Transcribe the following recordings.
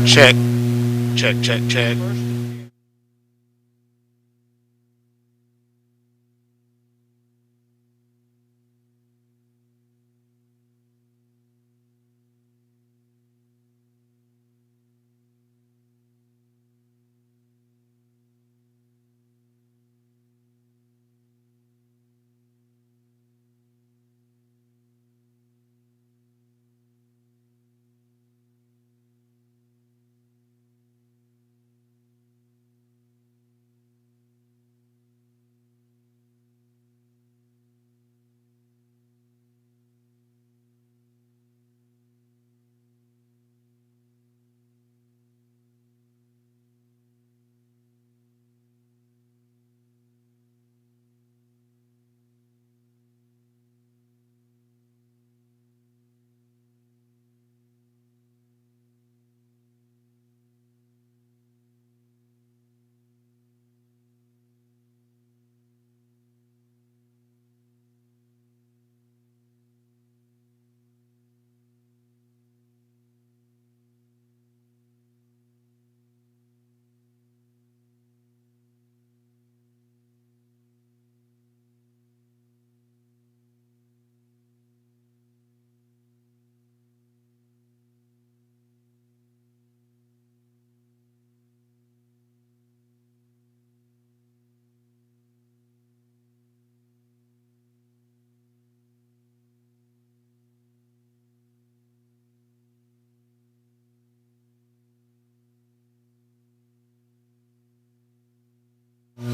Check, check, check, check.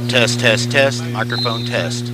Test, test, test. Microphone test.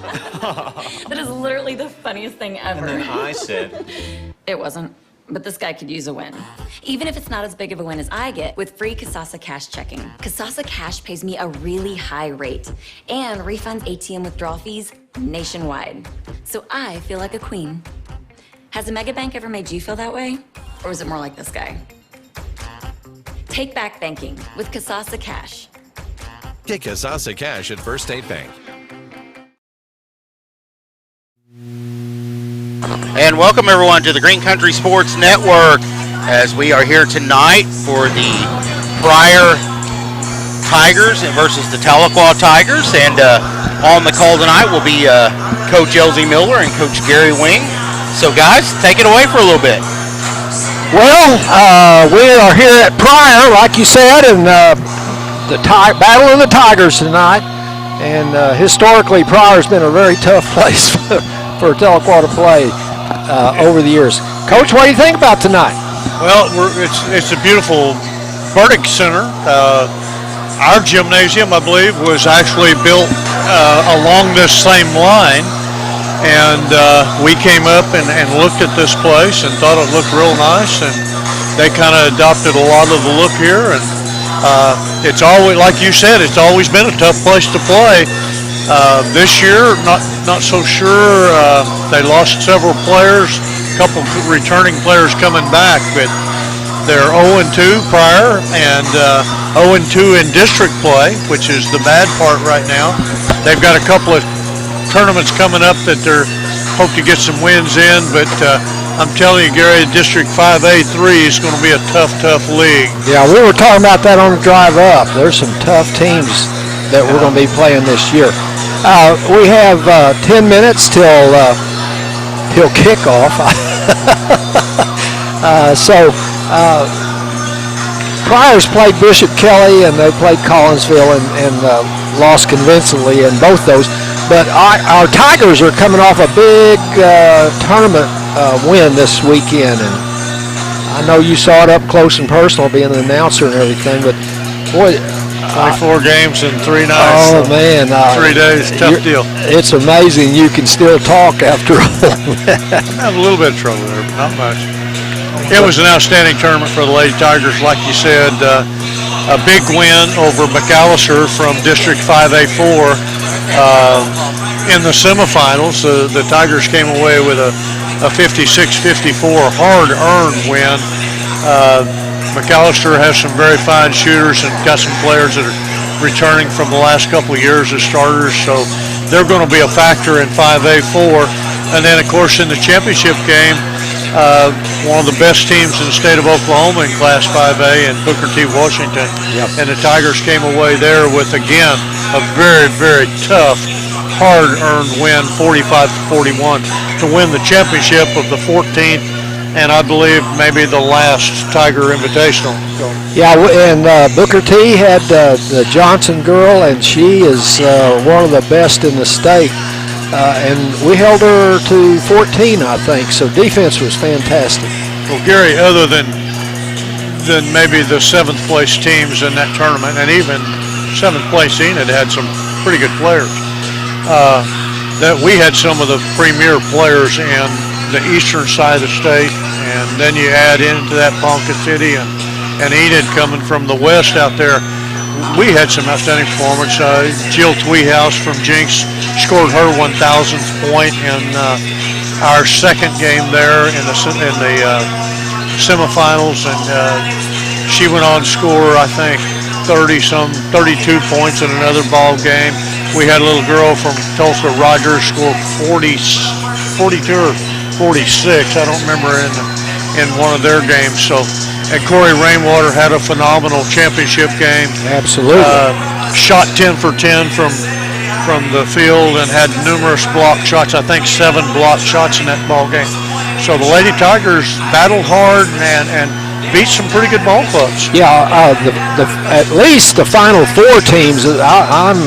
That is literally the funniest thing ever. And then I said, It wasn't, but this guy could use a win. Even if it's not as big of a win as I get with free Kasasa Cash checking. Kasasa Cash pays me a really high rate and refunds ATM withdrawal fees nationwide. So I feel like a queen. Has a mega bank ever made you feel that way? Or is it more like this guy? Take back banking with Kasasa Cash. Get Kasasa Cash at First State Bank. And welcome everyone to the Green Country Sports Network as we are here tonight for the Pryor Tigers versus the Tahlequah Tigers. And on the call tonight will be Coach Elsie Miller and Coach Gary Wing. So guys, take it away for a little bit. Well, we are here at Pryor, like you said, and the Battle of the Tigers tonight. And historically, Pryor's been a very tough place for Tahlequah to play over the years. Coach, what do you think about tonight? Well, it's a beautiful Burdick Center. Our gymnasium, I believe, was actually built along this same line. And we came up and looked at this place and thought it looked real nice. And they kind of adopted a lot of the look here. And it's always, like you said, it's always been a tough place to play. This year, not so sure. They lost several players, a couple returning players coming back, but they're 0-2 Pryor and 0-2 in district play, which is the bad part right now. They've got a couple of tournaments coming up that they're hope to get some wins in, but I'm telling you, Gary, District 5A3 is going to be a tough league. Yeah, we were talking about that on the drive up. There's some tough teams that we're going to be playing this year. We have 10 minutes till kickoff. Pryor's played Bishop Kelly and they played Collinsville and lost convincingly in both those. But our Tigers are coming off a big tournament win this weekend, and I know you saw it up close and personal, being an announcer and everything. But boy, 24 games in 3 nights. Oh man, 3 days, tough deal. It's amazing you can still talk after all that. I had a little bit of trouble there, but not much. It was an outstanding tournament for the Lady Tigers, like you said. A big win over McAllister from District 5A4 in the semifinals. The Tigers came away with a 56-54 hard-earned win. McAllister has some very fine shooters and got some players that are returning from the last couple of years as starters, so they're going to be a factor in 5A4. And then, of course, in the championship game, one of the best teams in the state of Oklahoma in Class 5A and Booker T. Washington. Yep. And the Tigers came away there with, again, a very, very tough, hard-earned win, 45-41, to win the championship of the 14th and I believe maybe the last Tiger Invitational. Yeah, and Booker T had the Johnson girl, and she is one of the best in the state. And we held her to 14, I think, so defense was fantastic. Well, Gary, other than maybe the 7th place teams in that tournament, and even 7th place Enid had some pretty good players, that we had some of the premier players in the eastern side of the state, and then you add into that Ponca City and Enid coming from the west out there. We had some outstanding performance. Jill Tweehouse from Jinx scored her 1,000th point in our second game there in the semifinals, and she went on to score, I think, 32 points in another ball game. We had a little girl from Tulsa, Rogers, score 42 or 46. I don't remember in one of their games. So. And Corey Rainwater had a phenomenal championship game. Absolutely. Shot 10 for 10 from the field and had numerous block shots. I think 7 block shots in that ball game. So the Lady Tigers battled hard and beat some pretty good ball clubs. Yeah, at least the final 4 teams, I'm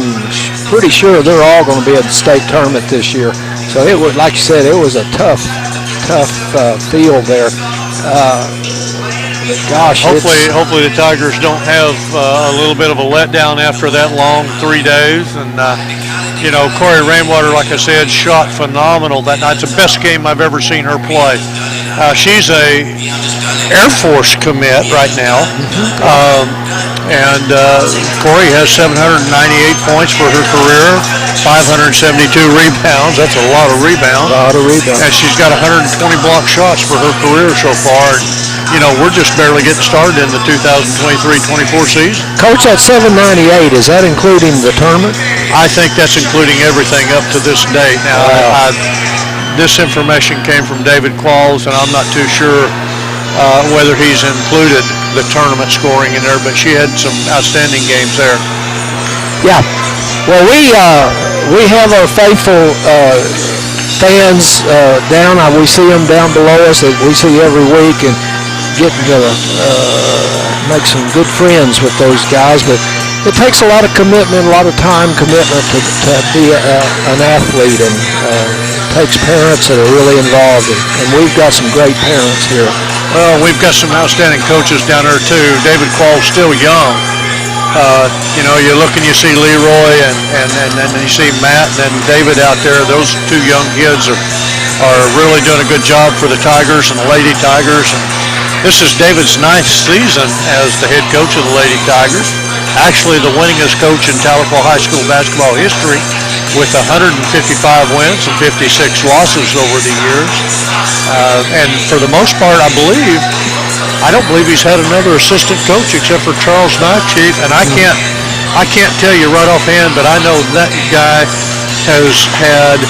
pretty sure they're all going to be at the state tournament this year. So it was, like you said, it was a tough field there. Gosh, hopefully the Tigers don't have a little bit of a letdown after that long 3 days. And Corey Rainwater, like I said, shot phenomenal that night. It's the best game I've ever seen her play. She's a Air Force commit right now. And Corey has 798 points for her career, 572 rebounds. That's a lot of rebounds. And she's got 120 block shots for her career so far. And, we're just barely getting started in the 2023-24 season. Coach, that 798, is that including the tournament? I think that's including everything up to this date. Now, this information came from David Qualls, and I'm not too sure whether he's included the tournament scoring in there, but she had some outstanding games there. Yeah. Well, we have our faithful fans down. We see them down below us that we see every week, and getting to make some good friends with those guys. But it takes a lot of commitment, a lot of time commitment to be an athlete, and it takes parents that are really involved, and we've got some great parents here. Well, we've got some outstanding coaches down there too. David Quall's still young. You look and you see Leroy and then you see Matt and then David out there. Those two young kids are really doing a good job for the Tigers and the Lady Tigers. And this is David's 9th season as the head coach of the Lady Tigers. Actually, the winningest coach in Tahlequah High School basketball history, with 155 wins and 56 losses over the years. And for the most part, I don't believe he's had another assistant coach except for Charles Knife, and I can't tell you right offhand, but I know that guy has had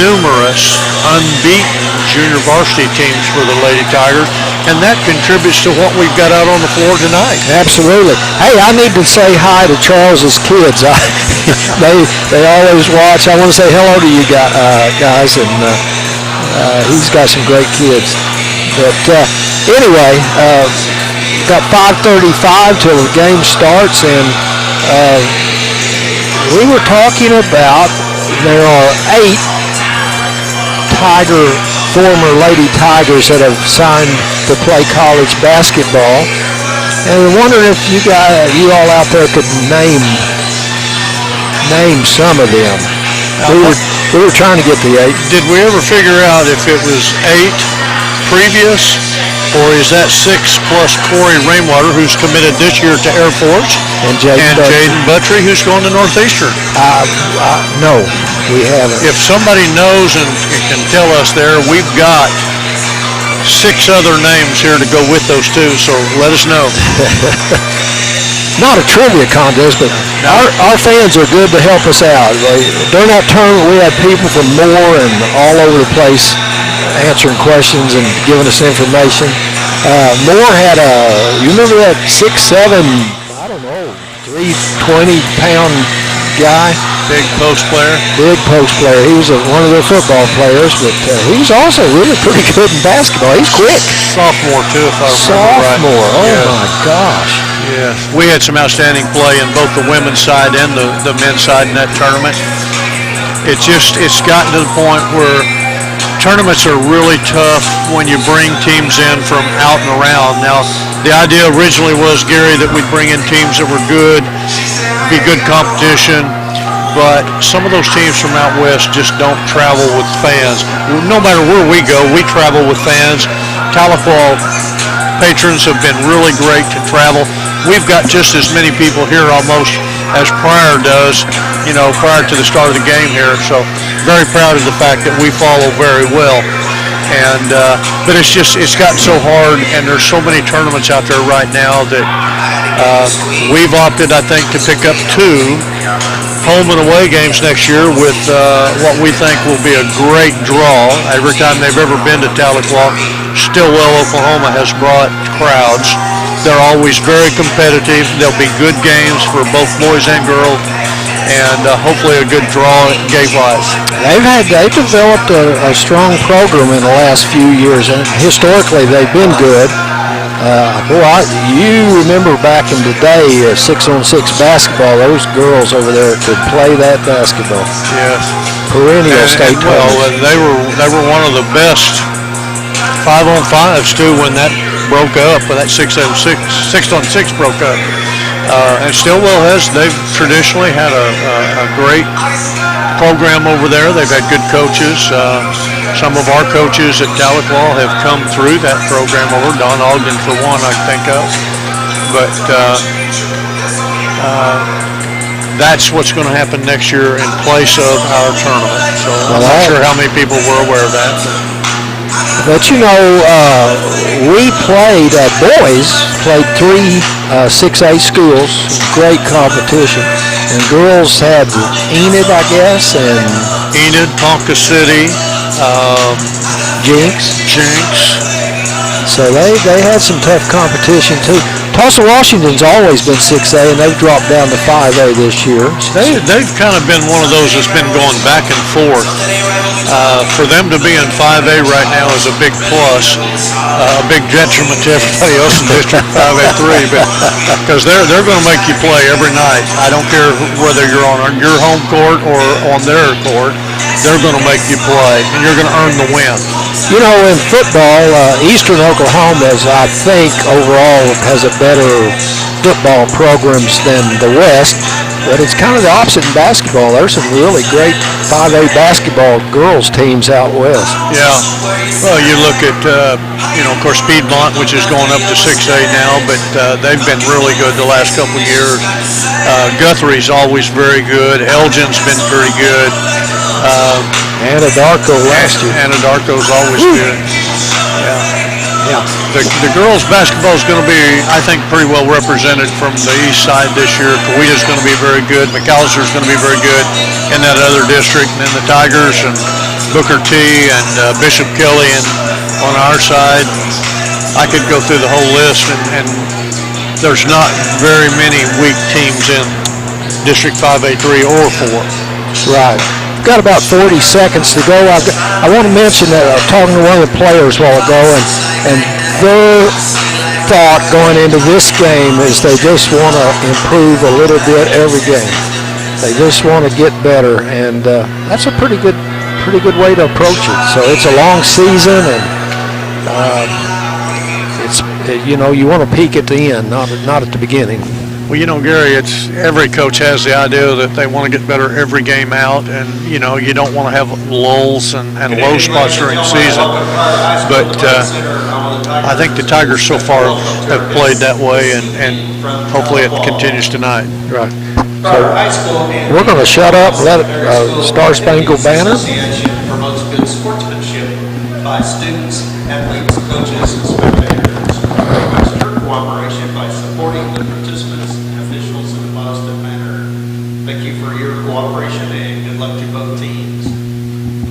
numerous unbeaten junior varsity teams for the Lady Tigers, and that contributes to what we've got out on the floor tonight. Absolutely. Hey, I need to say hi to Charles's kids. They always watch. I want to say hello to you guys, and he's got some great kids. But anyway, got 5:35 till the game starts, and we were talking about there are 8 former Lady Tigers that have signed to play college basketball, and I wonder if you all out there could name some of them. We were trying to get the 8. Did we ever figure out if it was 8 previous, or is that 6 plus Corey Rainwater, who's committed this year to Air Force, and Jaden Buttry, who's going to Northeastern? No, we haven't. If somebody knows and can tell us there, we've got 6 other names here to go with those 2, so let us know. Not a trivia contest, but our fans are good to help us out. During that tournament, we had people from Moore and all over the place answering questions and giving us information. Moore had you remember that 6'7", I don't know, 320-pound guy? Big post player. He was one of their football players, but he's also really pretty good in basketball. He's quick. Sophomore, too, if I remember right. Oh, my gosh. Yeah, we had some outstanding play in both the women's side and the men's side in that tournament. It's gotten to the point where tournaments are really tough when you bring teams in from out and around. Now, the idea originally was, Gary, that we'd bring in teams that were good, be good competition, but some of those teams from out west just don't travel with fans. No matter where we go, we travel with fans. Tahlequah patrons have been really great to travel. We've got just as many people here almost as Pryor does, prior to the start of the game here. So very proud of the fact that we follow very well. And but it's gotten so hard, and there's so many tournaments out there right now that we've opted, I think, to pick up 2 home and away games next year with what we think will be a great draw. Every time they've ever been to Tahlequah, Stillwell, Oklahoma has brought crowds. They're always very competitive. There'll be good games for both boys and girls, and hopefully a good draw gate-wise. They've developed a strong program in the last few years, and historically they've been good. You remember back in the day, 6-on-6 basketball, those girls over there could play that basketball. Yes. Perennial state well, they were one of the best 5-on-5s too when that broke up, but that 6-on-6 broke up. And Stillwell they've traditionally had a great program over there. They've had good coaches. Some of our coaches at Tahlequah have come through that program over. Don Ogden, for one, I think of. But that's what's going to happen next year in place of our tournament. So I'm not sure how many people were aware of that. But you know, we played, boys played 3 6A schools, great competition. And girls had Enid, I guess, and Enid, Ponca City, Jinx. So they had some tough competition too. Tulsa, Washington's always been 6A, and they've dropped down to 5A this year. They've kind of been one of those that's been going back and forth. For them to be in 5A right now is a big plus, a big detriment to everybody else in District 5A3, because they're going to make you play every night. I don't care whether you're on your home court or on their court. They're going to make you play, and you're going to earn the win. You know, in football, Eastern Oklahoma, I think, overall has a better football programs than the West, but it's kind of the opposite in basketball. There's some really great 5A basketball girls teams out west. Yeah. Well, you look at, of course, Piedmont, which is going up to 6A now, but they've been really good the last couple of years. Guthrie's always very good. Elgin's been pretty good. Anadarko last year. Anadarko's always good. Yeah. The girls' basketball is going to be, I think, pretty well represented from the east side this year. Coweta's going to be very good. McAllister's going to be very good in that other district. And then the Tigers and Booker T and Bishop Kelly and on our side. I could go through the whole list, and there's not very many weak teams in District 5A3 or 4. Right. Got about 40 seconds to go. I want to mention that I was talking to one of the players a while ago, and their thought going into this game is they just want to improve a little bit every game. They just want to get better, and that's a pretty good way to approach it. So it's a long season, and you want to peak at the end, not at the beginning. Well, Gary, every coach has the idea that they want to get better every game out, and you don't want to have lulls and low spots during the season. But I think the Tigers so far have played that way, and hopefully it continues tonight. Right. So we're going to shut up, let Star Spangled Banner. Promotes good sportsmanship by students, athletes, coaches, and spectators. Request your cooperation by supporting the participants and officials in a positive manner. Thank you for your cooperation and good luck to both teams.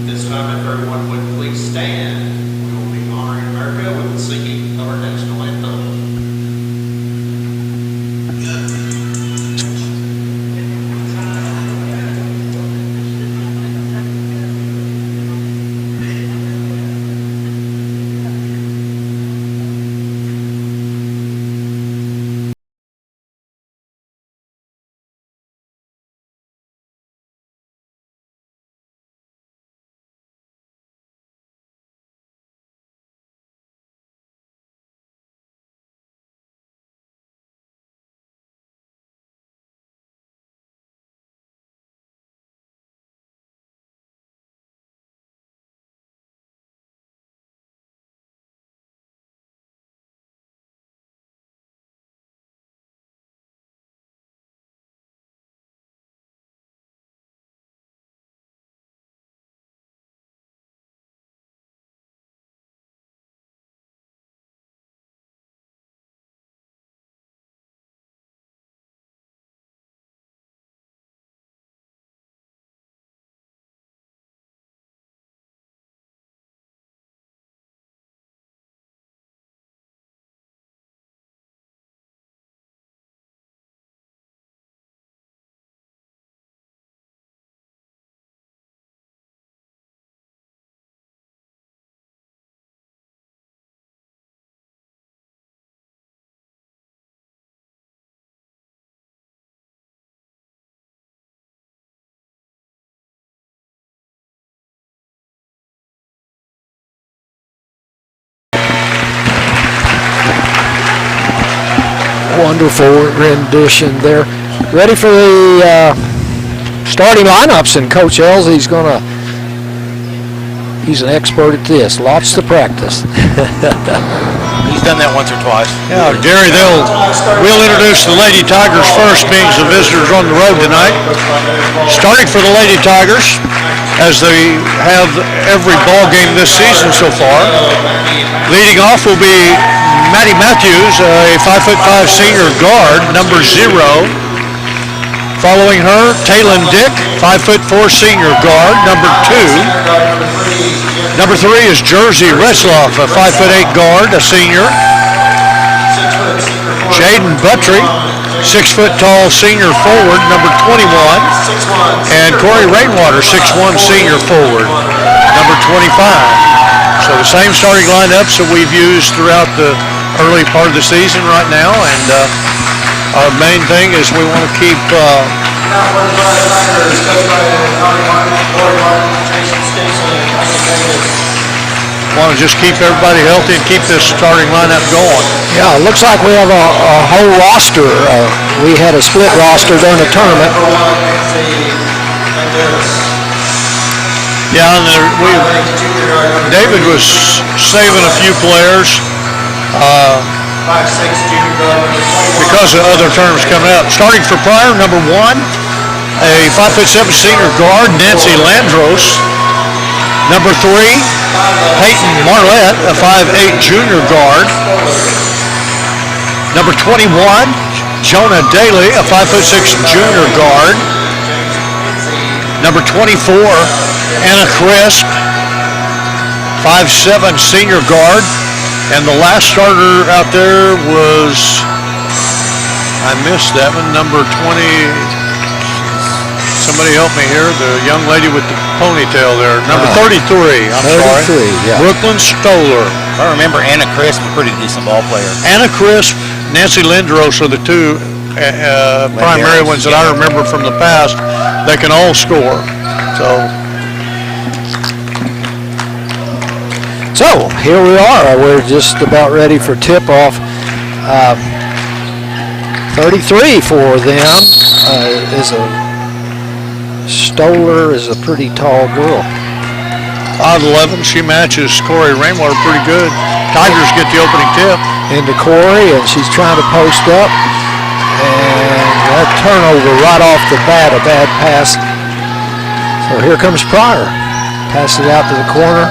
This time, if everyone would please stand, we will be honoring America with the singing of our national anthem. Wonderful rendition there. Ready for the starting lineups, and Coach Elzey's he's an expert at this. Lots to practice. He's done that once or twice. Yeah, Gary, we'll introduce the Lady Tigers first, being the visitors on the road tonight. Starting for the Lady Tigers, as they have every ball game this season so far. Leading off will be Maddie Matthews, a 5'5" senior guard, number 0. Following her, Taylon Dick, 5'4" senior guard, number 2. Number 3 is Jersey Retzloff, a 5'8" guard, a senior. Jaden Buttry, 6' tall senior forward, number 21. And Corey Rainwater, 6'1" senior forward, number 25. So the same starting lineups that we've used throughout the early part of the season right now, and our main thing is we want to keep just keep everybody healthy and keep this starting lineup going. Yeah, it looks like we have a whole roster. We had a split roster during the tournament. Yeah, and David was saving a few players because of other tournaments coming up. Starting for Pryor, number 1, a 5'7" senior guard, Nancy Landros. Number 3, Peyton Marlette, a 5'8" junior guard. Number 21, Jonah Daly, a 5'6" junior guard. Number 24, Anna Crisp, 5'7" senior guard. And the last starter out there was, I missed that one, number 20, somebody help me here, the young lady with the ponytail there, number 33, I'm 33, sorry. yeah. Brooklyn Stoller. I remember Anna Crisp, a pretty decent ball player. Anna Crisp, Nancy Lindros are the two primary ones that I remember from the past. They can all score. So here we are. We're just about ready for tip-off. 33 for them Stoller is a pretty tall girl. 5'11", she matches Corey Rainwater pretty good. Tigers get the opening tip. Into Corey, and she's trying to post up. And that turnover right off the bat, a bad pass. So here comes Pryor. Pass it out to the corner.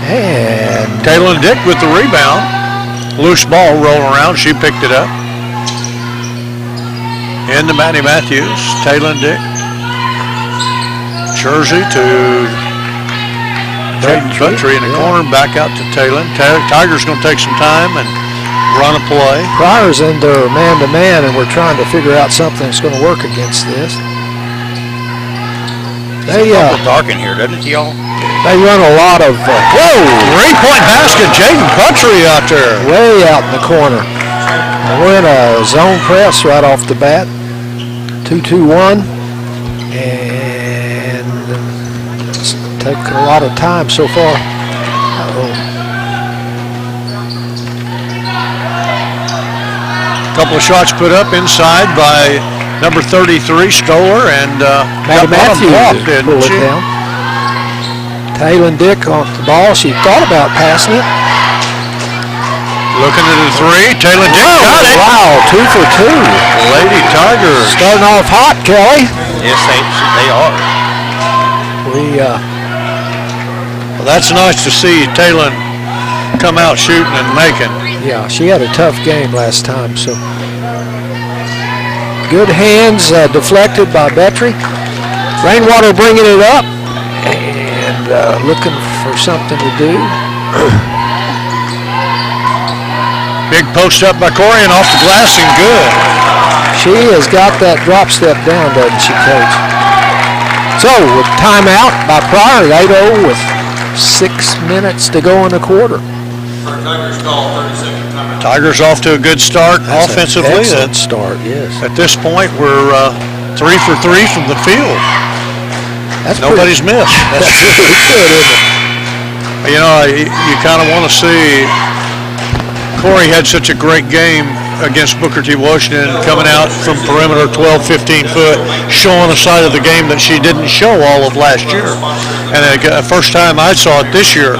And Taylon Dick with the rebound. Loose ball rolling around. She picked it up. Into Maddie Matthews. Taylon Dick. Jersey to Jaden Buttry in the corner. Back out to Taylon. Tigers going to take some time and run a play. Pryor's in their man-to-man, and we're trying to figure out something that's going to work against this. It's a little dark in here, doesn't it, y'all? They run a lot of, whoa! 3-point basket, Jaden Buttry out there. Way out in the corner. And we're in a zone press right off the bat. 2-2-1. And it's taken a lot of time so far. Couple of shots put up inside by number 33, Stoller, and Maddie Matthews didn't pull it she? down. Taylon Dick off the ball. She thought about passing it. Looking at the 3. Taylon Dick got it. Wow, 2 for 2. Lady Tigers. Starting off hot, Kelly. Yes, they are. Well, that's nice to see Taylon come out shooting and making. Yeah, she had a tough game last time, so. Good hands deflected by Buttry. Rainwater bringing it up and looking for something to do. Big post up by Corey and off the glass and good. She has got that drop step down, doesn't she, Coach? So, with timeout by Pryor, 8-0 with 6 minutes to go in the quarter. Tigers call 30-second timeout. Tigers off to a good start That's offensively. an excellent start, yes. At this point, we're 3 for 3 from the field. That's Nobody's missed. That's pretty good, isn't it? You know, you kind of want to see Corey had such a great game against Booker T. Washington, coming out from perimeter 12, 15 foot, showing a side of the game that she didn't show all of last year. And the first time I saw it this year.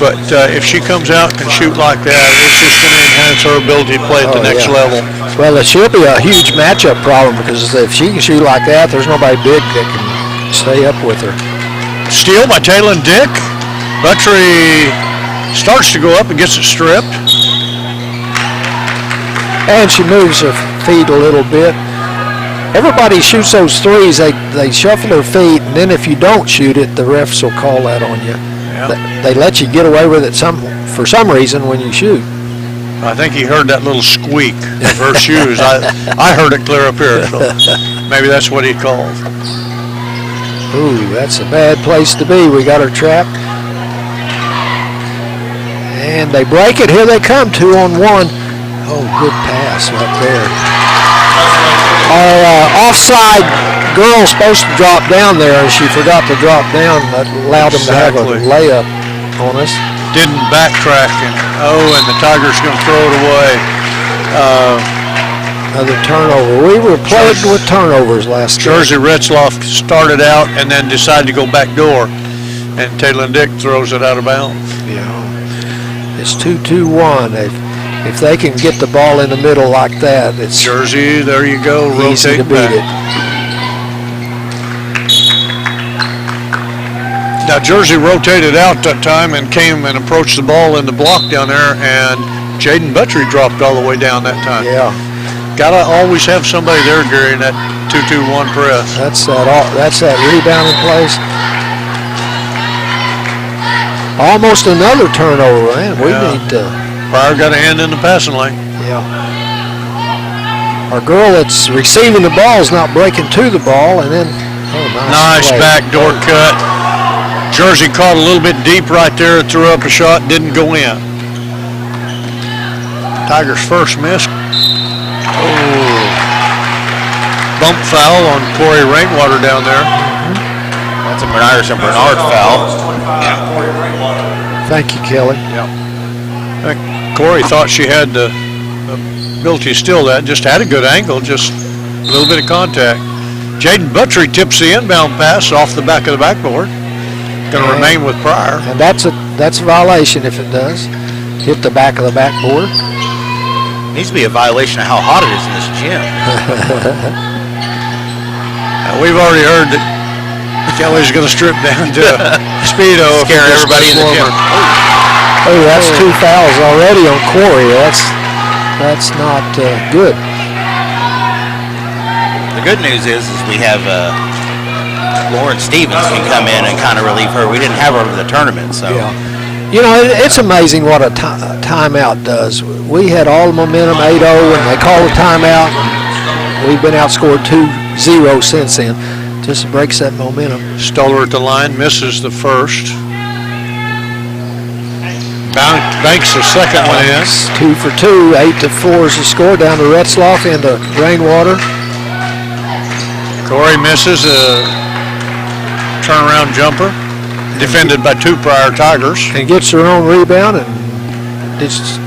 But if she comes out and can shoot like that, it's just going to enhance her ability to play at the next level. Well, it should be a huge matchup problem because if she can shoot like that, there's nobody big that can stay up with her. Steal by Taylor Dick. Buttrey starts to go up and gets it stripped. And she moves her feet a little bit. Everybody shoots those threes, they shuffle their feet, and then if you don't shoot it, the refs will call that on you. Yeah. They let you get away with it for some reason when you shoot. I think he heard that little squeak of her shoes. I heard it clear up here, so maybe that's what he called. Ooh, that's a bad place to be. We got her trapped. And they break it. Here they come, 2-on-1. Oh, good pass right there. Our offside girl supposed to drop down there, and she forgot to drop down. That allowed them to have a layup on us. Didn't backtrack, and the Tigers going to throw it away. Another turnover. We were plagued with turnovers last game. Jersey Retzloff started out and then decided to go back door, and Taylor Dick throws it out of bounds. Yeah. It's 2-2-1. If they can get the ball in the middle like that, it's Jersey, there you go, easy to beat it. Now Jersey rotated out that time and came and approached the ball in the block down there, and Jaden Buttrey dropped all the way down that time. Yeah. Gotta always have somebody there, Gary, in that 2-2-1 press. That's that rebounding place. Almost another turnover, man. We need to. Pryor got a hand in the passing lane. Yeah. Our girl that's receiving the ball is not breaking to the ball, and then nice backdoor cut. Jersey caught a little bit deep right there, threw up a shot, didn't go in. Tigers first miss. Oh. Bump foul on Corey Rainwater down there. That's a Myerson Bernard foul. Thank you, Kelly. Yep. Corey thought she had the ability to steal that, just had a good angle, just a little bit of contact. Jaden Buttrey tips the inbound pass off the back of the backboard. Going to remain with Pryor. And that's a violation if it does. Hit the back of the backboard. Needs to be a violation of how hot it is in this gym. We've already heard that Kelly's going to strip down to Speedo. Scare everybody in the gym. Oh, that's 2 fouls already on Corey. That's not good. The good news is we have Lauren Stevens can come in and kind of relieve her. We didn't have her over the tournament, so. Yeah. You know, it's amazing what a timeout does. We had all the momentum, 8-0, and they call a timeout. And we've been outscored 2-0 since then. Just breaks that momentum. Stoller at the line, misses the first. Banks the second one in. 2 for 2, 8-4 is the score down to Retzloff into Rainwater. Corey misses a turnaround jumper, defended by 2 Pryor Tigers. And gets her own rebound and just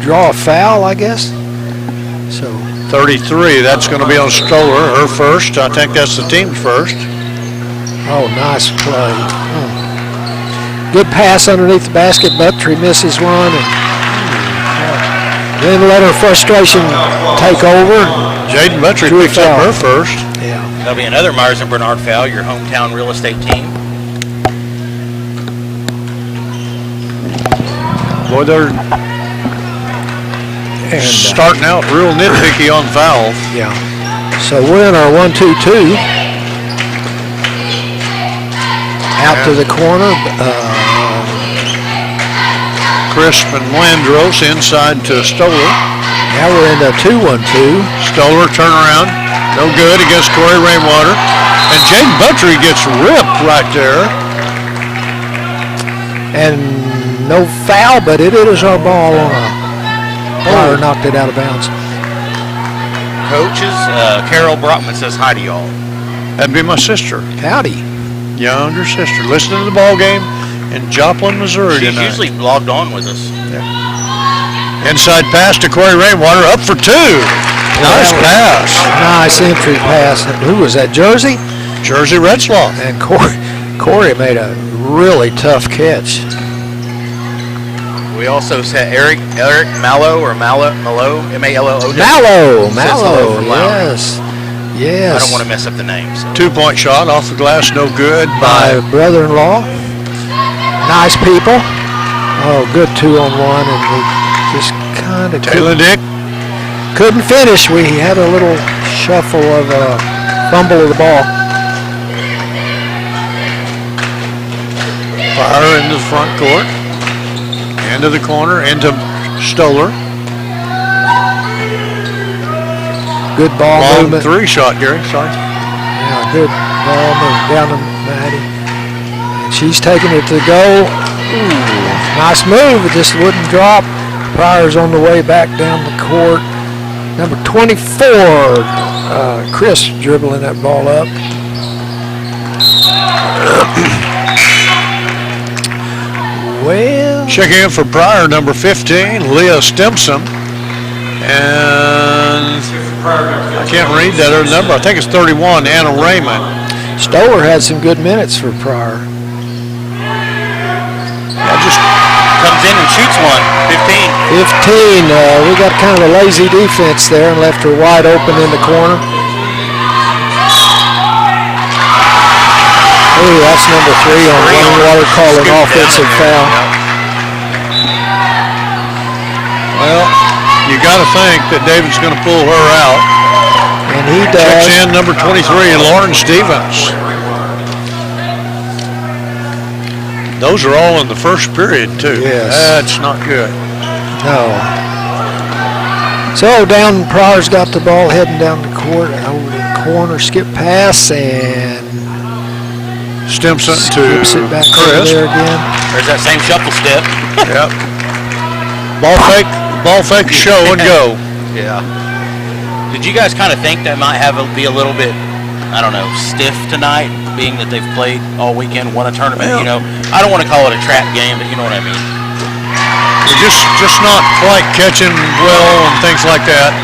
draw a foul, I guess. So 33, that's going to be on Stoller, her first. I think that's the team's first. Oh, nice play. Oh. Good pass underneath the basket. Buttrey misses one. And then let her frustration take over. Jaden Buttrey picks up her first. Yeah. That'll be another Myerson Bernard foul, your hometown real estate team. Boy, they're starting out real nitpicky on fouls. Yeah. So we're in our 1-2-2. Out to the corner. Crisp and Landros inside to Stoller. Now we're in a 2-1-2. Stoller turnaround. No good against Corey Rainwater. And Jaden Buttrey gets ripped right there. And no foul, but it is our ball on a Pryor knocked it out of bounds. Coaches, Carol Brockman says hi to y'all. That'd be my sister. Howdy. Younger sister. Listening to the ball game in Joplin, Missouri She's tonight. usually logged on with us. Yeah. Inside pass to Corey Rainwater, up for two. Nice pass. Nice entry pass. Who was that, Jersey? Jersey Retzlaff. And Corey made a really tough catch. We also said Eric Mallow or Mallow, M-A-L-O-O. Mallow, from Lowry. yes. I don't want to mess up the names. 2-point shot off the glass, no good. My brother-in-law. Nice people. Oh, good 2-on-1, and we just kind of Taylor Dick. couldn't finish. We had a little shuffle of a fumble of the ball. Pryor into the front court. Into the corner, into Stoller. Good ball Long movement. 3 shot, Gary. Sorry. Yeah, good ball movement down to Maddie. And she's taking it to the goal. Ooh, nice move. It just wouldn't drop. Pryor's on the way back down the court. Number 24, Chris dribbling that ball up. Well, Checking in for Pryor, number 15, Leah Stimson. And I can't read that other number. I think it's 31, Anna Raymond. Stoller had some good minutes for Pryor. Just Comes in and shoots one. 15. 15. We got kind of a lazy defense there and left her wide open in the corner. Oh, that's number 3 on Rainwater calling offensive foul. Well, you got to think that David's going to pull her out. And he Checks does. in number 23, Lauren Stevens. Those are all in the first period, too. Yes. That's not good. No. So down, Pryor's got the ball heading down the court, over the corner, skip pass, and Stimson to skips it back over Chris. there again. There's that same shuffle step. Yep. Ball fake, show and go. Yeah. Did you guys kind of think that might be a little bit, I don't know, stiff tonight, being that they've played all weekend, won a tournament? Well, You know, I don't want to call it a trap game, but you know what I mean. We're just not quite catching well and things like that.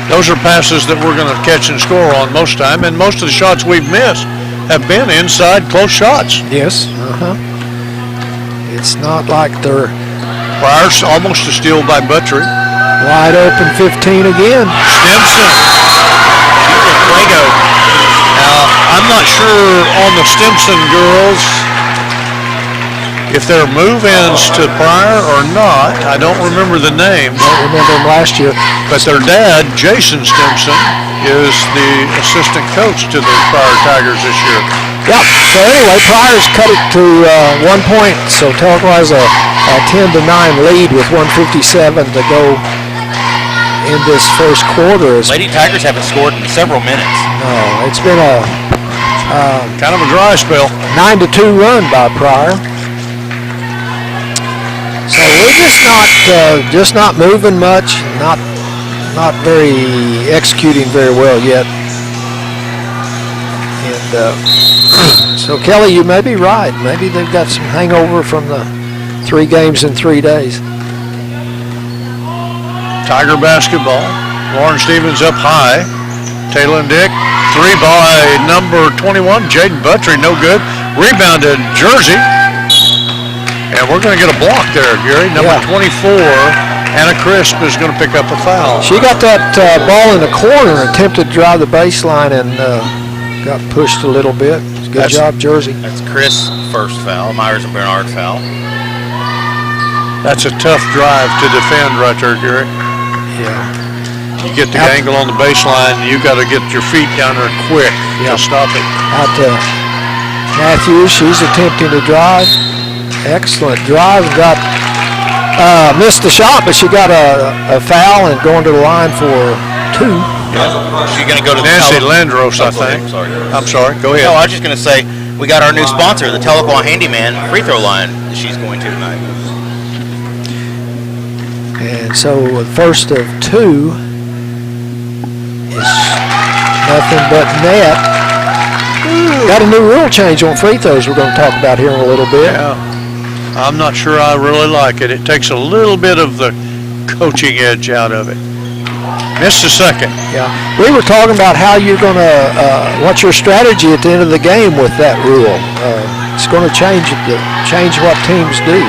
Those are passes that we're going to catch and score on most time, and most of the shots we've missed have been inside close shots. Yes. It's not like they're Pryor's almost a steal by Buttrey. wide open 15 again. Stimson. Fuego. Now, I'm not sure on the Stimson girls if they're move-ins to Pryor or not. I don't remember the names, Don't remember them last year. but their dad, Jason Stimson, is the assistant coach to the Pryor Tigers this year. Yep. So anyway, Pryor's cut it to 1 point. So Tahlequah has a 10-9 lead with 1:57 to go in this first quarter. Lady Tigers haven't scored in several minutes. No, it's been a Kind of a dry spell. 9-2 run by Pryor. So we're just not moving much, not very executing very well yet. And so Kelly, you may be right. Maybe they've got some hangover from the 3 games in 3 days. Tiger basketball. Lauren Stevens up high. Taylor and Dick. 3 by number 21, Jaden Buttrey, no good. Rebounded Jersey. And we're going to get a block there, Gary. Number 24, Anna Crisp is going to pick up a foul. She got that ball in the corner, attempted to drive the baseline, and got pushed a little bit. Good job, Jersey. That's Chris' first foul, Myers and Bernard foul. That's a tough drive to defend right there, Gary. Yeah. You get the angle on the baseline, you got to get your feet down there quick to stop it. Out to Matthews, she's attempting to drive. Excellent drive, got missed the shot, but she got a foul and going to the line for 2. She's going to go to Nancy Landros, I go ahead, think. sorry. I'm sorry, go ahead. No, I was just going to say, we got our new sponsor, the Tahlequah Handyman free throw line that she's going to tonight. And so the first of 2 is nothing but net. Got a new rule change on free throws we're going to talk about here in a little bit. Yeah. I'm not sure I really like it. It takes a little bit of the coaching edge out of it. Missed the second. Yeah, we were talking about how you're going to, what's your strategy at the end of the game with that rule. It's going to change what teams do.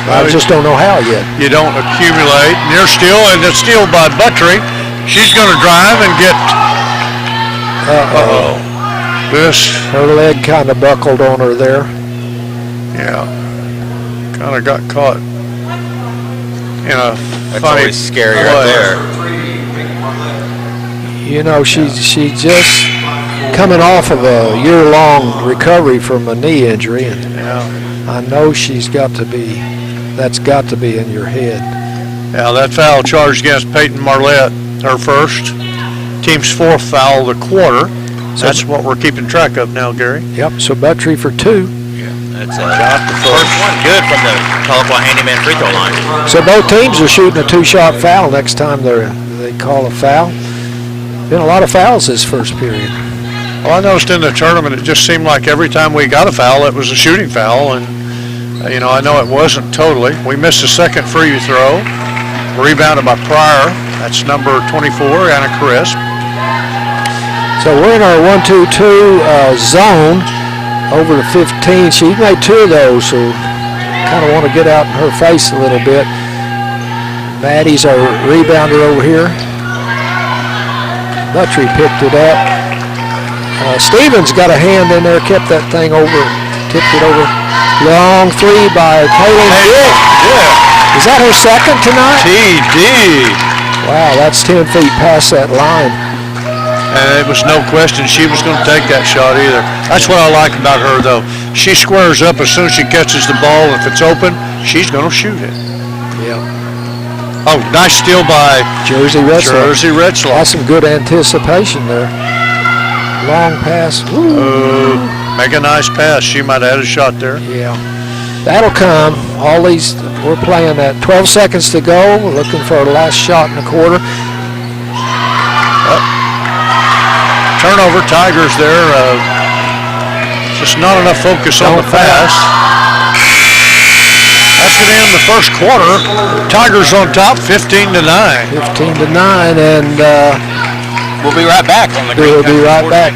I just don't know how yet. You don't accumulate. Near steal, and the steal by Buttry. She's going to drive and get. Her leg kind of buckled on her there. Yeah. Kind of got caught in a That's funny always scary right there. You know, she's just coming off of a year-long recovery from a knee injury, and I know that's got to be in your head. Yeah, that foul charged against Peyton Marlette, her first. Team's fourth foul of the quarter. That's what we're keeping track of now, Gary. Yep, so Buttry for 2. That's the first one good from the Tahlequah handyman free throw line. So both teams are shooting a 2-shot foul next time they call a foul. Been a lot of fouls this first period. Well, I noticed in the tournament it just seemed like every time we got a foul, it was a shooting foul. And, I know it wasn't totally. We missed the second free throw. Rebounded by Pryor. That's number 24, Anna Crisp. So we're in our 1-2-2 zone. Over to 15. She made 2 of those, so kind of want to get out in her face a little bit. Maddie's our rebounder over here. Buttry picked it up. Stevens got a hand in there, kept that thing over, tipped it over. Long 3 by Taylor. Yeah. Is that her second tonight? TD. Wow, that's 10 feet past that line. And it was no question she was going to take that shot either. That's what I like about her, though. She squares up as soon as she catches the ball. If it's open, she's going to shoot it. Yeah. Oh, nice steal by Jersey Retzlaff. That's some good anticipation there. Long pass. Make a nice pass. She might have had a shot there. Yeah. That'll come. We're playing at 12 seconds to go. We're looking for our last shot in the quarter. Turnover, Tigers there. Just not enough focus on the pass. That's going to end the first quarter. Tigers on top, 15-9. 15-9, and we'll be right back on the Green we'll Country be right Sports back.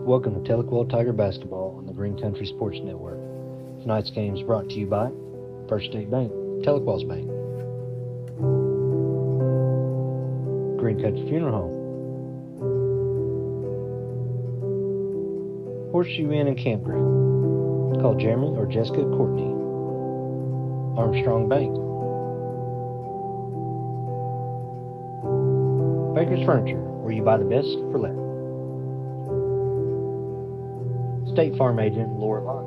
Welcome to Tahlequah Tiger Basketball on the Green Country Sports Network. Tonight's game is brought to you by First State Bank, Tahlequah's Bank, Green Country Funeral Home, Horseshoe Inn and Campground. Call Jeremy or Jessica Courtney. Armstrong Bank. Baker's Furniture, where you buy the best for less. State Farm Agent Laura Lyon.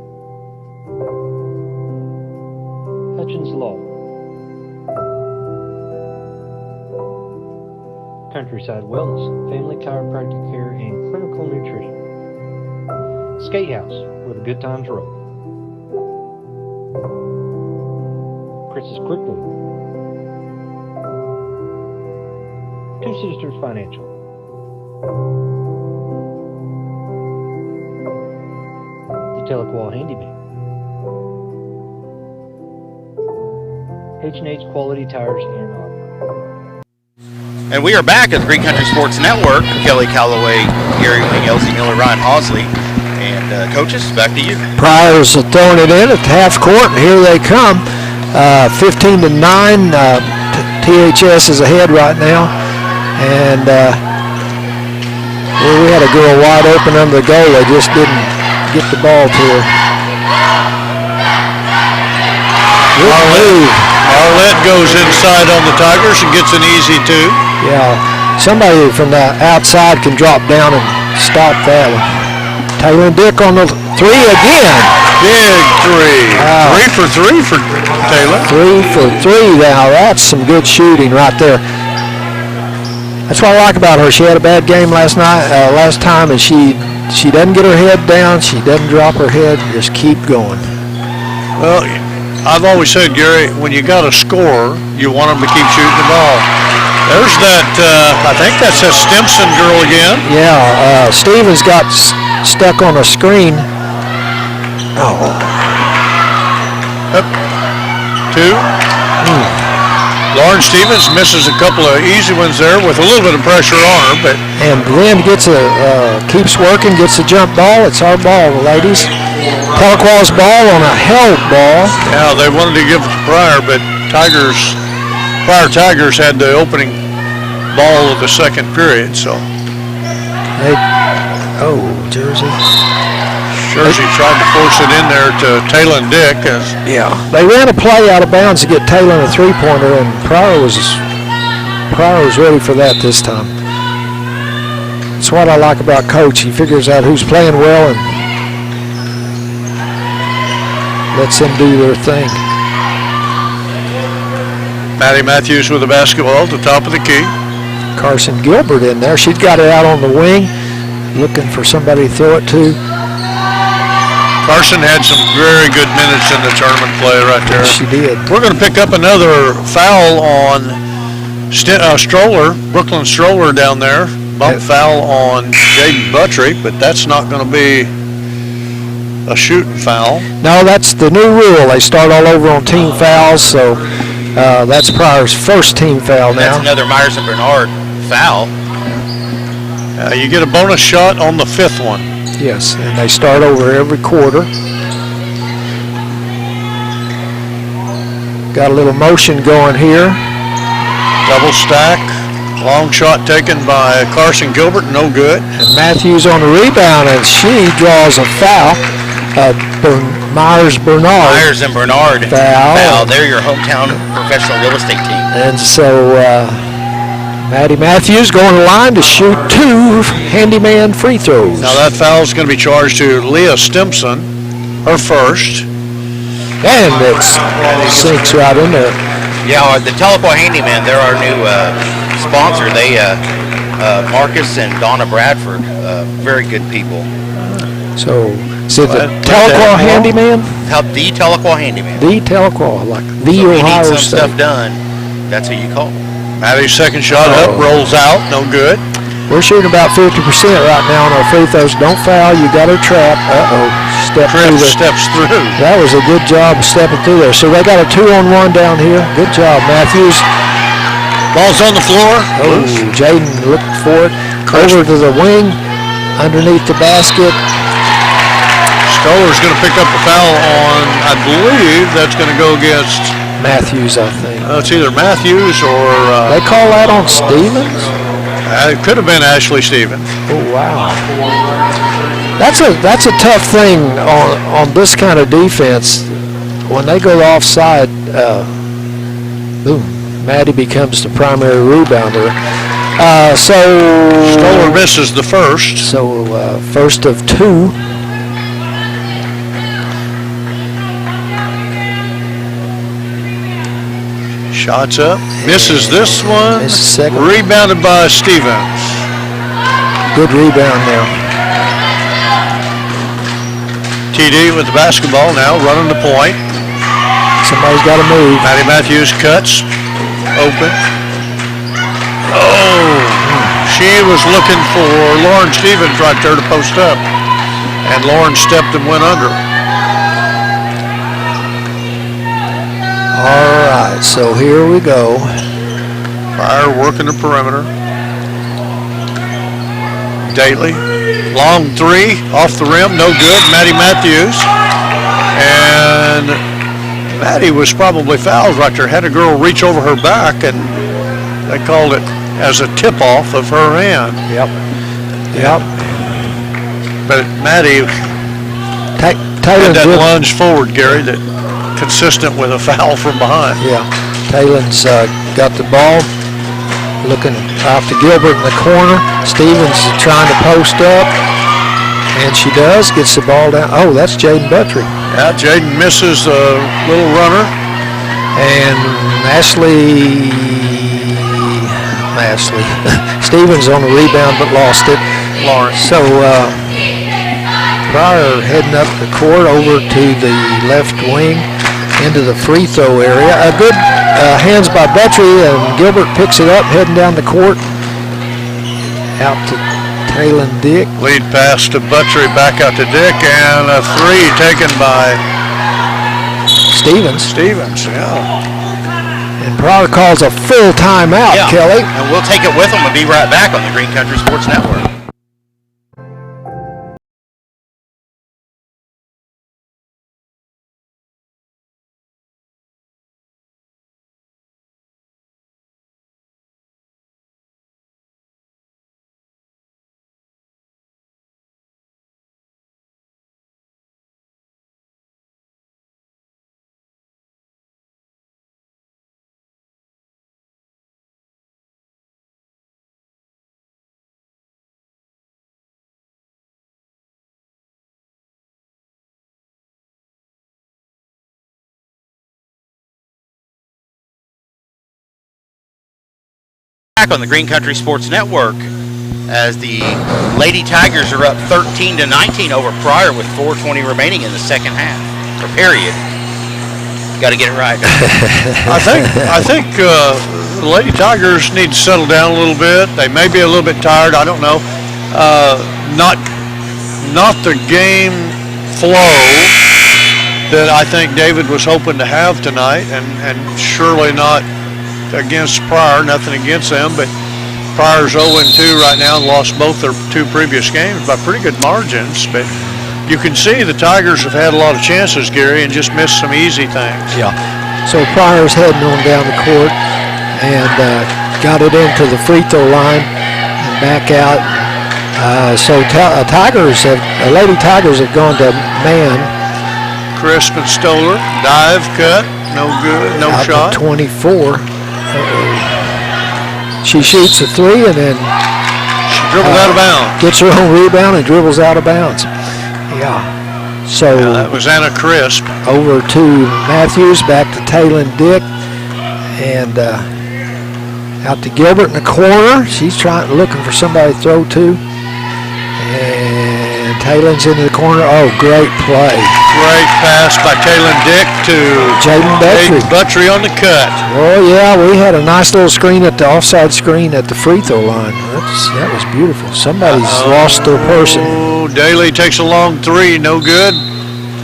Hutchins Law. Countryside Wellness, Family Chiropractic Care, and Clinical Nutrition. Skate House, where the good times roll. Chris's Quickly. Two Sisters Financial. The Tahlequah Handyman. H&H Quality Tires and Auto. And we are back at the Green Country Sports Network. Kelly Calloway, Gary Wing, Elsie Miller, Ryan Hosley. And coaches, back to you. Pryor's throwing it in at the half court, and here they come. 15-9. THS is ahead right now. And we had a girl wide open under the goal. They just didn't get the ball to her. Marlette goes inside on the Tigers and gets an easy 2. Yeah, somebody from the outside can drop down and stop that one. Taylor and Dick on the 3 again. Big 3. 3 for 3 for Taylor. 3 for 3 now. That's some good shooting right there. That's what I like about her. She had a bad game last time, and she doesn't get her head down. She doesn't drop her head. Just keep going. Well, I've always said, Gary, when you got a scorer, you want them to keep shooting the ball. There's that, I think that's that Stimson girl again. Yeah, Stevens got stuck on a screen. Oh. Up. 2. Lauren Stevens misses a couple of easy ones there with a little bit of pressure on her, but And Glenn keeps working, gets a jump ball. It's our ball, ladies. Tahlequah's ball on a held ball. yeah, they wanted to give it to Pryor, but Pryor Tigers had the opening ball of the second period, so Jersey. Jersey tried to force it in there to Taylor Dick. Yeah. They ran a play out of bounds to get Taylor a three-pointer, and Pryor was ready for that this time. That's what I like about Coach. He figures out who's playing well and lets them do their thing. Maddie Matthews with the basketball at the top of the key. Carson Gilbert in there. She's got it out on the wing, looking for somebody to throw it to. Carson had some very good minutes in the tournament play right there. She did. We're going to pick up another foul on Brooklyn Stroller down there. Bump foul on Jaden Buttry, but that's not going to be a shooting foul. No, that's the new rule. They start all over on team fouls, so that's Pryor's first team foul now. That's another Myers and Bernard foul. You get a bonus shot on the fifth one. Yes, and they start over every quarter. Got a little motion going here. Double stack. Long shot taken by Carson Gilbert, no good. And Matthews on the rebound, and she draws a foul. Myers and Bernard foul. They're your hometown professional real estate team. And so Maddie Matthews going to the line to shoot 2 handyman free throws. Now that foul is going to be charged to Leah Stimson, her first. And it sinks right in there. Yeah, the Tahlequah Handyman, they're our new sponsor. They, Marcus and Donna Bradford, very good people. So, is it the Tahlequah Handyman? The Tahlequah Handyman. The Tahlequah, like the So Ohio if you need some State. stuff done, that's who you call. Maddie's second shot up, rolls out, no good. We're shooting about 50% right now on our free throws. Don't foul, you got her trapped. Steps through. That was a good job stepping through there. So they got a 2-on-1 down here. Good job, Matthews. Ball's on the floor. Oh, Jaden looking for it. Over to the wing, underneath the basket. Stoller's going to pick up the foul on, I believe that's going to go against Matthews, I think. It's either Matthews or They call that on Stevens? it could have been Ashley Stevens. Oh, wow. That's a tough thing on this kind of defense. When they go offside, Maddie becomes the primary rebounder. Stoller misses the first. So first of 2. Shots up. Misses this one. Misses second. Rebounded by Stevens. Good rebound there. TD with the basketball now, running the point. Somebody's got to move. Maddie Matthews cuts. Open. Oh! She was looking for Lauren Stevens right there to post up. And Lauren stepped and went under. All right, so here we go. Pryor working the perimeter. Daly. Long 3 off the rim, no good. Maddie Matthews. And Maddie was probably fouled right there. Had a girl reach over her back, and they called it as a tip-off of her hand. Yep. But Maddie Taylor had that did, lunge forward, Gary, that consistent with a foul from behind. Yeah, Taylor's got the ball, looking off to Gilbert in the corner. Stevens is trying to post up, and she does, gets the ball down. Oh, that's Jaden Buttry. Yeah, Jaden misses a little runner. And Ashley Stevens on the rebound, but lost it. Lawrence. So Pryor heading up the court over to the left wing into the free throw area. A good hands by Buttry, and Gilbert picks it up heading down the court. Out to Taylor Dick. Lead pass to Buttry, back out to Dick, and a 3 taken by Stevens. Stevens. Yeah. And Pryor calls a full timeout, Yeah. Kelly. And we'll take it with them and be right back on the Green Country Sports Network. Back on the Green Country Sports Network as the Lady Tigers are up 13-19 over Pryor with 4:20 remaining in the second half, or period. Got to get it right. I think the Lady Tigers need to settle down a little bit. They may be a little bit tired. I don't know. Not the game flow that I think David was hoping to have tonight, and surely not against Pryor. Nothing against them, but Pryor's 0-2 right now and lost both their two previous games by pretty good margins. But you can see the Tigers have had a lot of chances, Gary, and just missed some easy things. Yeah. So Pryor's heading on down the court and got it into the free throw line and back out. Lady Tigers have gone to man. Crisp and Stoller, dive, cut, no good, no out shot. To 24. She shoots a three and then She dribbled out of bounds. gets her own rebound and dribbles out of bounds. Yeah. So That was Anna Crisp. over to Matthews, back to Taylon Dick, and out to Gilbert in the corner. She's looking for somebody to throw to. And Taylon's into the corner. Oh, great play. Great pass by Taylon Dick to Jaden Buttrey. Buttrey on the cut. Oh, yeah, we had a nice little screen at the offside screen at the free throw line. That was beautiful. Somebody's lost their person. Oh, Daly takes a long three, no good.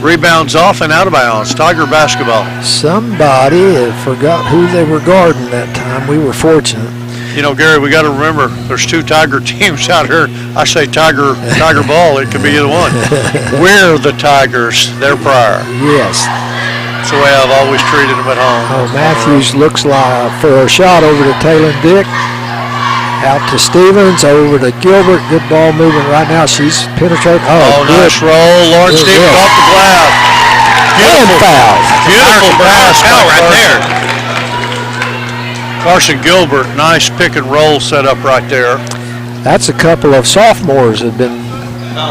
Rebounds off and out of bounds. Tiger basketball. Somebody forgot who they were guarding that time. We were fortunate. You know, Gary, we got to remember there's two Tiger teams out here. I say Tiger ball. It could be either one. We're the Tigers. They're Pryor. Yes. That's the way I've always treated them at home. Oh, Matthews looks like for a shot over to Taylon Dick. Out to Stevens, over to Gilbert. Good ball movement right now. She's penetrating. Oh, nice roll. Lauren Stevens off the glass. And foul. Beautiful pass foul by right Carson. there. Carson Gilbert, nice pick and roll set up right there. That's a couple of sophomores that have been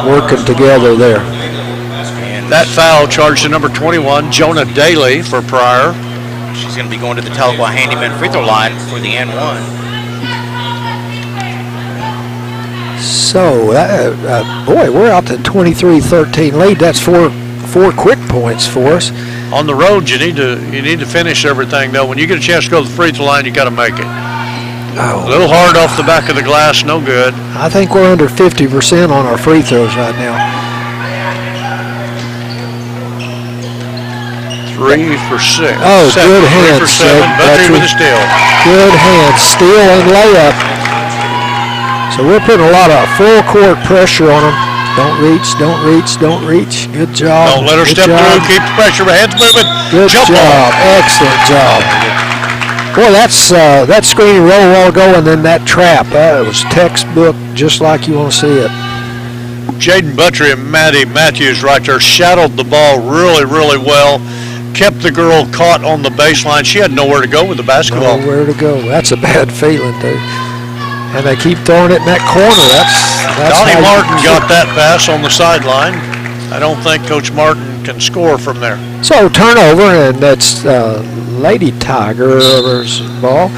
working together there. And That foul charged to number 21, Jonah Daly for Pryor. she's going to be going to the Tahlequah Handyman free throw line for the N1. So, boy, we're out to 23-13 lead. That's four quick points for us. On the road, you need to finish everything though. When you get a chance to go to the free throw line, you got to make it. A Oh, little hard off the back of the glass, no good. I think we're under 50% on our free throws right now. 3 for 6. Oh, Seven. good 3 for hands, 7. Jake Buttrey with Buttrey. a steal. Good hands, steal and layup. So we're putting a lot of full court pressure on them. Don't reach, don't reach, don't reach. Good job. Don't let her Good step job. through. Keep the pressure. Heads moving. Good Jump job. ball. Excellent job. Boy, that screen roll a while ago and then that trap. That was textbook, just like you want to see it. Jaden Buttrey and Maddie Matthews right there shadowed the ball really, really well. Kept the girl caught on the baseline. She had nowhere to go with the basketball. Nowhere to go. That's a bad feeling, dude. And they keep throwing it in that corner. That's Donnie how you- Martin got that pass on the sideline. I don't think Coach Martin can score from there. So turnover, and that's Lady Tigers ball.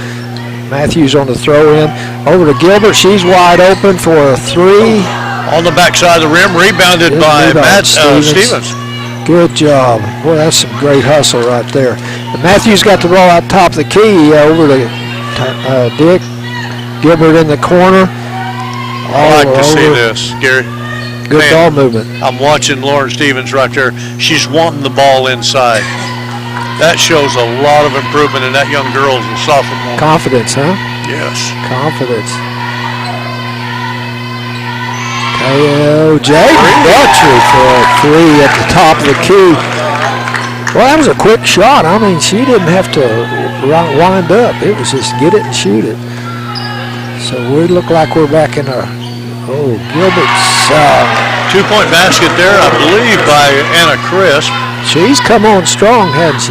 Matthews on the throw in. Over to Gilbert. She's wide open for a three. On the backside of the rim, rebounded Good by rebound, Matt Stevens. Stevens. Good job. Boy, that's some great hustle right there. And Matthews got the ball out top of the key over to Dick. Gilbert in the corner. I like to see over. this, Gary. Good Man, ball movement. I'm watching Lauren Stevens right there. She's wanting the ball inside. That shows a lot of improvement in that young girl as a sophomore. Confidence, huh? Yes. Confidence. Jaden Beltry for a 3 at the top of the key. Well, that was a quick shot. I mean, she didn't have to wind up. It was just get it and shoot it. So we look like we're back in our, Gilbert's. 2-point basket there, I believe, by Anna Crisp. She's come on strong, hasn't she?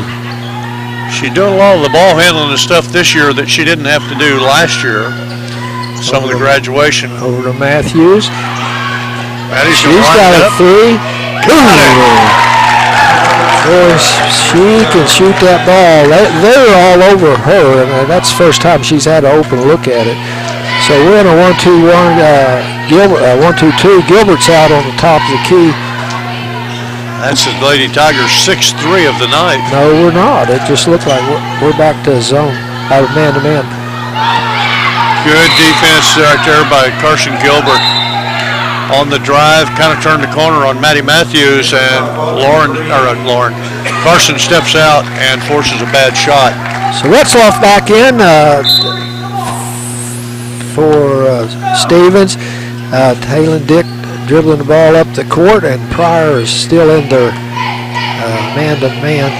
She's doing a lot of the ball handling and stuff this year that she didn't have to do last year. Some of the graduation. Over to Matthews. Maddie's She's got a 3. Boy, she can shoot that ball. They're all over her, and that's the first time she's had an open look at it. So we're in a 1-2-1. Gilbert, 1-2-2. Gilbert's out on the top of the key. That's the Lady Tigers' 6th 3 of the night. No, we're not. It just looked like we're back to zone, man-to-man. Good defense right there by Carson Gilbert. On the drive, kind of turned the corner on Maddie Matthews, and Carson steps out and forces a bad shot. So Retzloff back in for Stevens. Taylor Dick dribbling the ball up the court, and Pryor is still in their man-to-man.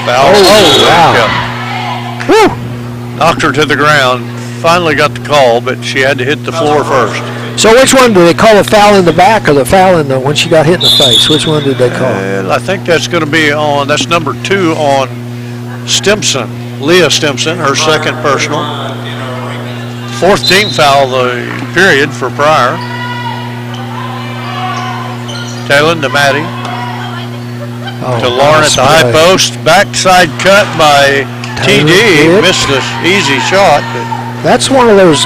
Foul. Wow. Woo! Knocked her to the ground. Finally got the call, but she had to hit the floor first. So which one do they call, a foul in the back or the foul in when she got hit in the face? Which one did they call? I think that's going to be that's number 2 on Stimson, Leah Stimson, her second personal. 4th team foul the period for Pryor. Taylor to Maddie. To Lauren at the high post. Backside cut by TD. Missed this easy shot. That's one of those,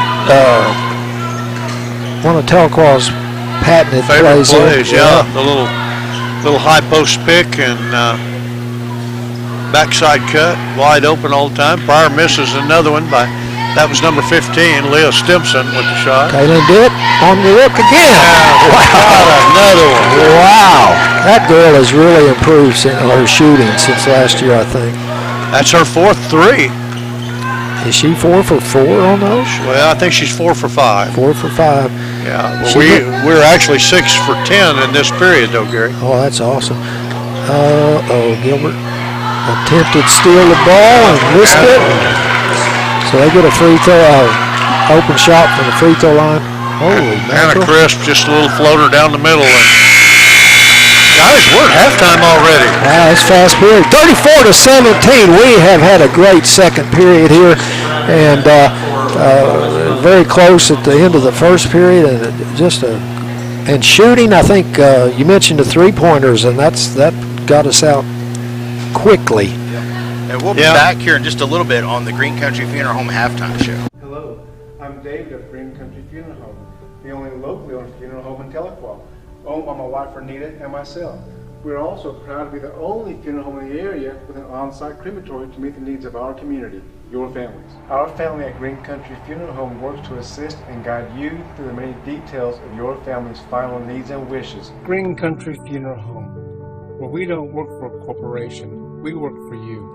one of Tahlequah's patented favorite plays. Yeah. The little high post pick and backside cut, wide open all the time. Pryor misses another one that was number 15, Leah Stimson with the shot. Taylor did on the look again. Wow. Another one. Wow. That girl has really improved in her shooting since last year, I think. That's her 4th 3. Is she 4 for 4 on those? Well, I think she's 4 for 5. 4 for 5. Yeah. Well, we're actually 6 for 10 in this period, though, Gary. Oh, that's awesome. Gilbert attempted to steal the ball and missed it. So they get a free throw, open shot from the free throw line. Holy Anna mackerel. Crisp, just a little floater down the middle. And guys, we're at halftime already. Wow, it's fast period. 34-17. We have had a great second period here, and very close at the end of the first period, and and shooting. I think you mentioned the 3-pointers, and that got us out quickly. And we'll be back here in just a little bit on the Green Country Funeral Home halftime show. Hello, I'm David of Green Country Funeral Home, the only locally owned funeral home in Tahlequah, owned by my wife Renita and myself. We're also proud to be the only funeral home in the area with an on-site crematory to meet the needs of our community, your families. Our family at Green Country Funeral Home works to assist and guide you through the many details of your family's final needs and wishes. Green Country Funeral Home, where we don't work for a corporation, we work for you.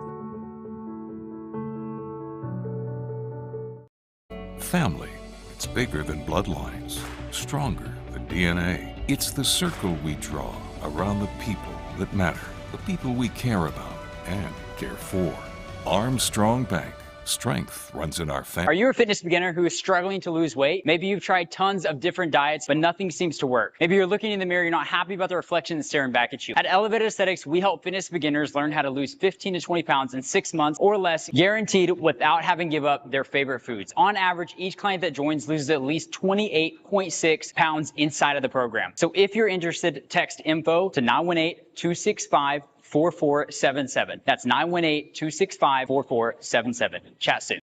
Family, it's bigger than bloodlines, stronger than DNA. It's the circle we draw around the people that matter, the people we care about and care for. Armstrong Bank. Strength runs in our family. Are you a fitness beginner who is struggling to lose weight? Maybe you've tried tons of different diets, but nothing seems to work. Maybe you're looking in the mirror, you're not happy about the reflection that's staring back at you. At Elevated Aesthetics, we help fitness beginners learn how to lose 15 to 20 pounds in 6 months or less, guaranteed without having to give up their favorite foods. On average, each client that joins loses at least 28.6 pounds inside of the program. So if you're interested, text info to 918-265-4477. That's 918-265-4477. Chat soon.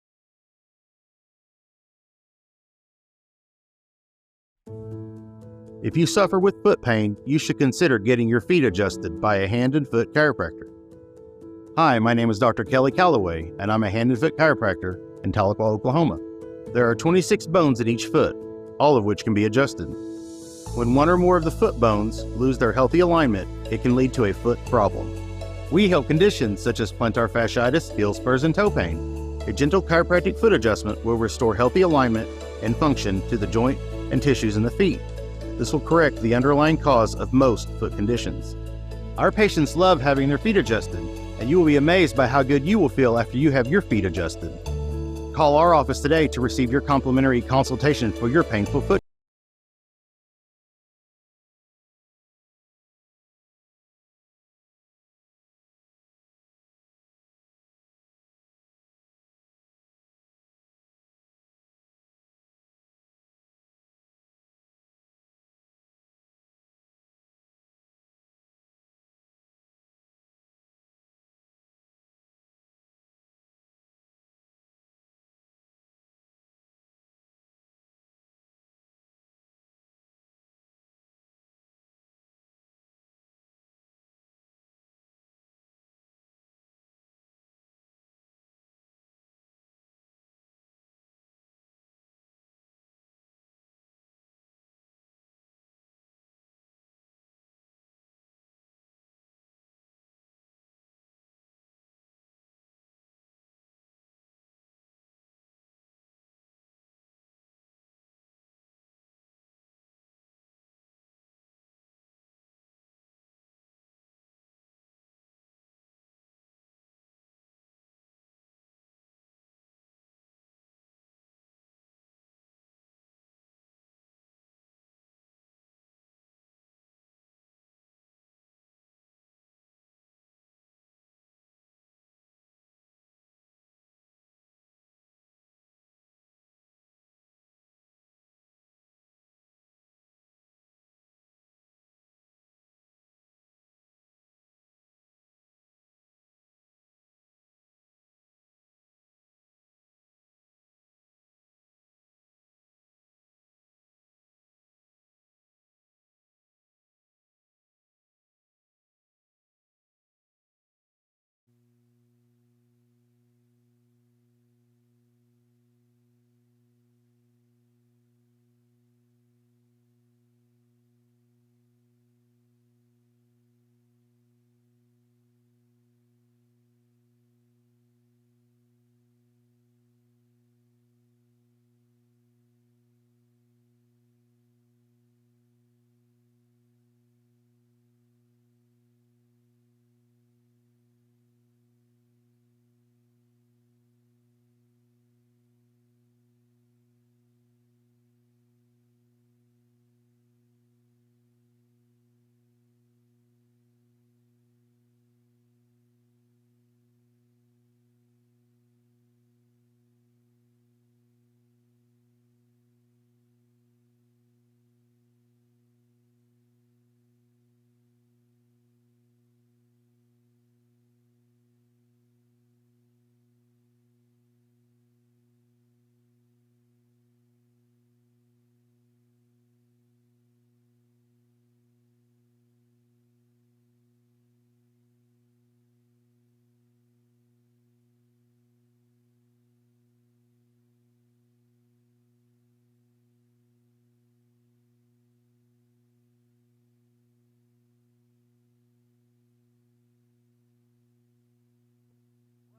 If you suffer with foot pain, you should consider getting your feet adjusted by a hand and foot chiropractor. Hi, my name is Dr. Kelly Calloway, and I'm a hand and foot chiropractor in Tahlequah, Oklahoma. There are 26 bones in each foot, all of which can be adjusted. When one or more of the foot bones lose their healthy alignment, it can lead to a foot problem. We help conditions such as plantar fasciitis, heel spurs, and toe pain. A gentle chiropractic foot adjustment will restore healthy alignment and function to the joint and tissues in the feet. This will correct the underlying cause of most foot conditions. Our patients love having their feet adjusted, and you will be amazed by how good you will feel after you have your feet adjusted. Call our office today to receive your complimentary consultation for your painful foot.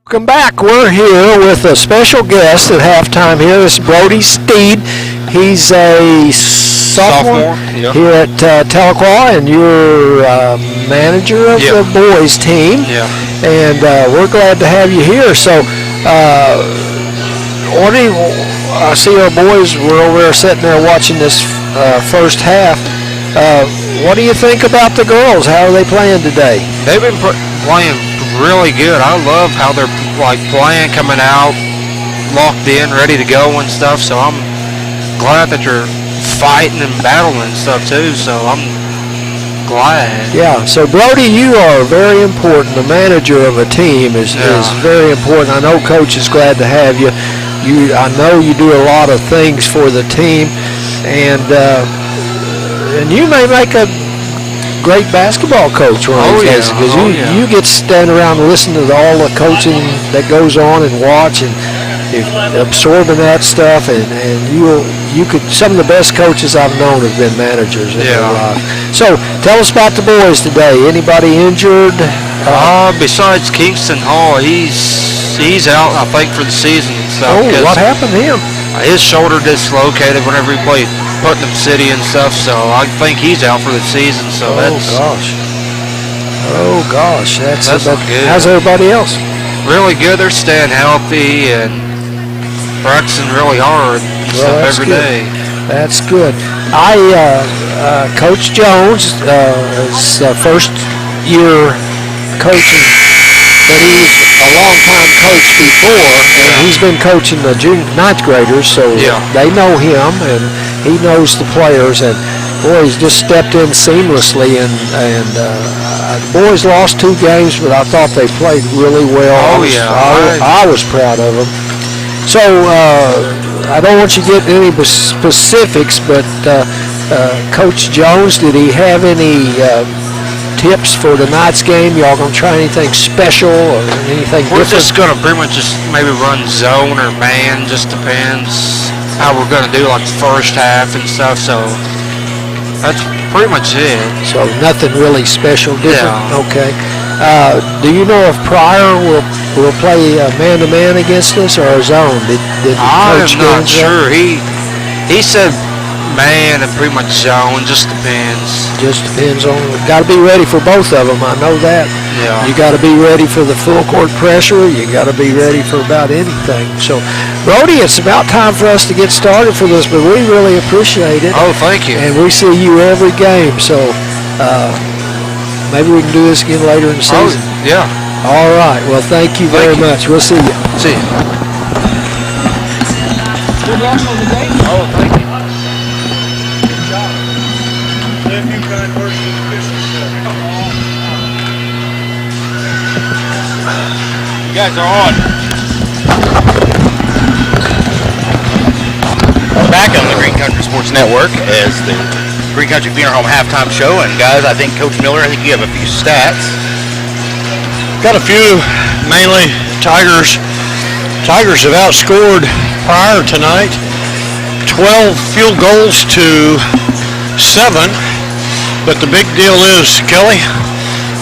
Welcome back. We're here with a special guest at halftime here. This is Brody Steed. He's a sophomore here at Tahlequah, and you're manager of the boys team. Yeah. And we're glad to have you here. So, what do you, I see our boys were over there sitting there watching this first half. What do you think about the girls? How are they playing today? They've been playing really good. I love how they're playing, coming out, locked in, ready to go and stuff. So I'm glad that you're fighting and battling and stuff too. So I'm glad. Yeah. So Brody, you are very important. The manager of a team is very important. I know Coach is glad to have you. I know you do a lot of things for the team, and you may make a great basketball coach one of these days, because you get to stand around and listen to all the coaching that goes on and watch and absorbing that stuff, and you could, some of the best coaches I've known have been managers in their life. So tell us about the boys today. Anybody injured? Besides Kingston Hall, he's out, I think, for the season and stuff. Oh, what happened to him? His shoulder dislocated whenever he played Putnam City and stuff, so I think he's out for the season. So gosh, that's good. How's everybody else? Really good. They're staying healthy and practicing really hard and stuff every day. That's good. Coach Jones is first year coaching, but he was a long-time coach before, and he's been coaching the ninth graders, so they know him, and he knows the players, and boy, he's just stepped in seamlessly, and the boys lost 2 games, but I thought they played really well. I was proud of them. So I don't want you to get any specifics, but Coach Jones, did he have any tips for tonight's game? Y'all gonna try anything special or anything We're different? just gonna pretty much just maybe run zone or man, just depends how we're gonna do like the first half and stuff. So that's pretty much it. So nothing really special different. Yeah. Okay. Do you know if Pryor will play man-to-man against us or zone? Did I'm Coach not Jones sure. He said man and pretty much zone. Just depends. Just depends on. Got to be ready for both of them. I know that. Yeah. You got to be ready for the full court pressure. You got to be ready for about anything. So, Brody, it's about time for us to get started for this, but we really appreciate it. Oh, thank you. And we see you every game. So, maybe we can do this again later in the season. Oh, yeah. All right. Well, thank you very much. We'll see you. See you. Good luck on the game. Oh, thank you. Good job. Say a few kind words to the fishing show. You guys are on. We're back on the Green Country Sports Network as the Green Country Funeral Home halftime show. And guys, I think Coach Miller, I think you have a few stats. Got a few, mainly Tigers. Tigers have outscored Pryor tonight. 12 field goals to 7. But the big deal is, Kelly,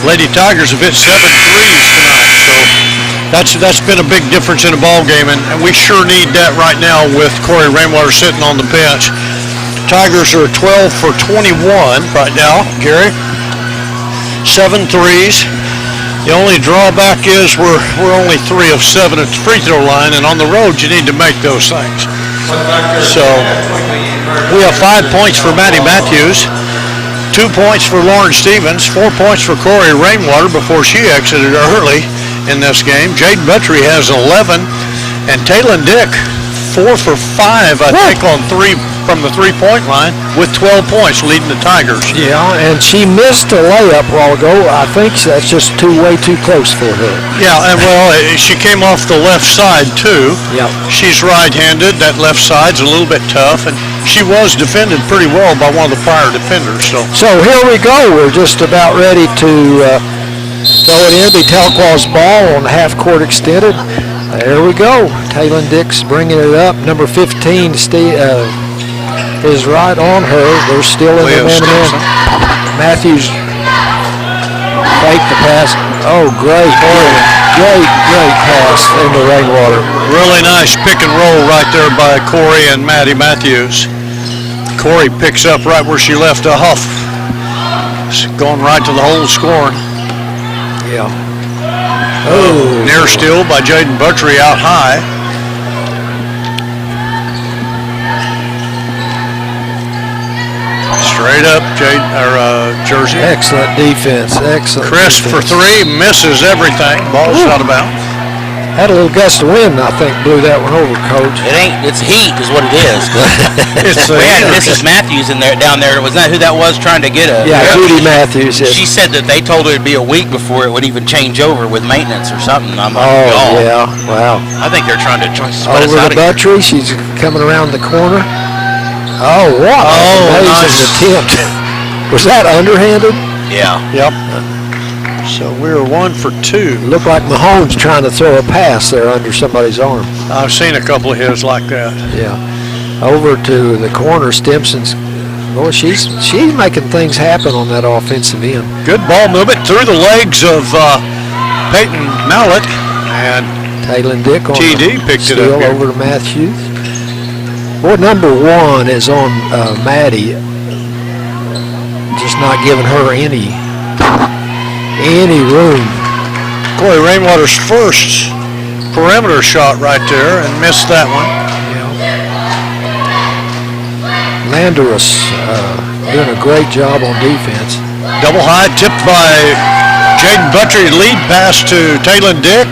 Lady Tigers have hit 7 threes tonight. So that's been a big difference in a ball game, and we sure need that right now with Corey Rainwater sitting on the bench. Tigers are 12 for 21 right now, Gary. 7 threes. The only drawback is we're only 3 of 7 at the free throw line, and on the road you need to make those things. So we have 5 points for Maddie Matthews, 2 points for Lauren Stevens, 4 points for Corey Rainwater before she exited early in this game. Jade Buttrey has 11, and Taylor Dick 4 for 5, I think, on 3 from the 3-point line with 12 points, leading the Tigers. Yeah, and she missed a layup a while ago. I think that's just way too close for her. Yeah, and well, she came off the left side too. Yeah. She's right-handed. That left side's a little bit tough, and she was defended pretty well by one of the Pryor defenders. So here we go. We're just about ready to throw it in. Be Tahlequah's ball on the half court extended. There we go. Taylor Dix bringing it up. Number 15 is right on her. They're still in the man-to-man. Matthews faked the pass. Oh, great pass into Rainwater. Really nice pick and roll right there by Corey and Maddie Matthews. Corey picks up right where she left off. Going right to the hole scoring. Yeah. Oh, near steal by Jaden Buttrey out high. Straight up, Jersey. Excellent defense. Excellent. Chris defense. for 3, misses everything. Ball's out of bounds. Had a little gust of wind, I think, blew that one over, Coach. It's heat is what it is. We had Mrs. Matthews down there. Was that who that was trying to get a? Yeah, Judy Matthews. Yes. She said that they told her it'd be a week before it would even change over with maintenance or something. I'm like, oh, yeah, wow. I think they're trying to sweat us over out the Buttrey. She's coming around the corner. Oh, what an amazing attempt. Was that underhanded? Yeah. Yep. So we're 1 for 2. Looked like Mahomes trying to throw a pass there under somebody's arm. I've seen a couple of his like that. Yeah. Over to the corner, Stimson's Boy, she's making things happen on that offensive end. Good ball movement through the legs of Peyton Mallett, and Taylor Dick on TD picked it up here. over to Matthews. Boy, number 1 is on Maddie, just not giving her any room. Corey Rainwater's first perimeter shot right there, and missed that one. Landorus doing a great job on defense. Double high tipped by Jaden Buttrey, lead pass to Taylor Dick.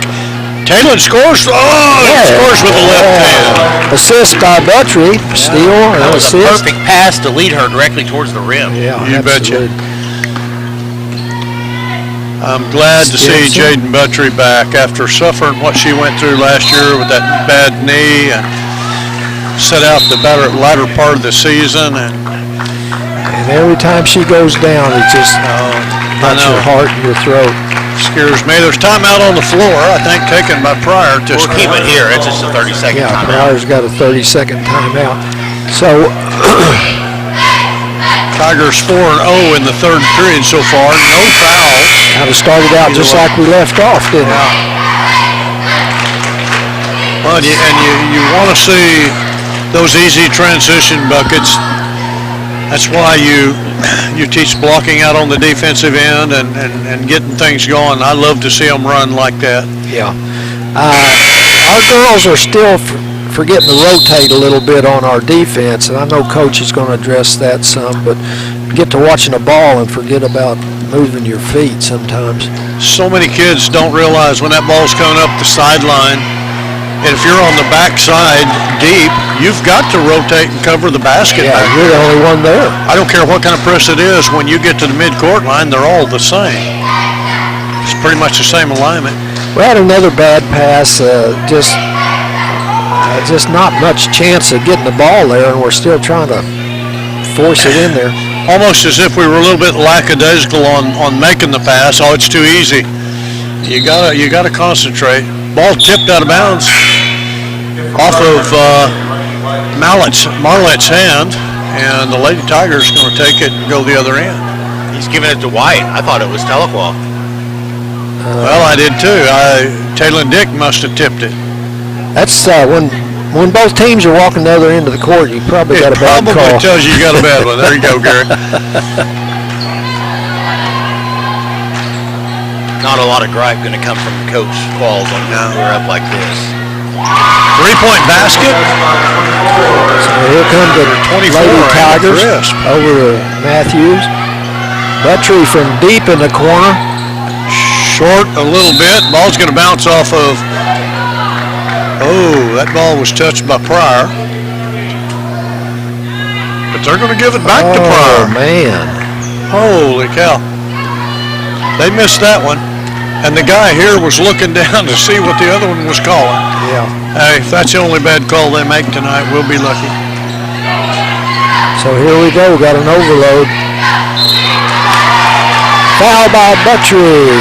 Taylor scores. Scores with the left hand. Assist by Buttrey. Steal and That was assist. a perfect pass to lead her directly towards the rim. Yeah, You betcha. absolutely. I'm glad to see Jaden Buttrey back after suffering what she went through last year with that bad knee, and set out the latter part of the season. And every time she goes down, it just knocks your heart in your throat. Scares me. There's timeout on the floor, I think, taken by Pryor. We'll keep it here. It's just a 30-second Yeah, timeout. Pryor's got a 30-second timeout. So Tigers 4-0 in the third period so far. No fouls. kind of started out just like we left off, didn't it? Well, you want to see those easy transition buckets. That's why you teach blocking out on the defensive end and getting things going. I love to see them run like that. Yeah. Our girls are still forgetting to rotate a little bit on our defense, and I know Coach is going to address that some, but get to watching a ball and forget about moving your feet sometimes. So many kids don't realize when that ball's coming up the sideline, and if you're on the backside deep, you've got to rotate and cover the basket. Yeah, back you're the only one there. I don't care what kind of press it is. When you get to the mid-court line, they're all the same. It's pretty much the same alignment. We had another bad pass, just not much chance of getting the ball there, and we're still trying to force it in there. Almost as if we were a little bit lackadaisical on making the pass. Oh, it's too easy. You gotta concentrate. Ball tipped out of bounds off of Marlette's hand, and the Lady Tigers going to take it and go the other end. He's giving it to White. I thought it was Tahlequah. Well, I did too. Taylor Dick must have tipped it. That's when both teams are walking the other end of the court, you probably got a bad call. It probably tells you got a bad one. There you go, Gary. Not a lot of gripe going to come from Coach Qualls when we're up like this. 3-point basket. So here come the 24 Lady Tigers over to Matthews. Buttrey from deep in the corner. Short a little bit. Ball's going to bounce off of. Oh, that ball was touched by Pryor. But they're going to give it back to Pryor. Oh, man. Holy cow. They missed that one. And the guy here was looking down to see what the other one was calling. Yeah. Hey, if that's the only bad call they make tonight, we'll be lucky. So here we go. Got an overload. Foul by Buttrey.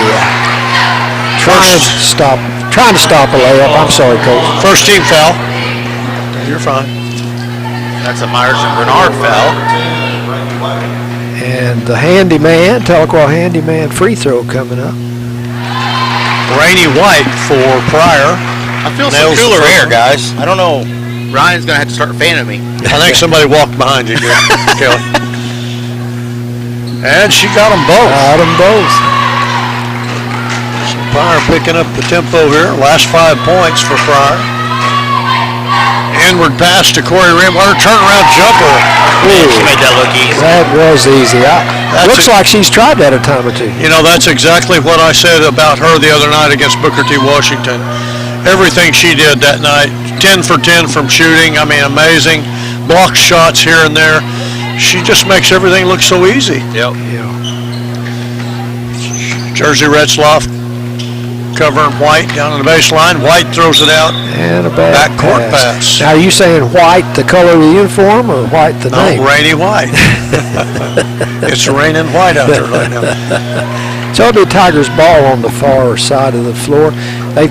Trying to stop a layup. I'm sorry, Coach. First team foul. You're fine. That's a Myers and Bernard foul. And the handyman, Tahlequah handyman free throw coming up. Rainy White for Pryor. I feel some cooler air, guys. I don't know. Ryan's going to have to start fanning me. I think somebody walked behind you, Kelly. And she got them both. Got them both. So Pryor picking up the tempo here. Last 5 points for Pryor. Inward pass to Corey Rainwater. Turnaround jumper. Man, she made that look easy. That was easy. Looks like she's tried that a time or two. You know, that's exactly what I said about her the other night against Booker T. Washington. Everything she did that night, 10 for 10 from shooting. I mean, amazing. Block shots here and there. She just makes everything look so easy. Yep. Yeah. Jersey Retzloff covering White down on the baseline. White throws it out. And a bad backcourt pass. Now, are you saying White, the color of the uniform, or White, the name? No, Rainy White. It's raining white out there right now. So it'll be Tigers' ball on the far side of the floor. They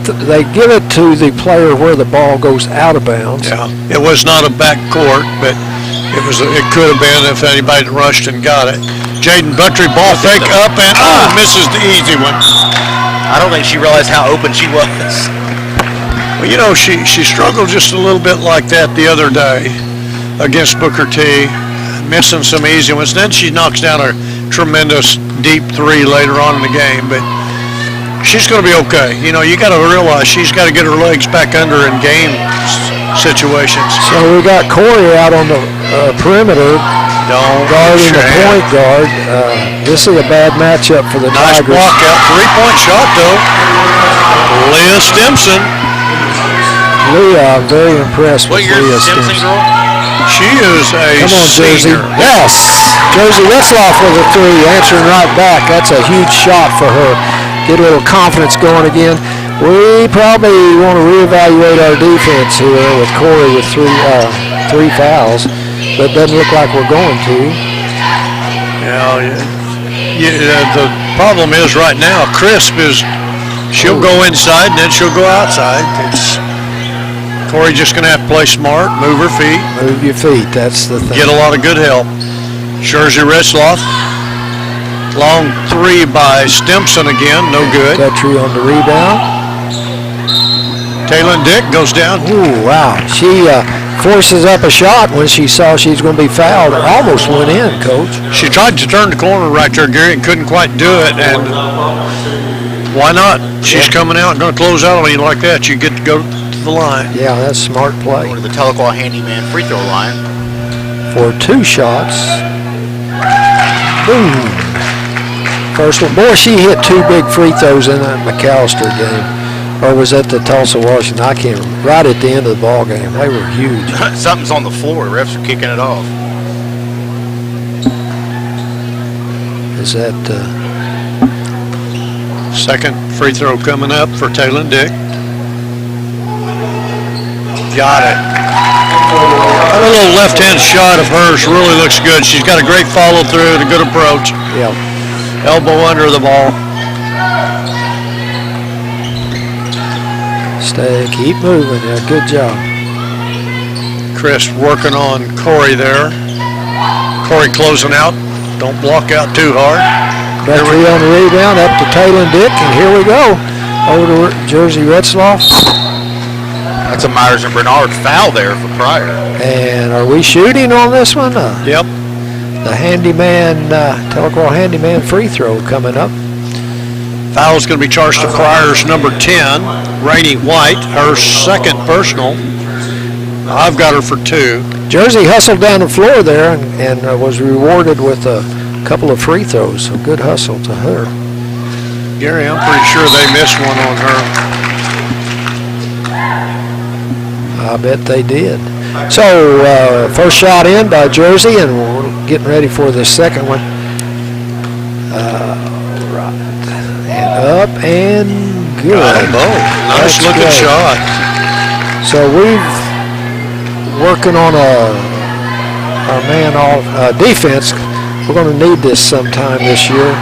give it to the player where the ball goes out of bounds. Yeah, it was not a backcourt, but It could have been if anybody rushed and got it. Jaden Buttry, ball fake up and misses the easy one. I don't think she realized how open she was. Well, you know, she struggled just a little bit like that the other day against Booker T, missing some easy ones. Then she knocks down a tremendous deep three later on in the game, but she's going to be okay. You know, you got to realize she's got to get her legs back under in game situations. So we got Corey out on the perimeter, guarding the point guard. This is a bad matchup for the Tigers. Nice block out, 3-point shot though. Leah Stimson. Leah, I'm very impressed with Leah Stimson. Girl? She is a Come on, Jersey. senior. Yes. Jersey Retzloff with a three, answering right back. That's a huge shot for her. Get a little confidence going again. We probably want to reevaluate our defense here with Corey with three fouls, but it doesn't look like we're going to. Yeah, the problem is right now, Crisp she'll go inside and then she'll go outside. Corey just going to have to play smart, move her feet. Move your feet, that's the thing. Get a lot of good help. Jersey Retzloff. Long three by Stimson again, no good. Petrie on the rebound. Taylor Dick goes down. Ooh, wow. She forces up a shot when she saw she's going to be fouled. It almost went in, Coach. She tried to turn the corner right there, Gary, and couldn't quite do it. And why not? She's coming out and going to close out on you like that. You get to go to the line. Yeah, that's smart play. Going to the Tahlequah handyman free throw line. For 2 shots. Boom. First one. Boy, she hit 2 big free throws in that McAllister game. Or was that the Tulsa, Washington? I can't remember. Right at the end of the ball game. They were huge. Something's on the floor. Refs are kicking it off. Is that... Second free throw coming up for Taylor Dick. Got it. That little left-hand shot of hers really looks good. She's got a great follow-through and a good approach. Yeah. Elbow under the ball. Keep moving. Yeah, good job. Chris working on Corey there. Corey closing out. Don't block out too hard. Petrie on the rebound, up to Taylor Dick, and here we go. Over to Jersey Retzloff. That's a Myers and Bernard foul there for Pryor. And are we shooting on this one? Yep. The handyman, Tahlequah handyman free throw coming up. Foul is going to be charged to Pryor's number 10, Rainey White, her second personal. I've got her for 2. Jersey hustled down the floor there and was rewarded with a couple of free throws. So good hustle to her. Gary, I'm pretty sure they missed one on her. I bet they did. So first shot in by Jersey, and we're getting ready for the second one. Right. And up and good. Nice looking shot. So we've working on our man off defense. We're going to need this sometime this year.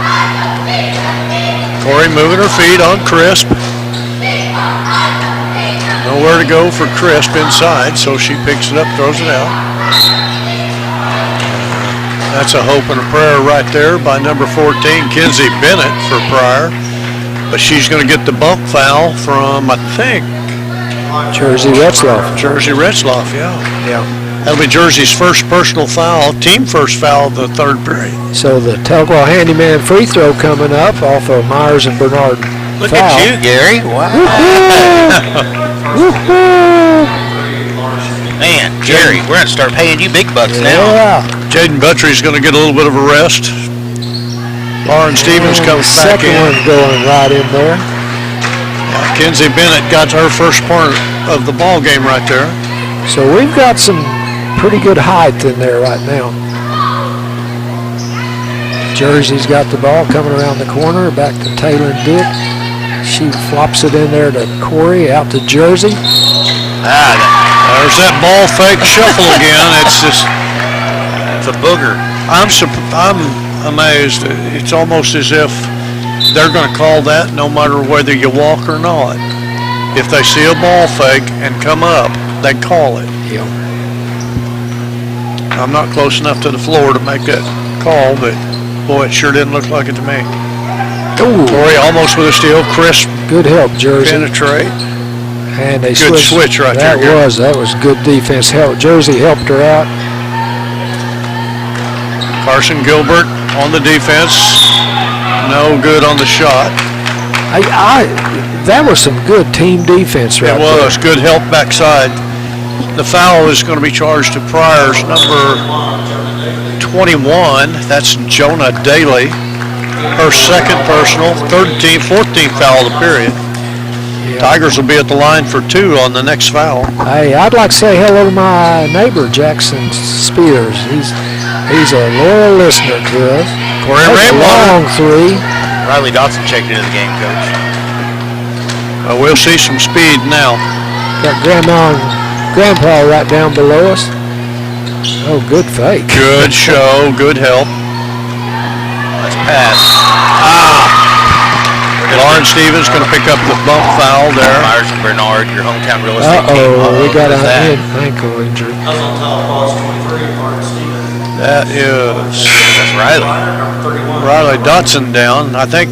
Corey moving her feet on Crisp. Nowhere to go for Crisp inside, so she picks it up, throws it out. That's a hope and a prayer right there by number 14, Kinsey Bennett for Pryor. But she's going to get the bump foul from, I think, Jersey Retzloff. Jersey Retzloff, yeah. Yeah. That'll be Jersey's first personal foul, team first foul of the third period. So the Tahlequah handyman free throw coming up off of Myers and Bernard. Look foul. at you, Gary. Wow. Man, Gary, we're going to start paying you big bucks now. Yeah. Jaden Buttry's going to get a little bit of a rest. Lauren Stevens comes back in. Second one going right in there. Yeah, Kinsey Bennett got her first part of the ball game right there. So we've got some pretty good height in there right now. Jersey's got the ball coming around the corner, back to Taylor Dick. She flops it in there to Corey, out to Jersey. There's that ball fake shuffle again. It's a booger. I'm amazed. It's almost as if they're going to call that no matter whether you walk or not. If they see a ball fake and come up, they call it. Yeah. I'm not close enough to the floor to make that call, but boy, it sure didn't look like it to me. Ooh. Corey almost with a steal. Chris, good help, Jersey. Penetrate. And they good switch right there. That was good defense. Jersey helped her out. Carson Gilbert on the defense. No good on the shot. That was some good team defense right there. It was. Good help backside. The foul is going to be charged to Pryor's number 21. That's Jonah Daly. Her second personal, fourth team foul of the period. Yeah. Tigers will be at the line for 2 on the next foul. Hey, I'd like to say hello to my neighbor, Jackson Spears. He's a loyal listener to us. Corey Rainwater. Long 3. Riley Dotson checked into the game, Coach. We'll see some speed now. Got Grandma and Grandpa right down below us. Oh, good fake. Good show, good help. Nice pass. Lauren Stevens going to pick up the bump foul there. Myers and Bernard, your hometown real estate team. We got an ankle injury. That is That's Riley. Riley Dotson down. I think,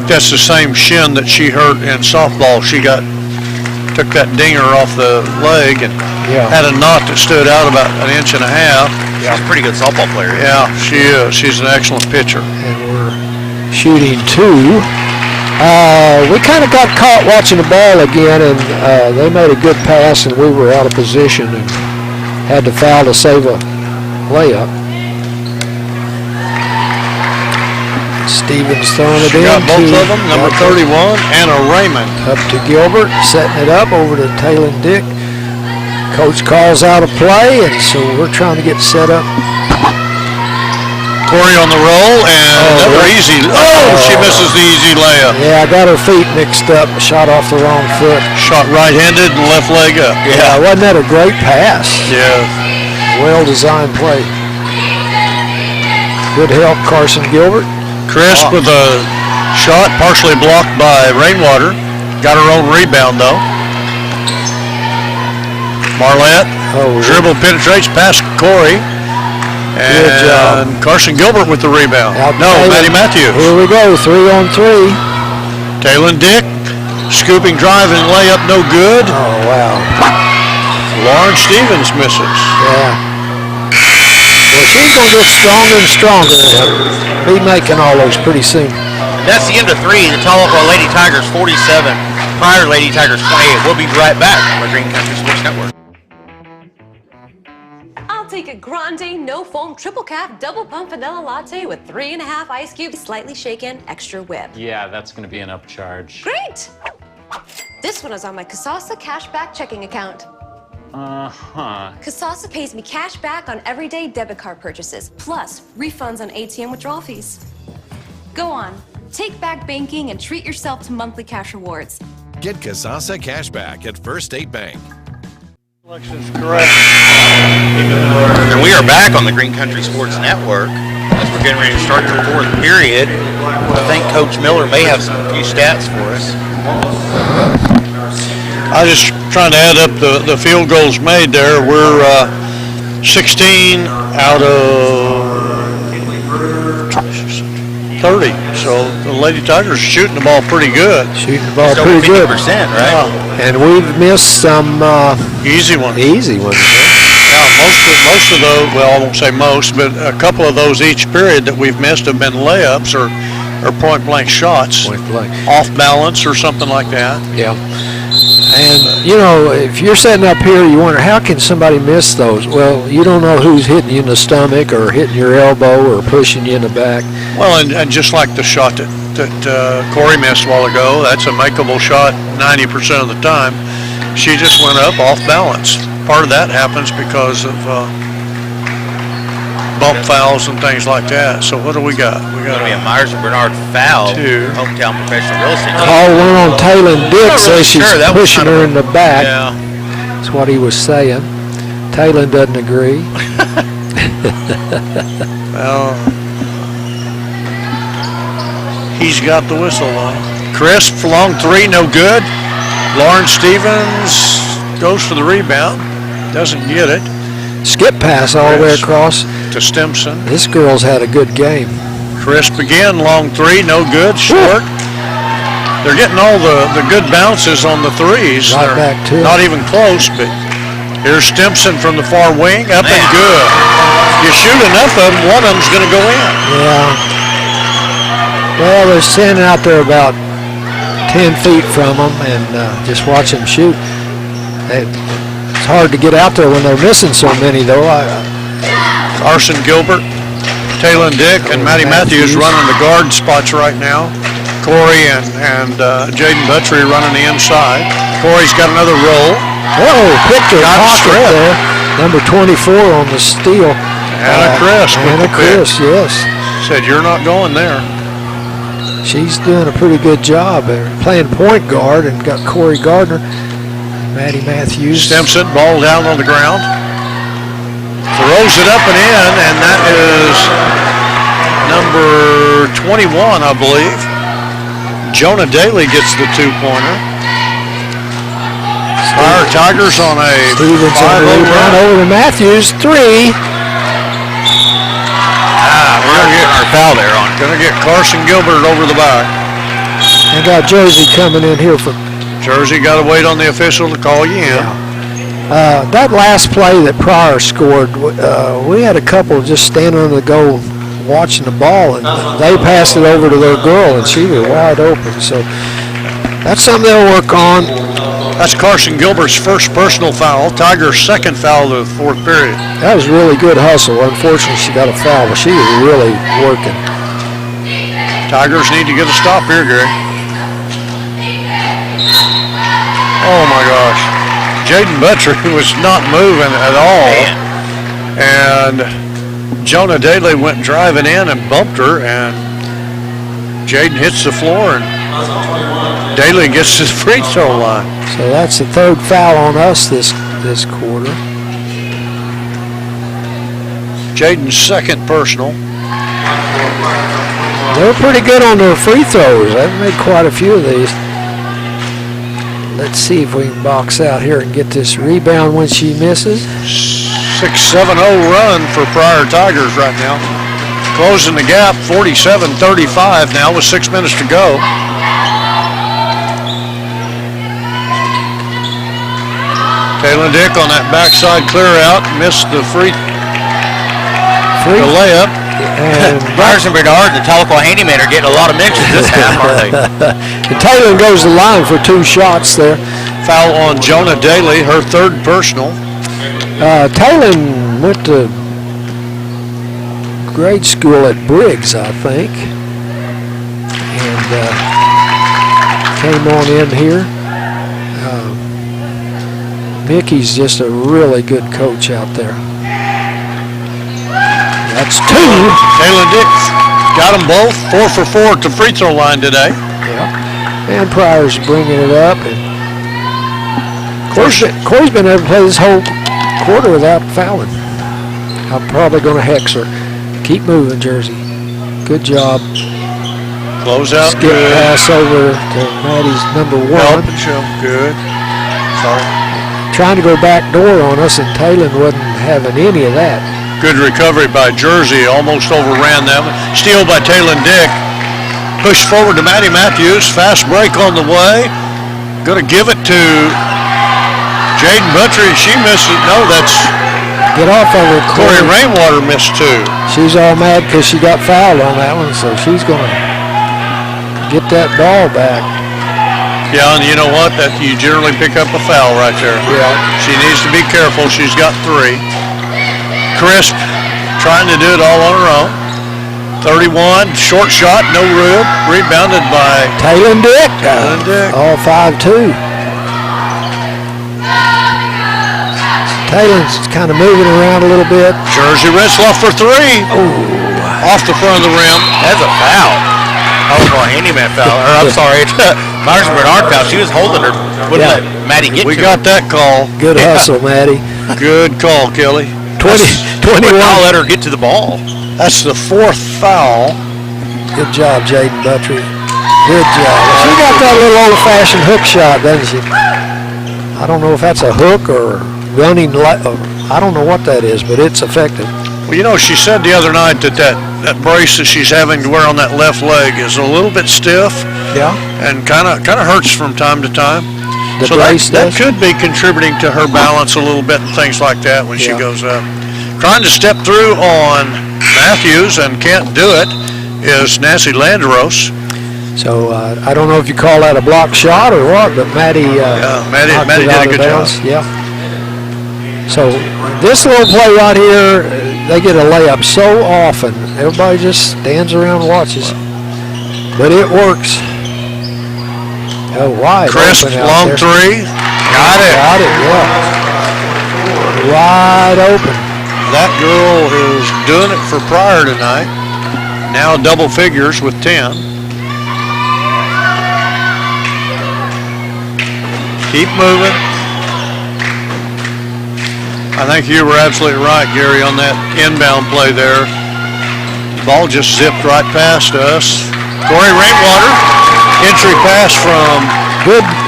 that's the same shin that she hurt in softball. She took that dinger off the leg and had a knot that stood out about 1.5 inches. She's a pretty good softball player. Yeah, she is. She's an excellent pitcher. And we're shooting 2. We kind of got caught watching the ball again, and they made a good pass, and we were out of position and had to foul to save a layup. Stevens throwing it in. Got both of them, number 31, Anna Raymond. Up to Gilbert, setting it up over to Taylor Dick. Coach calls out a play, and so we're trying to get set up. Corey on the roll, and another easy. She misses the easy layup. Yeah, I got her feet mixed up. Shot off the wrong foot. Shot right-handed and left leg up. Yeah, wasn't that a great pass? Yeah. Well-designed play. Good help, Carson Gilbert. Chris with a shot partially blocked by Rainwater. Got her own rebound, though. Marlette dribble penetrates past Corey. Good job. And Carson Gilbert with the rebound. Maddie Matthews. Here we go, 3-on-3. Taylor Dick, scooping drive and layup, no good. Oh, wow. Lauren Stevens misses. Yeah. Well, she's going to get stronger and stronger. Be making all those pretty soon. That's the end of 3. The Tahlequah Lady Tigers 47, Pryor Lady Tigers 28. We'll be right back on the Green Country Sports Network. I'll take a grande, no foam, triple cap, double pump vanilla latte with 3.5 ice cubes, slightly shaken, extra whip. Yeah, that's going to be an upcharge. Great! This one is on my Kasasa cashback checking account. Kasasa pays me cash back on everyday debit card purchases, plus refunds on ATM withdrawal fees. Go on, take back banking and treat yourself to monthly cash rewards. Get Kasasa Cashback at First State Bank. Selection's correct. And we are back on the Green Country Sports Network as we're getting ready to start the 4th period. I think Coach Miller may have some few stats for us. I just trying to add up the field goals made there. We're 16 out of 30. So the Lady Tigers are shooting the ball pretty good. Shooting the ball pretty good. 50%, right? Yeah. And we've missed some easy ones. Easy ones. Yeah, most of those, well, I won't say most, but a couple of those each period that we've missed have been layups or point-blank shots. Point-blank. Off balance or something like that. Yeah. And, if you're sitting up here, you wonder, how can somebody miss those? Well, you don't know who's hitting you in the stomach or hitting your elbow or pushing you in the back. Well, and just like the shot that Corey missed a while ago, that's a makeable shot 90% of the time. She just went up off balance. Part of that happens because of bump fouls and things like that. So what do we got? We got a Myers and Bernard foul. Hometown professional real estate. Call one on Taylor Dick, says she's pushing her in the back. Yeah. That's what he was saying. Taylor doesn't agree. Well, he's got the whistle on. Chris, long 3, no good. Lauren Stevens goes for the rebound. Doesn't get it. Skip pass all the way across. To Stimson. This girl's had a good game. Crisp again, long three, no good, short. They're getting all the good bounces on the threes. Right They're back to not it. even close, but here's Stimson from the far wing, up and good. You shoot enough of them, one of them's going to go in. Yeah. Well, they're standing out there about 10 feet from them and just watch them shoot. It's hard to get out there when they're missing so many, though. Carson Gilbert, Taylor Dick, and Matty Matthews running the guard spots right now. Corey and Jaden Buttrey running the inside. Corey's got another roll. Oh, picked her pocket there. Number 24 on the steal. Anna Crisp. Anna Crisp, yes. Said, you're not going there. She's doing a pretty good job there. Playing point guard and got Corey Gardner. Matty Matthews. Stimson, ball down on the ground. Throws it up and in, and that is number 21, I believe. Jonah Daly gets the two-pointer. Pryor Tigers on a 5-0 run. Over to Matthews, three. We're getting our foul there on. Gonna get Carson Gilbert over the back. And got Jersey coming in here for. Jersey got to wait on the official to call you in. That last play that Pryor scored, we had a couple just standing under the goal watching the ball, and they passed it over to their girl, and she was wide open. So that's something they'll work on. That's Carson Gilbert's first personal foul. Tiger's second foul of the fourth period. That was really good hustle. Unfortunately, she got a foul, but she was really working. Tigers need to get a stop here, Gary. Oh my gosh. Jaden Buttrey was not moving at all. And Jonah Daly went driving in and bumped her, and Jaden hits the floor, and Daly gets his free throw line. So that's the third foul on us this quarter. Jaden's second personal. They're pretty good on their free throws. I've made quite a few of these. Let's see if we can box out here and get this rebound when she misses. 6-7-0 run for Pryor Tigers right now. Closing the gap, 47-35 now with 6 minutes to go. Taylor Dick on that backside clear out, missed the the layup. And Myers and Bernard, the Tahlequah handyman, are getting a lot of mentions this half, aren't they? And Taylor goes to the line for 2 shots there. Foul on Jonah Daly, her third personal. Taylor went to grade school at Briggs, I think, and came on in here. Mickey's just a really good coach out there. That's 2. Taylor Dick got them both, 4 for 4 at the free throw line today. Yeah. And Pryor's bringing it up. And Corey's been able to play this whole quarter without fouling. I'm probably going to hex her. Keep moving, Jersey. Good job. Close out. Skip pass over to Maddie's number 1. Help and show. Good. Sorry. Trying to go back door on us, and Taylor wasn't having any of that. Good recovery by Jersey. Almost overran them. Steal by Taylor Dick. Push forward to Matty Matthews. Fast break on the way. Going to give it to Jaden Buttrey. She misses. No, that's Get off of her, Corey Rainwater missed 2. She's all mad because she got fouled on that one, so she's going to get that ball back. Yeah, and you know what? That you generally pick up a foul right there. Yeah. She needs to be careful. She's got 3. Crisp trying to do it all on her own. 31, short shot, no good. Rebounded by Taylor Dick. All 5-2. Taylor's kind of moving around a little bit. Jersey Retzloff for 3. Oh, off the front of the rim. That's a foul. Oh, handyman foul. Or I'm sorry, Myers and Bernard foul. She was holding her. Wouldn't let Maddie get We to got her. that call. Good hustle, Maddie. Good call, Kelly. 21. I'll let her get to the ball. That's the 4th foul. Good job, Jaden Buttrey. Good job. She got that little old-fashioned hook shot, doesn't she? I don't know if that's a hook or running. I don't know what that is, but it's effective. Well, you know, she said the other night that brace that she's having to wear on that left leg is a little bit stiff. Yeah. And kind of hurts from time to time. The so brace that could be contributing to her balance a little bit and things like that when she goes up. Trying to step through on Matthews and can't do it is Nancy Landeros. So I don't know if you call that a block shot or what, but Maddie Maddie did a good job. Yeah. So this little play right here, they get a layup so often. Everybody just stands around and watches. But it works. Oh, wide Crisp, open out long there. three. Got it. Got it, yeah. Wide open. That girl is doing it for Pryor tonight. Now double figures with 10. Keep moving. I think you were absolutely right, Gary, on that inbound play there. The ball just zipped right past us. Corey Rainwater, entry pass from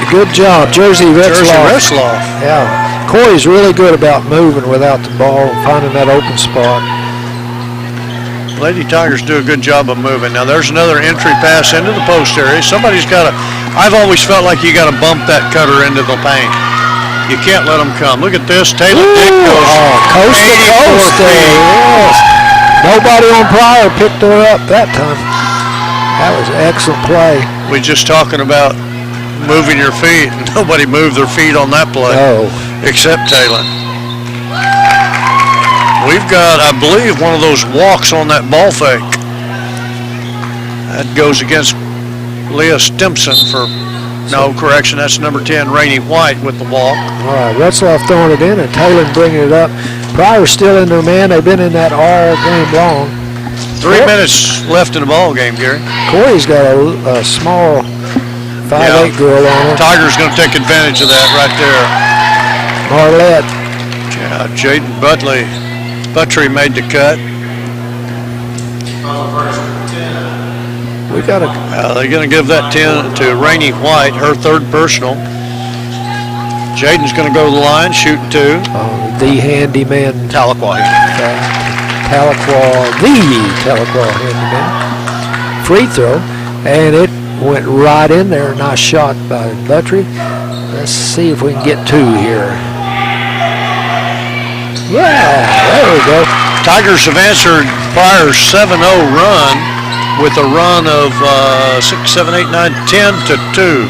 Good job, Jersey Retzloff. Yeah, Corey's really good about moving without the ball, finding that open spot. Lady Tigers do a good job of moving. Now there's another entry pass into the post area. Somebody's got to, I've always felt like you got to bump that cutter into the paint. You can't let them come. Look at this. Taylor Dick goes coast to coast there. Yes. Nobody on Pryor picked her up that time. That was an excellent play. We're just talking about moving your feet. Nobody moved their feet on that play. No. Except Taylor. We've got, I believe, one of those walks on that ball fake. That goes against Leah Stimpson for, no, correction, that's number 10, Rainey White with the walk. All right, Retzloff throwing it in and Taylor bringing it up. Pryor's still in there, man. They've been in that all game long. 3 minutes left in the ball game, Gary. Corey's got a small 5'8" girl on her. Tiger's going to take advantage of that right there. Marlette. Yeah, Jaden Buttrey made the cut. We got they're going to give that 10 to Rainey White, her third personal. Jaden's going to go to the line, shooting 2. The handyman. Tahlequah. Tahlequah handyman. Free throw, and it went right in there. Nice shot by Buttrey. Let's see if we can get 2 here. Yeah, there we go. Tigers have answered Pryor's 7-0 run with a run of 6, 7, 8, 9, 10 to 2.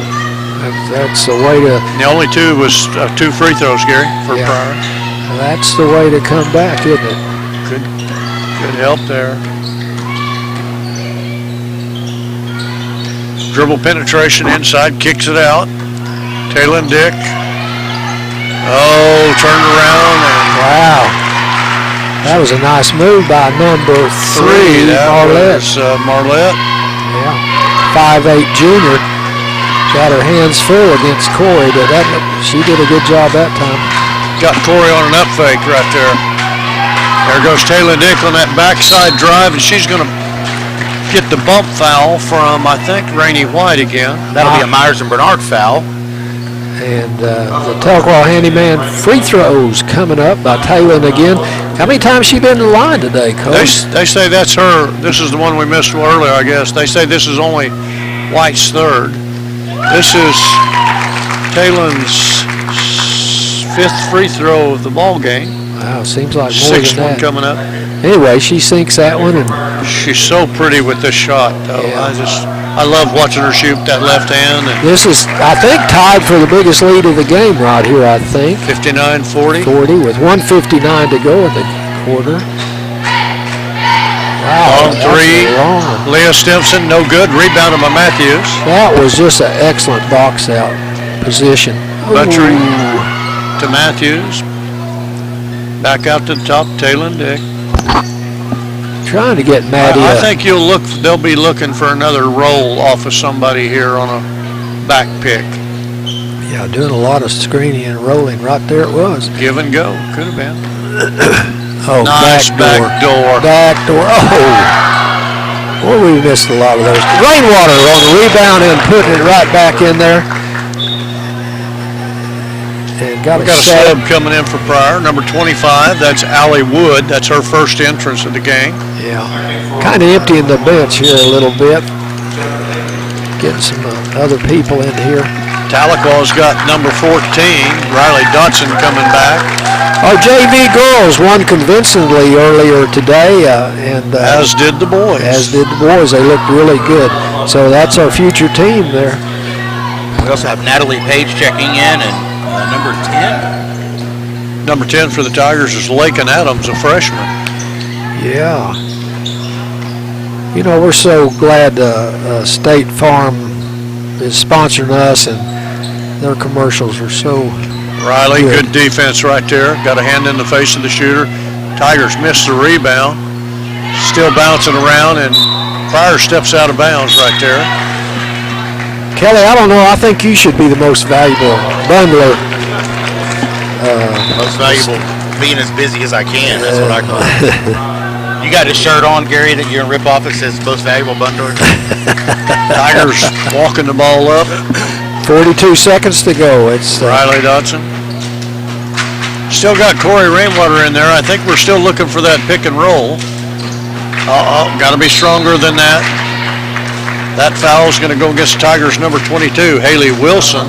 That's the way to. The only 2 was 2 free throws, Gary, for Pryor. That's the way to come back, isn't it? Good help there. Dribble penetration inside, kicks it out. Taylor Dick. Oh, turned around and wow. That was a nice move by number 3, Marlette. Marlette. Yeah, 5'8" junior. Got her hands full against Corey, but she did a good job that time. Got Corey on an up fake right there. There goes Taylor Dick on that backside drive, and she's going to get the bump foul from, I think, Rainey White again. That'll be a Myers and Bernard foul. And the Tahlequah handyman free throws coming up by Taylor again. How many times she been in the line today, Coach? They say that's her. This is the one we missed earlier, I guess. They say this is only White's third. This is Taylor's 5th free throw of the ball game. Wow, seems like more 6th than one that. coming up. Anyway, she sinks that one, and she's so pretty with this shot, though. Yeah. I love watching her shoot that left hand. And this is, I think, tied for the biggest lead of the game right here, I think. 59-40. 40 with 1:59 to go in the quarter. Wow, long 3. Leah Stimpson, no good. Rebounded by Matthews. That was just an excellent box out position. Buttrey to Matthews. Back out to the top, Taylor Dick. Trying to get Maddie. I think they'll be looking for another roll off of somebody here on a back pick. Yeah, doing a lot of screening and rolling. Right there it was. Give and go. Could have been. Oh, nice back door. Back door. Oh. Boy, we missed a lot of those. Rainwater on the rebound and putting it right back in there. And got We a got a sub. sub coming in for Pryor, number 25. That's Allie Wood. That's her first entrance of the game. Yeah, kind of emptying the bench here a little bit. Getting some other people in here. Tahlequah's got number 14, Riley Dotson, coming back. Our JV girls won convincingly earlier today, and as did the boys. As did the boys. They looked really good. So that's our future team there. We also have Natalie Page checking in, and number 10. Number 10 for the Tigers is Lakin Adams, a freshman. Yeah. You know, we're so glad State Farm is sponsoring us, and their commercials are so Riley, good defense right there. Got a hand in the face of the shooter. Tigers missed the rebound. Still bouncing around, and Pryor steps out of bounds right there. Kelly, I don't know. I think you should be the most valuable bundler. Most valuable, being as busy as I can. That's what I call it. You got a shirt on, Gary, that you're going to rip off that says most valuable bundler? Tigers walking the ball up. 42 seconds to go. It's Riley Dotson. Still got Corey Rainwater in there. I think we're still looking for that pick and roll. Got to be stronger than that. That foul is going to go against Tigers number 22, Haley Wilson.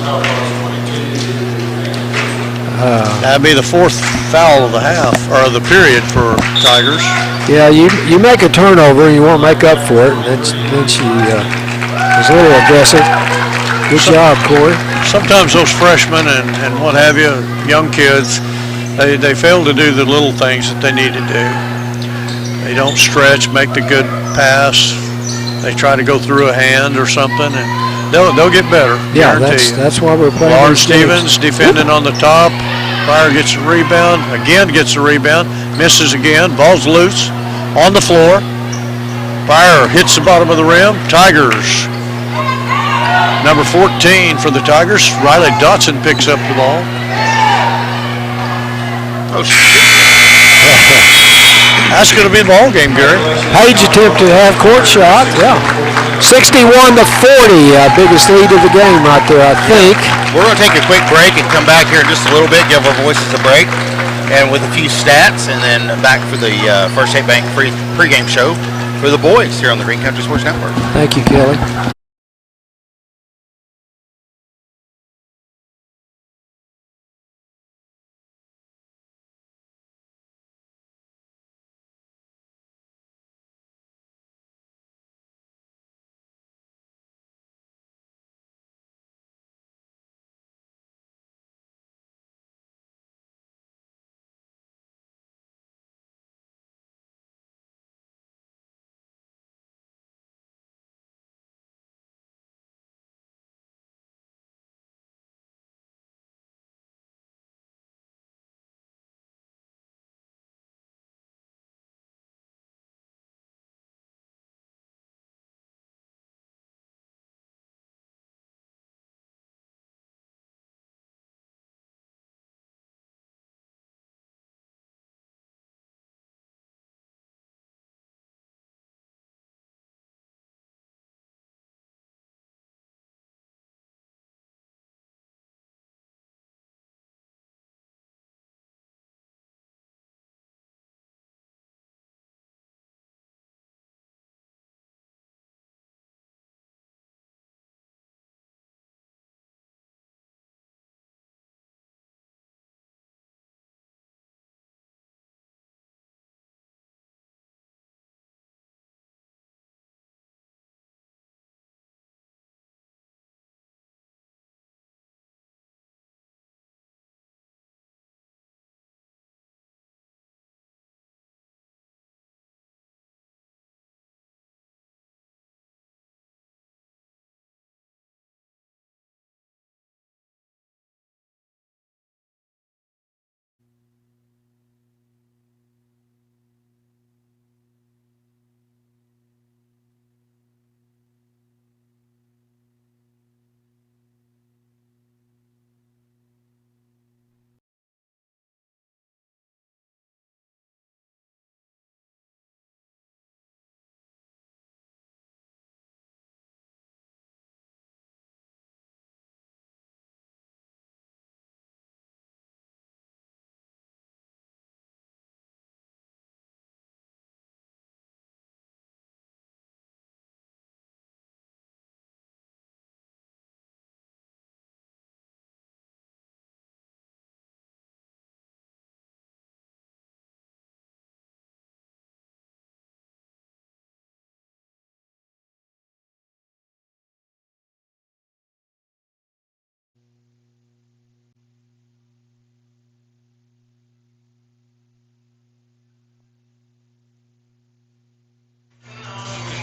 That'd be the fourth foul of the half, or of the period for Tigers. Yeah, you make a turnover, you want to make up for it, and then she was a little aggressive. Good job, Corey. Sometimes those freshmen and what have you, young kids, they fail to do the little things that they need to do. They don't stretch, make the good pass. They try to go through a hand or something, and they'll get better. Yeah, guarantee you. that's why we're playing. Lauren Stevens defending on the top. Pryor gets a rebound, again gets a rebound, misses again, ball's loose, on the floor. Pryor hits the bottom of the rim. Tigers. Number 14 for the Tigers, Riley Dotson picks up the ball. That's going to be the ball game, Gary. Page attempted to have court shot, yeah. 61-40, biggest lead of the game right there, I think. We're going to take a quick break and come back here in just a little bit, give our voices a break, and with a few stats, and then back for the First State Bank pregame show for the boys here on the Green Country Sports Network. Thank you, Kelly.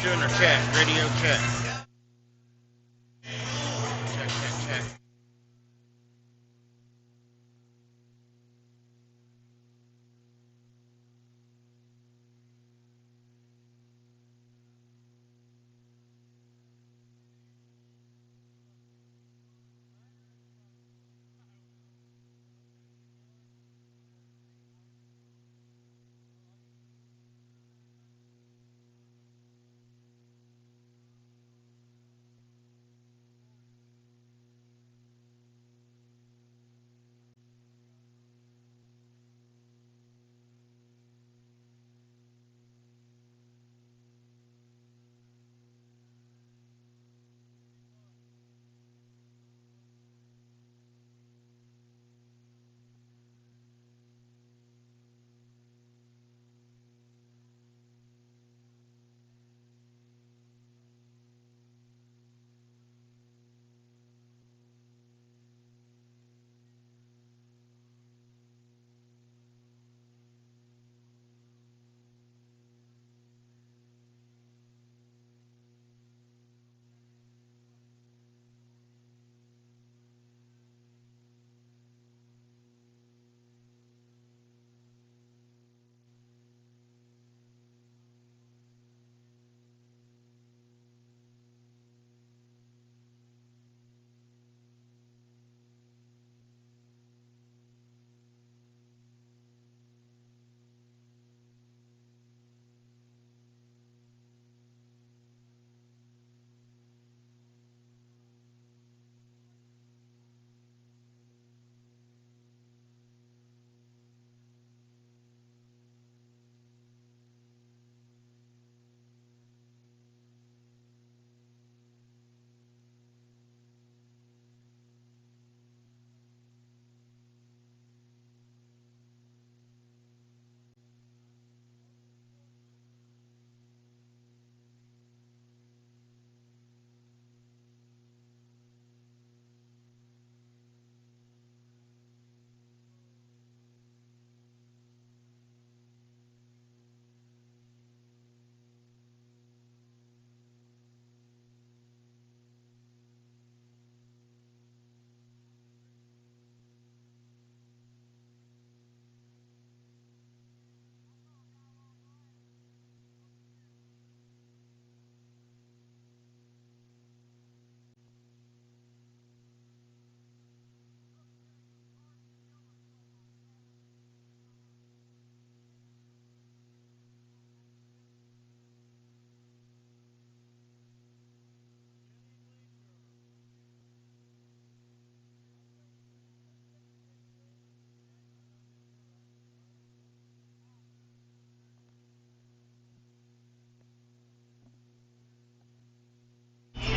Just doing a check. Radio check. Check.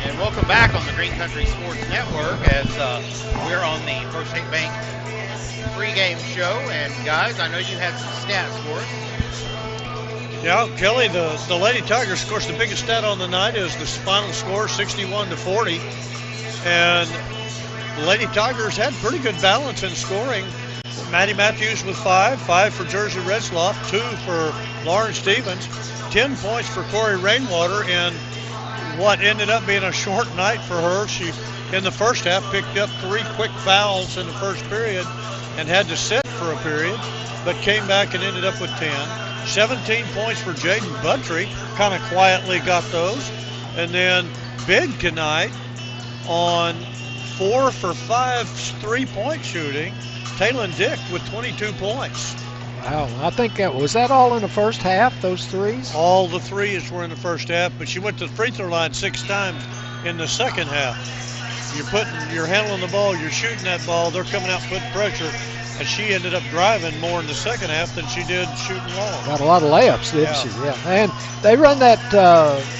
And welcome back on the Green Country Sports Network as we're on the First State Bank pregame show. And guys, I know you had some stats for us. Yeah, Kelly, the Lady Tigers, of course, the biggest stat on the night is the final score, 61-40. And the Lady Tigers had pretty good balance in scoring. Maddie Matthews with 5 for Jersey Redsloff, 2 for Lauren Stevens, 10 points for Corey Rainwater, and what ended up being a short night for her. She, in the first half, picked up 3 quick fouls in the first period and had to sit for a period, but came back and ended up with 10. 17 points for Jaden Buttry, kind of quietly got those. And then big tonight on 4 for 5 3-point shooting, Taylon Dick with 22 points. Wow, I think was that all in the first half, those threes? All the threes were in the first half, but she went to the free throw line 6 times in the second half. You're handling the ball, you're shooting that ball, they're coming out putting pressure, and she ended up driving more in the second half than she did shooting long. Got a lot of layups, didn't she? Yeah. And they run that,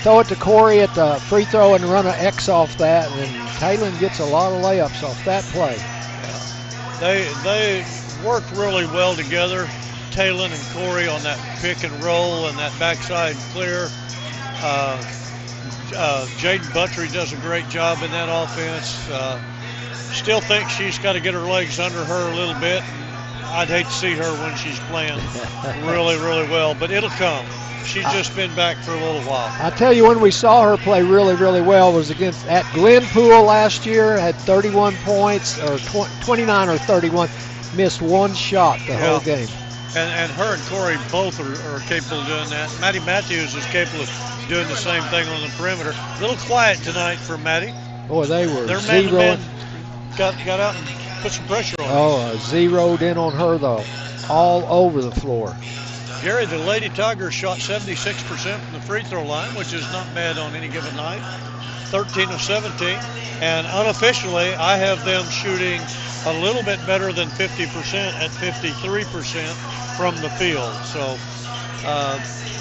throw it to Corey at the free throw and run an X off that, and Taylon gets a lot of layups off that play. Yeah. They worked really well together, Taylon and Corey, on that pick and roll and that backside clear. Jaden Buttry does a great job in that offense. Still think she's got to get her legs under her a little bit. I'd hate to see her when she's playing really, really well, but it'll come. She's just been back for a little while. I tell you, when we saw her play really, really well was at Glenpool last year, had 31 points, or 29 or 31, missed one shot the whole game. And her and Corey both are capable of doing that. Maddie Matthews is capable of doing the same thing on the perimeter. A little quiet tonight for Maddie. Boy, they were Their zeroing. Got out and put some pressure on her. Oh, zeroed in on her, though, all over the floor. Gary, the Lady Tigers shot 76% from the free throw line, which is not bad on any given night. 13 of 17. And unofficially, I have them shooting a little bit better than 50% at 53% from the field. So,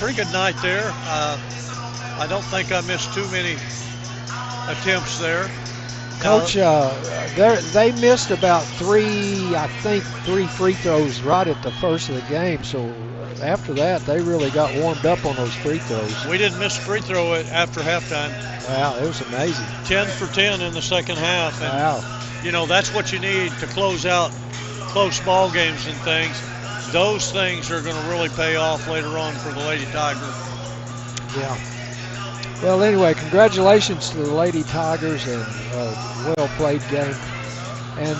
pretty good night there. I don't think I missed too many attempts there. Coach, they missed about three free throws right at the first of the game. So after that, they really got warmed up on those free throws. We didn't miss a free throw after halftime. Wow, it was amazing. 10 for 10 in the second half. And, wow. You know, that's what you need to close out close ball games and things. Those things are going to really pay off later on for the Lady Tigers. Yeah. Well, anyway, congratulations to the Lady Tigers and well-played game. And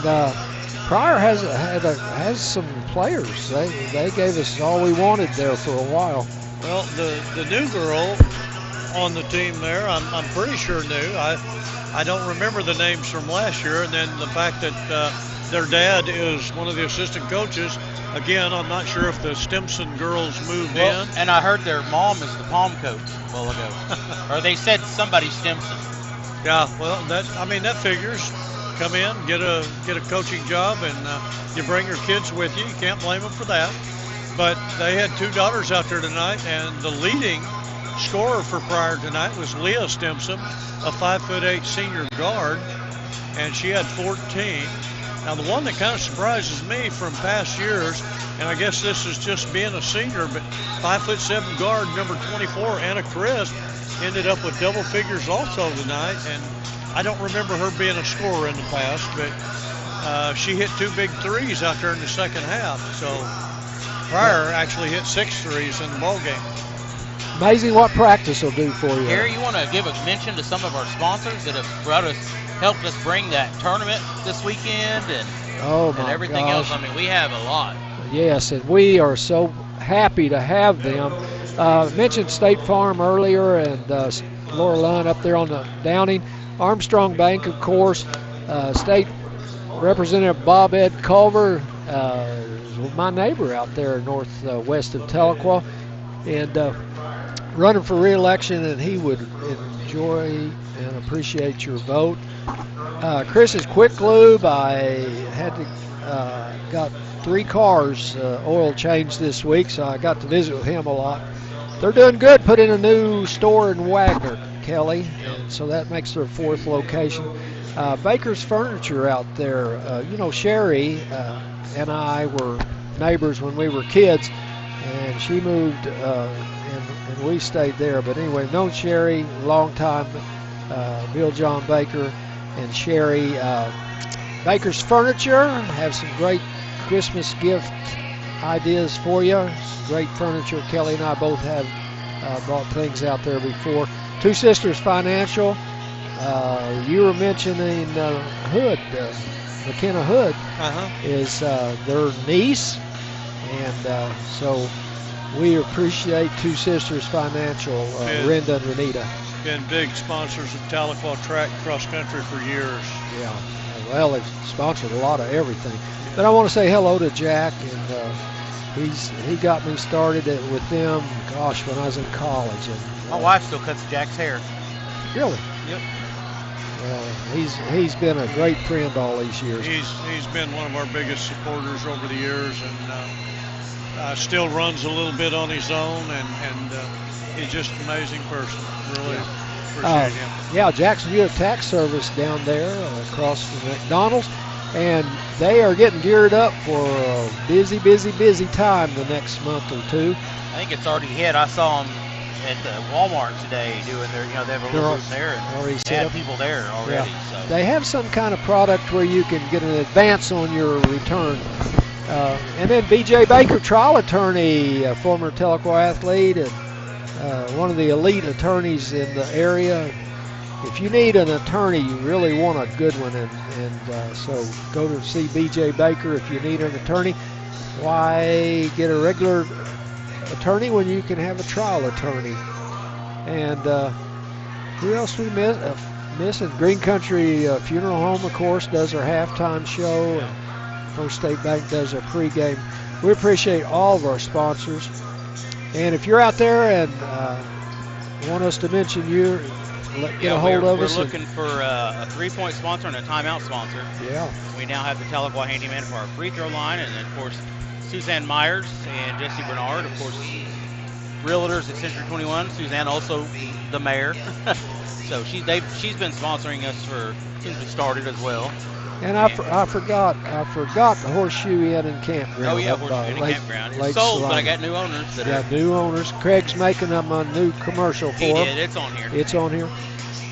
Pryor has some players. They gave us all we wanted there for a while. Well, the new girl on the team there, I'm pretty sure new. I don't remember the names from last year, and then the fact that their dad is one of the assistant coaches. Again, I'm not sure if the Stimson girls moved in. And I heard their mom is the palm coach a while ago. Or they said somebody Stimson. Yeah, well, that figures. Come in, get a coaching job, and you bring your kids with you. You can't blame them for that. But they had two daughters out there tonight, and the leading scorer for Pryor tonight was Leah Stimson, a 5'8" senior guard, and she had 14. Now, the one that kind of surprises me from past years, and I guess this is just being a senior, but 5'7" guard, number 24, Anna Crisp, ended up with double figures also tonight, and I don't remember her being a scorer in the past, but she hit two big threes out there in the second half. So Pryor actually hit 6 threes in the ball game. Amazing what practice will do for you. Gary, you want to give a mention to some of our sponsors that have helped us bring that tournament this weekend and everything else? I mean, we have a lot. Yes, and we are so happy to have them. Mentioned State Farm earlier, and Laura Lunn up there on the Downing. Armstrong Bank, of course. State Representative Bob Ed Culver, my neighbor out there northwest of Tahlequah, and running for re-election, and he would enjoy and appreciate your vote. Chris's Quick Lube, I had to got 3 cars oil changed this week, so I got to visit with him a lot. They're doing good. Put in a new store in Wagner, Kelly, and so that makes their 4th location. Baker's Furniture out there. Sherry and I were neighbors when we were kids, and she moved and we stayed there. But anyway, known Sherry a long time. Bill John Baker and Sherry. Baker's Furniture have some great Christmas gift ideas for you. Great furniture. Kelly and I both have brought things out there before. Two Sisters Financial. You were mentioning Hood, McKenna Hood is their niece, and so we appreciate Two Sisters Financial, Renda and Renita. Been big sponsors of Tahlequah track and cross country for years. Yeah, well, they've sponsored a lot of everything. But I want to say hello to Jack, and he got me started with them, gosh, when I was in college. And my wife still cuts Jack's hair. Really? Yep. He's been a great friend all these years. He's been one of our biggest supporters over the years, and still runs a little bit on his own, and he's just an amazing person. Really appreciate him. Yeah, Jacksonville Tax Service down there across from McDonald's, and they are getting geared up for a busy time the next month or two. I think it's already hit. I saw them at Walmart today doing their, they have a little booth there, and they have people there already. Yeah. So they have some kind of product where you can get an advance on your return And then B.J. Baker, trial attorney, a former Tahlequah athlete, and one of the elite attorneys in the area. If you need an attorney, you really want a good one, and so go to see B.J. Baker if you need an attorney. Why get a regular attorney when you can have a trial attorney? And who else we missing? Green Country Funeral Home, of course, does our halftime show, and First State Bank does our pregame. We appreciate all of our sponsors. And if you're out there and want us to mention you, get a hold of us. We're looking for a three-point sponsor and a timeout sponsor. Yeah. We now have the Tahlequah handyman for our free throw line, and then, of course, Suzanne Myers and Jesse Bernard, of course, realtors at Century 21. Suzanne also the mayor. So she's been sponsoring us since we started as well. And I forgot the Horseshoe Inn and Campground. Oh yeah, Horseshoe Inn and Campground. It's sold, but I got new owners. New owners. Craig's making them a new commercial for them. He did. It's on here. It's on here.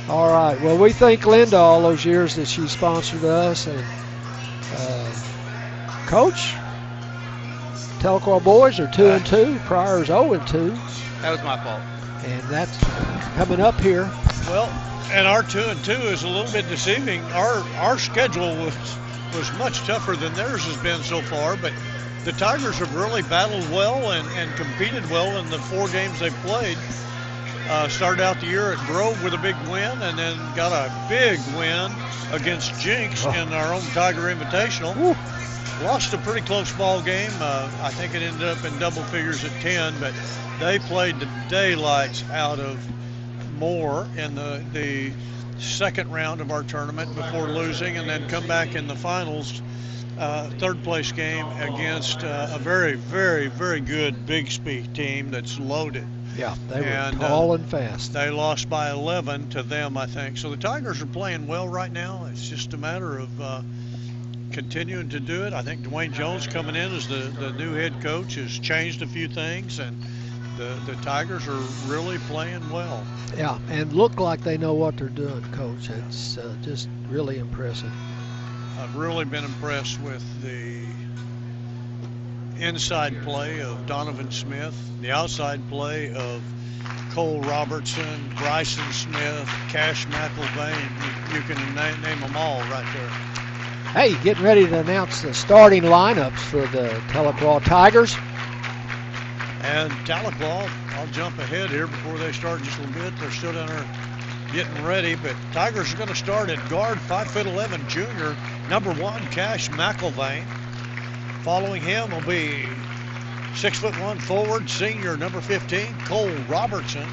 All right. Well, we thank Linda all those years that she sponsored us, and Coach, Tahlequah boys are 2-2. Pryor's 0-2. That was my fault. And that's coming up here. Well, and our 2-2 is a little bit deceiving. Our schedule was much tougher than theirs has been so far, but the Tigers have really battled well and competed well in the 4 games they've played. Started out the year at Grove with a big win, and then got a big win against Jinx in our own Tiger Invitational. Woo. Lost a pretty close ball game. I think it ended up in double figures at 10, but they played the daylights out of Moore in the second round of our tournament before losing, and then come back in the finals, third place game against a very, very, very good Bixby team that's loaded. Yeah, they were tall and fast. They lost by 11 to them, I think. So the Tigers are playing well right now. It's just a matter of continuing to do it. I think Dwayne Jones coming in as the new head coach has changed a few things, and the Tigers are really playing well. Yeah, and look like they know what they're doing, Coach. It's just really impressive. I've really been impressed with the inside play of Donovan Smith, the outside play of Cole Robertson, Bryson Smith, Cash McElvain. You can name them all right there. Hey, getting ready to announce the starting lineups for the Tahlequah Tigers. And Tahlequah, I'll jump ahead here before they start just a little bit. They're still down there getting ready, but Tigers are going to start at guard, 5'11" junior, number 1, Cash McElvain. Following him will be 6'1" forward, senior, number 15, Cole Robertson.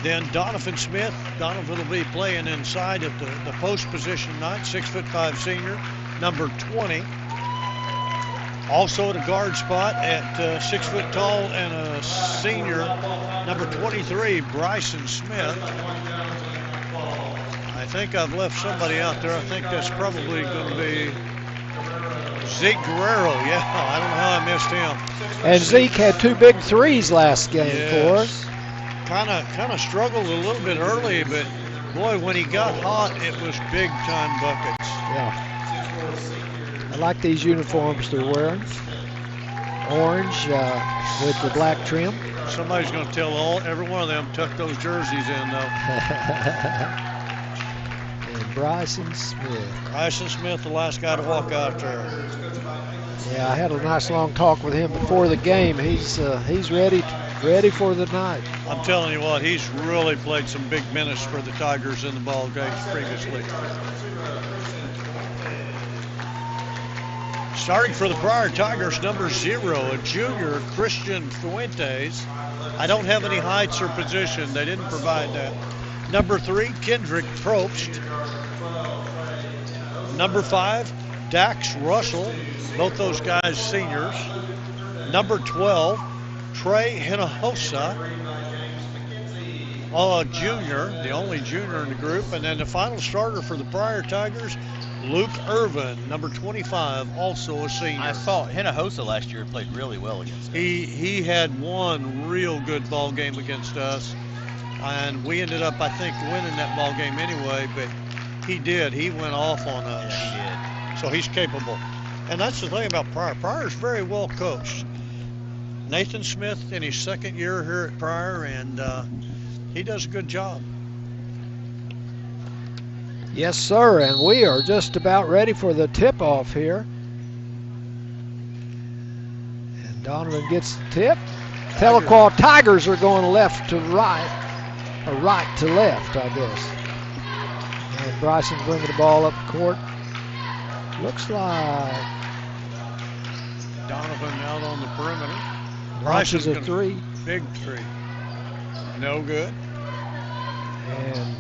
Then Donovan Smith. Donovan will be playing inside at the post position tonight, 6'5" senior, number 20. Also at a guard spot at 6 foot tall and a senior, number 23, Bryson Smith. I think I've left somebody out there. I think that's probably going to be Zeke Guerrero. Yeah, I don't know how I missed him. And Zeke had 2 big threes last game for us. Kind of struggled a little bit early, but boy, when he got hot, it was big time buckets. Yeah. I like these uniforms they're wearing. Orange with the black trim. Somebody's going to tell every one of them tuck those jerseys in, though. And Bryson Smith. Bryson Smith, the last guy to walk out there. Yeah, I had a nice long talk with him before the game. He's ready for the night. I'm telling you what, he's really played some big minutes for the Tigers in the ball games previously. Starting for the Pryor Tigers, number 0, a junior, Christian Fuentes. I don't have any heights or position. They didn't provide that. Number 3, Kendrick Probst. Number 5, Dax Russell. Both those guys seniors. Number 12, Trey Hinojosa. A junior, the only junior in the group. And then the final starter for the Pryor Tigers, Luke Irvin, number 25, also a senior. I saw Hinojosa last year played really well against us. He had one real good ball game against us, and we ended up, I think, winning that ball game anyway, but he did. He went off on us. Yeah, he did. So he's capable. And that's the thing about Pryor. Pryor's very well coached. Nathan Smith in his second year here at Pryor, and he does a good job. Yes, sir, and we are just about ready for the tip-off here. And Donovan gets the tip. Tahlequah Tigers are going left to right, or right to left, I guess. And Bryson bringing the ball up court. Looks like Donovan out on the perimeter. Bryson's a three. Big three. No good. And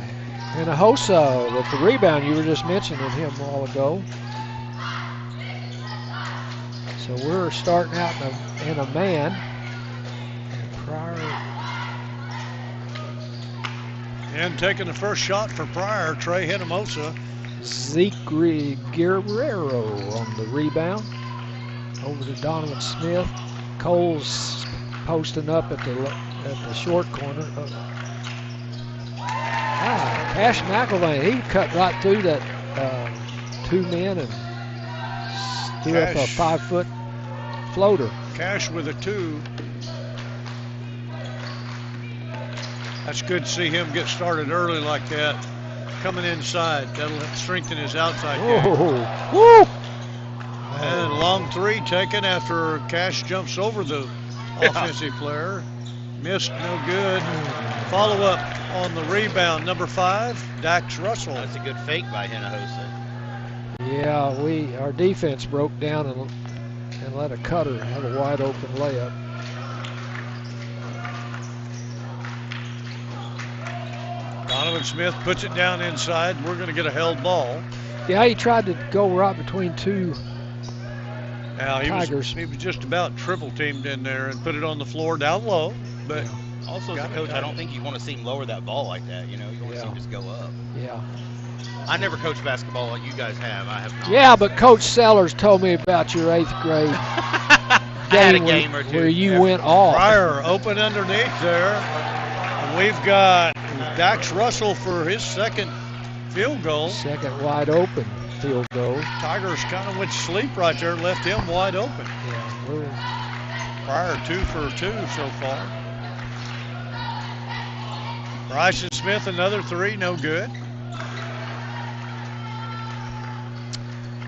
Hinojosa with the rebound. You were just mentioning him a while ago. So we're starting out in a man. And Pryor. And taking the first shot for Pryor, Trey Hinojosa. Zeke Guerrero on the rebound. Over to Donovan Smith. Cole's posting up at the short corner. Cash McElvain, he cut right through that two men and threw up a 5-foot floater. Cash with a 2. That's good to see him get started early like that. Coming inside, that'll strengthen his outside game. Woo! And a long 3 taken after Cash jumps over the offensive player. Missed, no good. Follow up on the rebound, number 5, Dax Russell. That's a good fake by Hinojosa. Yeah, our defense broke down and let a cutter have a wide open layup. Donovan Smith puts it down inside. We're going to get a held ball. Yeah, he tried to go right between two Tigers. He was just about triple teamed in there and put it on the floor down low. But also, as a coach, I don't think you want to see him lower that ball like that. You know, you want to see him just go up. Yeah. I never coached basketball like you guys have. I have not. Yeah, but Coach Sellers told me about your 8th grade game, where you went off. Pryor open underneath there. And we've got Dax Russell for his second field goal. Second wide open field goal. Tigers kind of went to sleep right there and left him wide open. Yeah, Pryor 2 for 2 so far. Bryson Smith another 3, no good.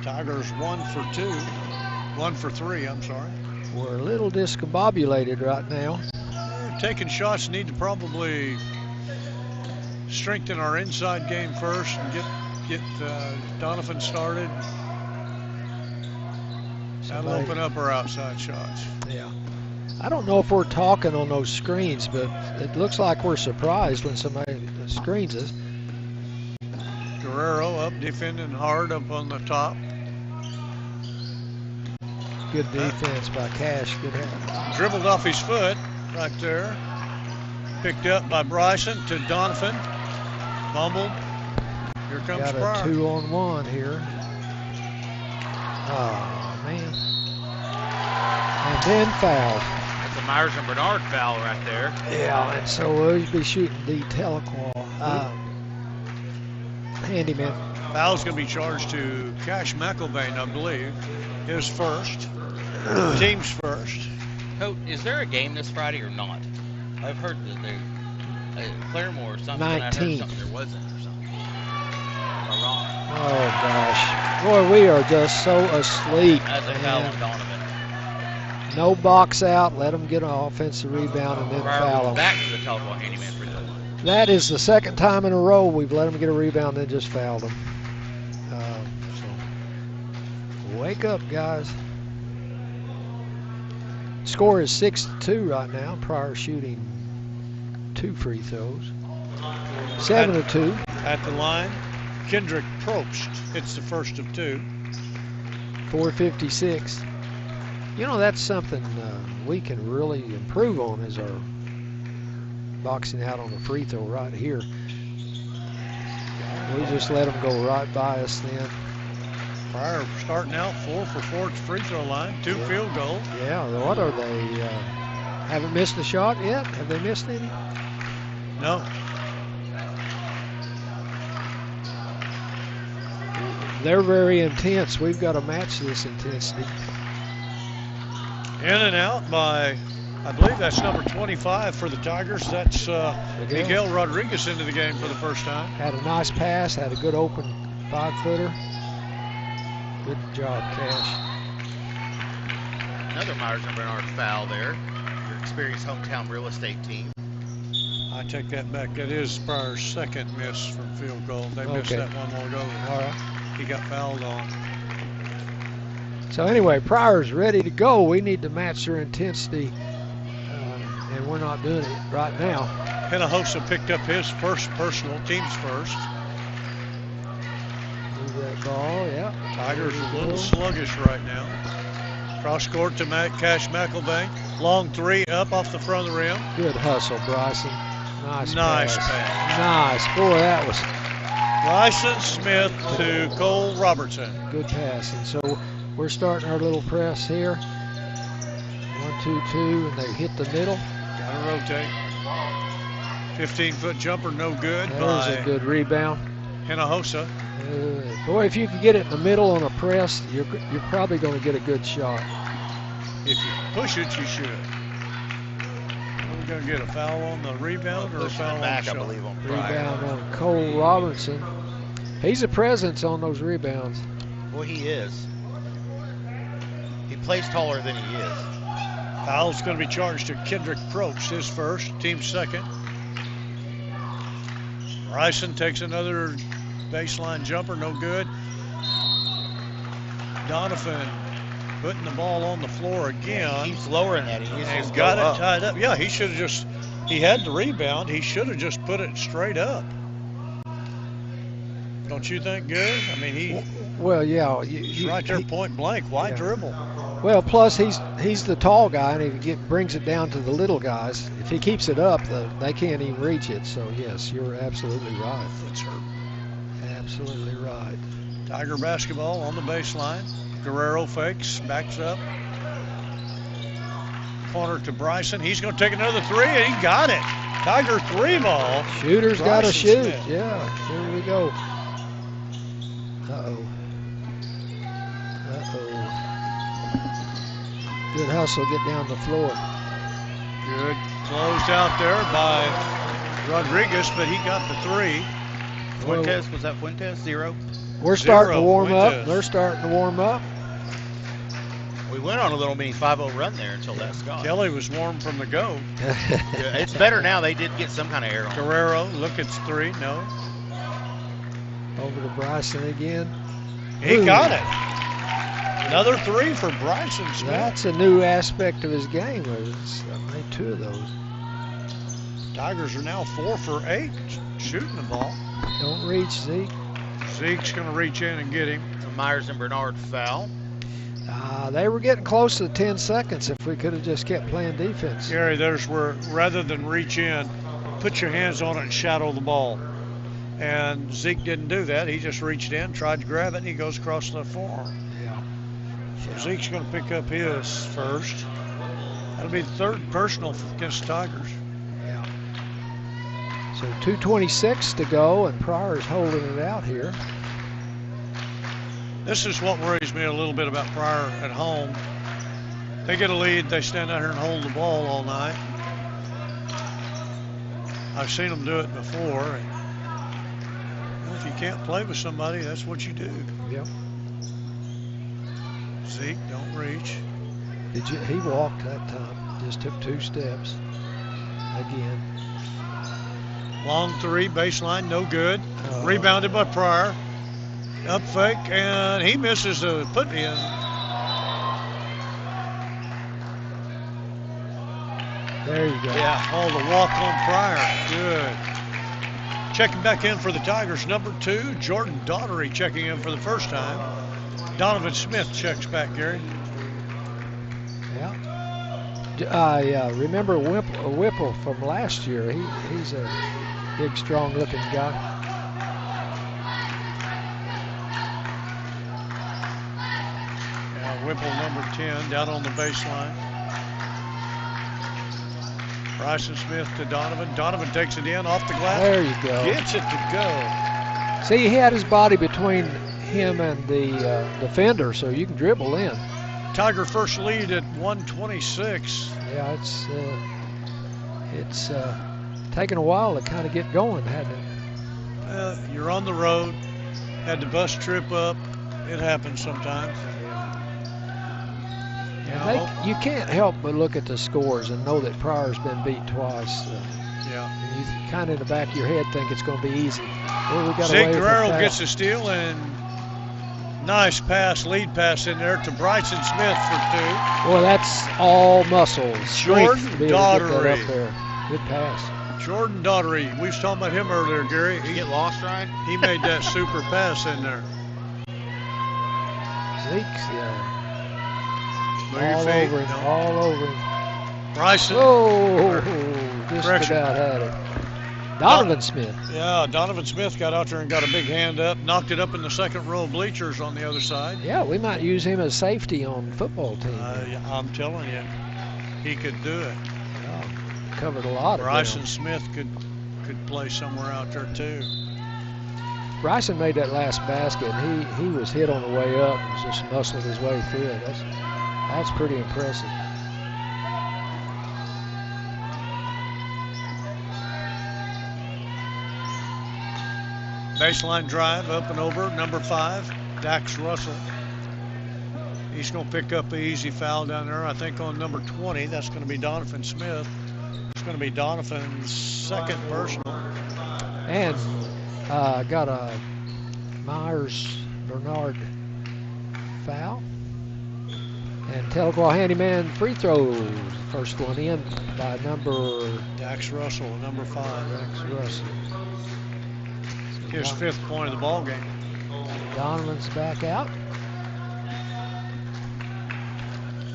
Tigers 1 for 2. 1 for 3, I'm sorry. We're a little discombobulated right now. We're taking shots, need to probably strengthen our inside game first and get Donovan started. That'll open up our outside shots. Yeah. I don't know if we're talking on those screens, but it looks like we're surprised when somebody screens us. Guerrero up defending hard up on the top. Good defense by Cash. Good hand. Dribbled off his foot right there. Picked up by Bryson to Donovan. Fumbled. Here comes Got a Pryor. 2-on-1 here. Oh, man. And then fouled. That's a Myers and Bernard foul right there. Yeah, and so we'll be shooting the Tahlequah handyman. Foul's going to be charged to Cash McElvain, I believe. His first. Team's first. Coach, is there a game this Friday or not? I've heard that Claremore or something. 19th. I heard something there wasn't or something. Am I wrong? Oh, gosh. Boy, we are just so asleep. That's a foul on Donovan. No box out. Let them get an offensive rebound and then foul them. Back to the Tahlequah handyman free throw line. That is the second time in a row we've let them get a rebound and then just fouled them. So wake up, guys. Score is 6-2 right now. Pryor shooting 2 free throws. 7-2. At the line, Kendrick Probst hits the first of 2. 4:56. You know, that's something we can really improve on, is our boxing out on the free throw right here. We just let them go right by us then. Pryor starting out 4 for 4 at the free throw line, 2 field goals. Yeah, what are they? Haven't missed a shot yet? Have they missed any? No. They're very intense. We've got to match this intensity. In and out by, I believe that's number 25 for the Tigers. That's Miguel Rodriguez into the game for the first time. Had a nice pass, had a good open 5-footer. Good job, Cash. Another Myers and Bernard foul there. Your experienced hometown real estate team. I take that back. That is Pryor's second miss from field goal. They missed that one while ago. All right. He got fouled on. So anyway, Pryor's ready to go. We need to match their intensity, and we're not doing it right now. Hinojosa picked up his first personal, team's first. Move that ball, yeah. Tigers are a little sluggish right now. Cross court to Cash McElvain. Long three up off the front of the rim. Good hustle, Bryson. Nice pass. Nice. Boy, that was Bryson Smith to Cole Robertson. Good pass. And so we're starting our little press here. 1-2-2, and they hit the middle. Gotta rotate. 15-foot jumper, no good. There's a good rebound. Hinojosa. Boy, if you can get it in the middle on a press, you're probably going to get a good shot. If you push it, you should. We're going to get a foul on the rebound or a foul on the shot? I believe, on Rebound on Cole Robertson. He's a presence on those rebounds. Boy, he is. He plays taller than he is. Foul's going to be charged to Kendrick Probst, his first, team second. Bryson takes another baseline jumper, no good. Donovan putting the ball on the floor again. He keeps lowering that. He and got it tied up. Yeah, he should have just, he had the rebound. He should have just put it straight up. Don't you think, Gary? I mean, well, yeah. He's right there point blank. Why dribble? Well, plus he's the tall guy, and he brings it down to the little guys. If he keeps it up, they can't even reach it. So, yes, you're absolutely right. That's hurt. Absolutely right. Tiger basketball on the baseline. Guerrero fakes, backs up. Corner to Bryson. He's going to take another three, and he got it. Tiger three ball. Shooter's got to shoot. Smith. Yeah, here we go. Uh-oh. Good hustle, get down the floor. Good. Closed out there by Rodriguez, but he got the three. Fuentes, was that Fuentes? Zero? We're starting to warm up. They're starting to warm up. We went on a little mini 5-0 run there until that's gone. Kelly was warm from the go. Yeah, it's better now. They did get some kind of air on. Guerrero, look, it's three. No. Over to Bryson again. He got it. Another three for Bryson Smith. That's a new aspect of his game. I made two of those. Tigers are now 4 for 8 shooting the ball. Don't reach, Zeke. Zeke's going to reach in and get him. The Myers and Bernard foul. They were getting close to 10 seconds if we could have just kept playing defense. Gary, there's where, rather than reach in, put your hands on it and shadow the ball. And Zeke didn't do that. He just reached in, tried to grab it, and he goes across the forearm. Yeah. So Zeke's going to pick up his first. That'll be the third personal against the Tigers. Yeah. So 2:26 to go, and Pryor's holding it out here. This is what worries me a little bit about Pryor at home. They get a lead, they stand out here and hold the ball all night. I've seen them do it before. And if you can't play with somebody, that's what you do. Yep. Zeke, don't reach. He walked that time. Just took 2 steps. Again. Long three, baseline, no good. Rebounded by Pryor. Up fake, and he misses the put in. There you go. Yeah, the walk on Pryor. Good. Checking back in for the Tigers, number 2, Jordan Daughtery checking in for the first time. Donovan Smith checks back, Gary. Yeah. Remember Whipple from last year. He's a big, strong-looking guy. Whipple, number 10, down on the baseline. Bryson Smith to Donovan. Donovan takes it in off the glass. There you go. Gets it to go. See, he had his body between him and the defender, so you can dribble in. Tiger first lead at 126. Yeah, it's taken a while to kind of get going, hasn't it? You're on the road, had the bus trip up. It happens sometimes. You can't help but look at the scores and know that Pryor's been beat twice. Yeah. And you kind of in the back of your head think it's going to be easy. Well, we got Zig away with Guerrero the gets a steal, and nice pass, lead pass in there to Bryson Smith for 2. Boy, that's all muscle. Strength to be able to get that Daughtery. up there. Good pass. Jordan Daughtery, we was talking about him earlier, Gary. Did he get lost, Ryan? He made that super pass in there. Zeke's Move your all feet, over him, no. all over him. Bryson. Oh, just Correction. about had it. Donovan Smith. Yeah, Donovan Smith got out there and got a big hand up, knocked it up in the second row of bleachers on the other side. Yeah, we might use him as safety on football team. I'm telling you, he could do it. Yeah, covered a lot of Bryson ground. Smith could play somewhere out there too. Bryson made that last basket. He was hit on the way up and was just muscling his way through it. That's pretty impressive. Baseline drive up and over, number 5, Dax Russell. He's going to pick up an easy foul down there, I think, on number 20. That's going to be Donovan Smith. It's going to be Donovan's second personal. And got a Myers-Bernard foul. And Tahlequah handyman free throws. First one in by Dax Russell, number 5. Dax Russell. His 5th point of the ball game. Donovan's back out.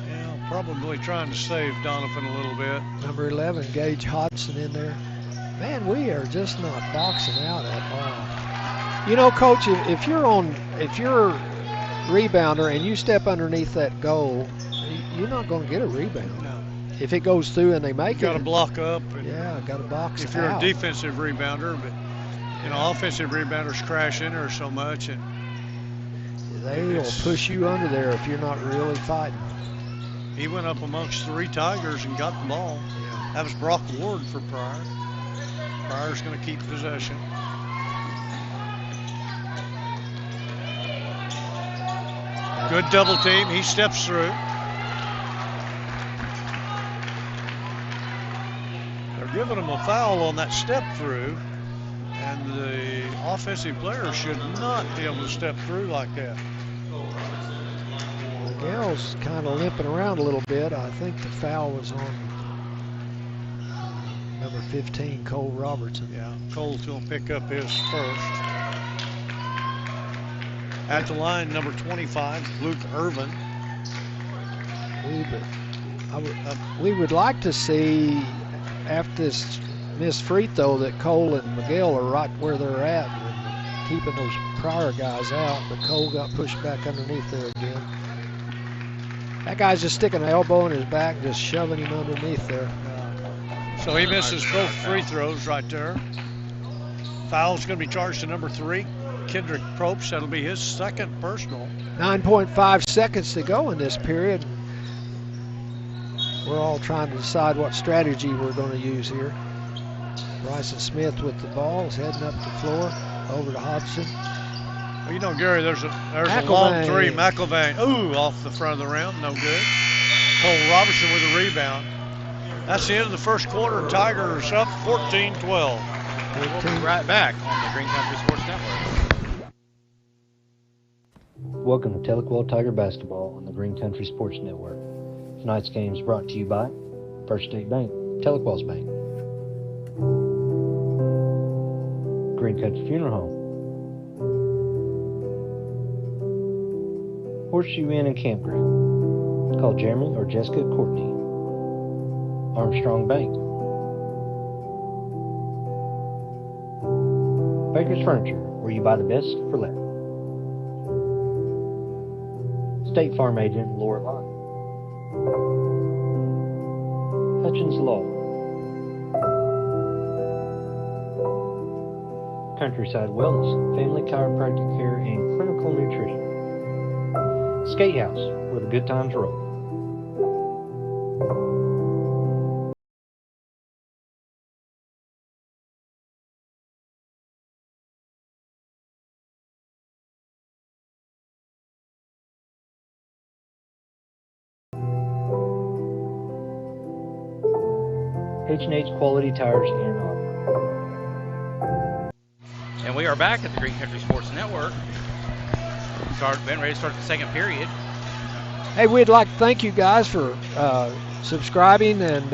Yeah, probably trying to save Donovan a little bit. Number 11, Gage Hodgson in there. Man, we are just not boxing out at all. You know, Coach, if you're rebounder and you step underneath that goal, you're not going to get a rebound. No. If it goes through and they make Got to it. block up. Yeah, got to box If you're out. a defensive rebounder, but offensive rebounders crash in there so much, and they will push you under there if you're not really fighting. he went up amongst 3 Tigers and got the ball. Yeah. That was Brock Ward for Pryor. Pryor's going to keep possession. Good double team. He steps through. They're giving him a foul on that step through, and the offensive player should not be able to step through like that. Miguel's kind of limping around a little bit. I think the foul was on number 15, Cole Robertson. Yeah, Cole's going to pick up his first. At the line, number 25, Luke Irvin. We would like to see, after this missed free throw, that Cole and Miguel are right where they're at, and keeping those Pryor guys out, but Cole got pushed back underneath there again. That guy's just sticking an elbow in his back, just shoving him underneath there. So he misses both free throws right there. Foul's going to be charged to number 3, Kendrick Probst. That'll be his second personal. 9.5 seconds to go in this period. We're all trying to decide what strategy we're going to use here. Bryson Smith with the ball is heading up the floor, over to Hodgson. Well, you know, Gary, there's a long 3. McElvain, off the front of the rim, no good. Cole Robertson with a rebound. That's the end of the first quarter. Tigers up 14-12. We'll be right back on the Green Country Sports Network. Welcome to Tahlequah Tiger Basketball on the Green Country Sports Network. Tonight's game is brought to you by First State Bank, Tahlequah's Bank, Green Country Funeral Home, Horseshoe Inn and Campground. Call Jeremy or Jessica Courtney. Armstrong Bank, Baker's Furniture, where you buy the best for less. State Farm Agent Laura Lott. Hutchins Law. Countryside Wellness, Family Chiropractic Care, and Clinical Nutrition. Skate House, where the good times roll. H&H Quality Tires in Auburn. And we are back at the Green Country Sports Network. Been ready to start the second period. Hey, we'd like to thank you guys for subscribing, and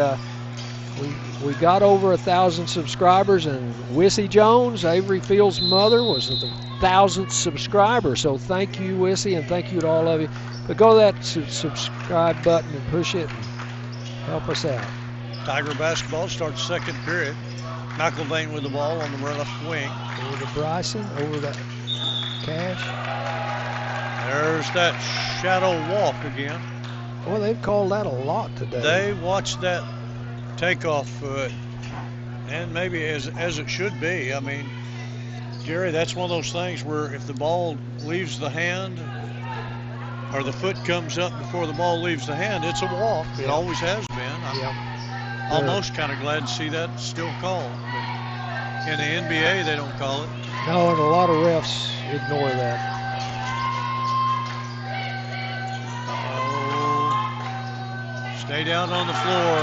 we got over 1,000 subscribers, and Wissy Jones, Avery Field's mother, was the 1,000th subscriber. So thank you, Wissy, and thank you to all of you. But go to that subscribe button and push it and help us out. Tiger basketball starts second period. McIlvain with the ball on the left wing. Over to Bryson, over to Cash. There's that shadow walk again. Well, they've called that a lot today. They watched that takeoff foot, and maybe as it should be. I mean, Gary, that's one of those things where if the ball leaves the hand or the foot comes up before the ball leaves the hand, it's a walk. It always has been. I'm almost kind of glad to see that still called. But in the NBA, they don't call it. No, and a lot of refs ignore that. Stay down on the floor.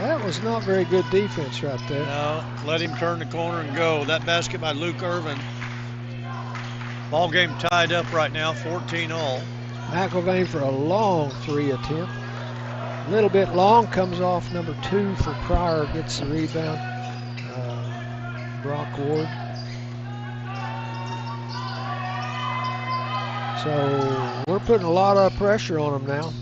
That was not very good defense right there. No, let him turn the corner and go. That basket by Luke Irvin. Ball game tied up right now, 14-all. McIlvain for a long three attempt. A little bit long, comes off number 2 for Pryor, gets the rebound. Brock Ward. So we're putting a lot of pressure on them now.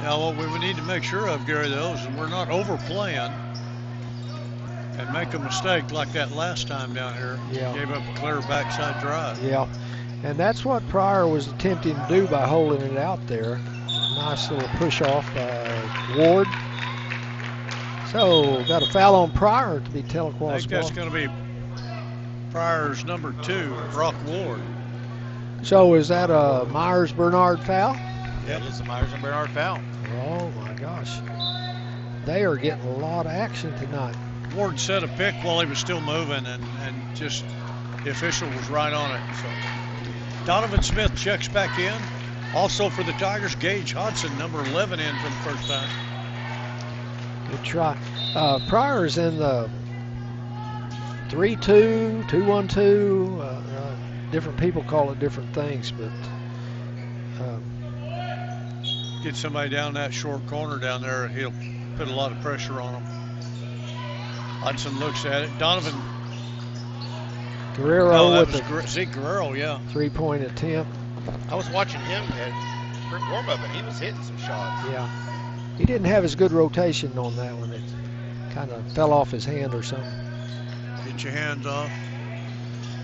Now what we need to make sure of, Gary, though, is we're not overplaying and make a mistake like that last time down here. Yeah. Gave up a clear backside drive. Yeah, and that's what Pryor was attempting to do by holding it out there. Nice little push off by Ward. So got a foul on Pryor to be Tahlequah's I think that's going to be Pryor's number 2, Brock Ward. So is that a Myers-Bernard foul? Yeah, it's a Myers and Bernard foul. Oh my gosh. They are getting a lot of action tonight. Ward set a pick while he was still moving, and just the official was right on it. So Donovan Smith checks back in. Also for the Tigers, Gage Hodson, number 11, in for the first time. Good try. Pryor's in the 3-2, 2-1-2. Different people call it different things, but get somebody down that short corner down there, he'll put a lot of pressure on him. Hudson looks at it. Donovan Guerrero with the Zeke Guerrero, yeah. 3-point attempt. I was watching him at warm-up, and he was hitting some shots. Yeah. He didn't have as good rotation on that one. It kind of fell off his hand or something. Get your hands off.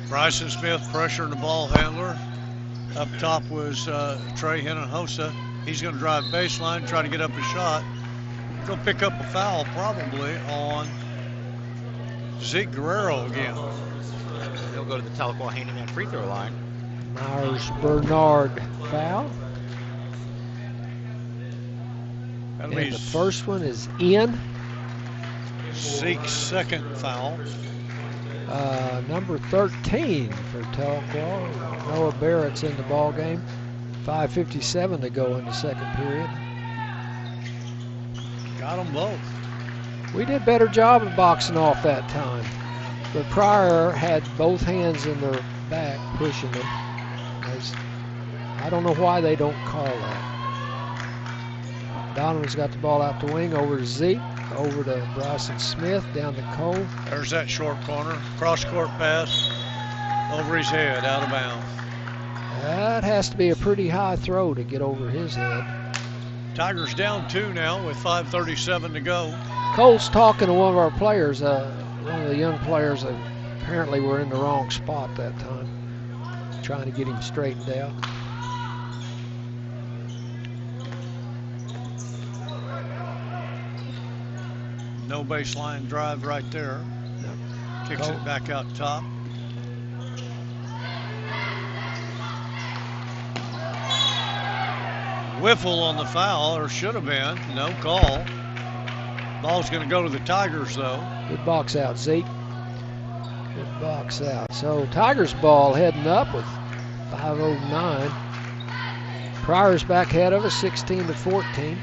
Bryson Smith pressuring the ball handler. Up top was Trey Hinojosa. He's going to drive baseline, try to get up a shot. Go pick up a foul probably on Zeke Guerrero again. He'll go to the Tahlequah handyman free throw line. Myers-Bernard foul. And the first one is in. Zeke's second foul. Number 13 for Tahlequah. Noah Barrett's in the ball game. 5:57 to go in the second period. Got them both. We did a better job of boxing off that time. But Pryor had both hands in their back pushing them. I don't know why they don't call that. Donovan's got the ball out the wing over to Zeke, over to Bryson Smith, down to Cole. There's that short corner, cross-court pass, over his head, out of bounds. That has to be a pretty high throw to get over his head. Tigers down 2 now with 5:37 to go. Cole's talking to one of our players, one of the young players that apparently were in the wrong spot that time, trying to get him straightened out. No baseline drive right there. Kicks it back out top. Whiffle on the foul, or should have been. No call. Ball's going to go to the Tigers, though. Good box out, Zeke. Good box out. So Tigers ball heading up with 5:09. Pryor's back ahead of us, 16-14.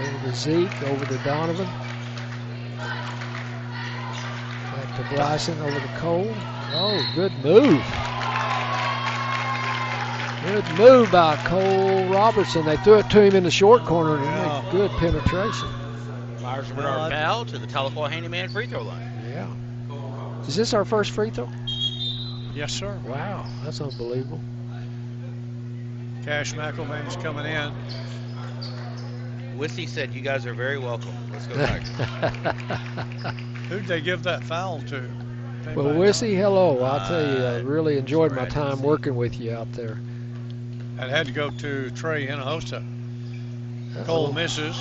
Over to Zeke, over to Donovan. Back to Bryson, over to Cole. Oh, good move. Good move by Cole Robertson. They threw it to him in the short corner and he made good penetration. Myers Bernard foul to the Tahlequah Handyman free throw line. Yeah. Is this our first free throw? Yes, sir. Wow, that's unbelievable. Cash McElvain's coming in. Wissy said, "You guys are very welcome. Let's go Tigers." Who'd they give that foul to? Well, Wissy, hello. I'll tell you, I really enjoyed my time working with you out there. That had to go to Trey Hinojosa. Cole misses.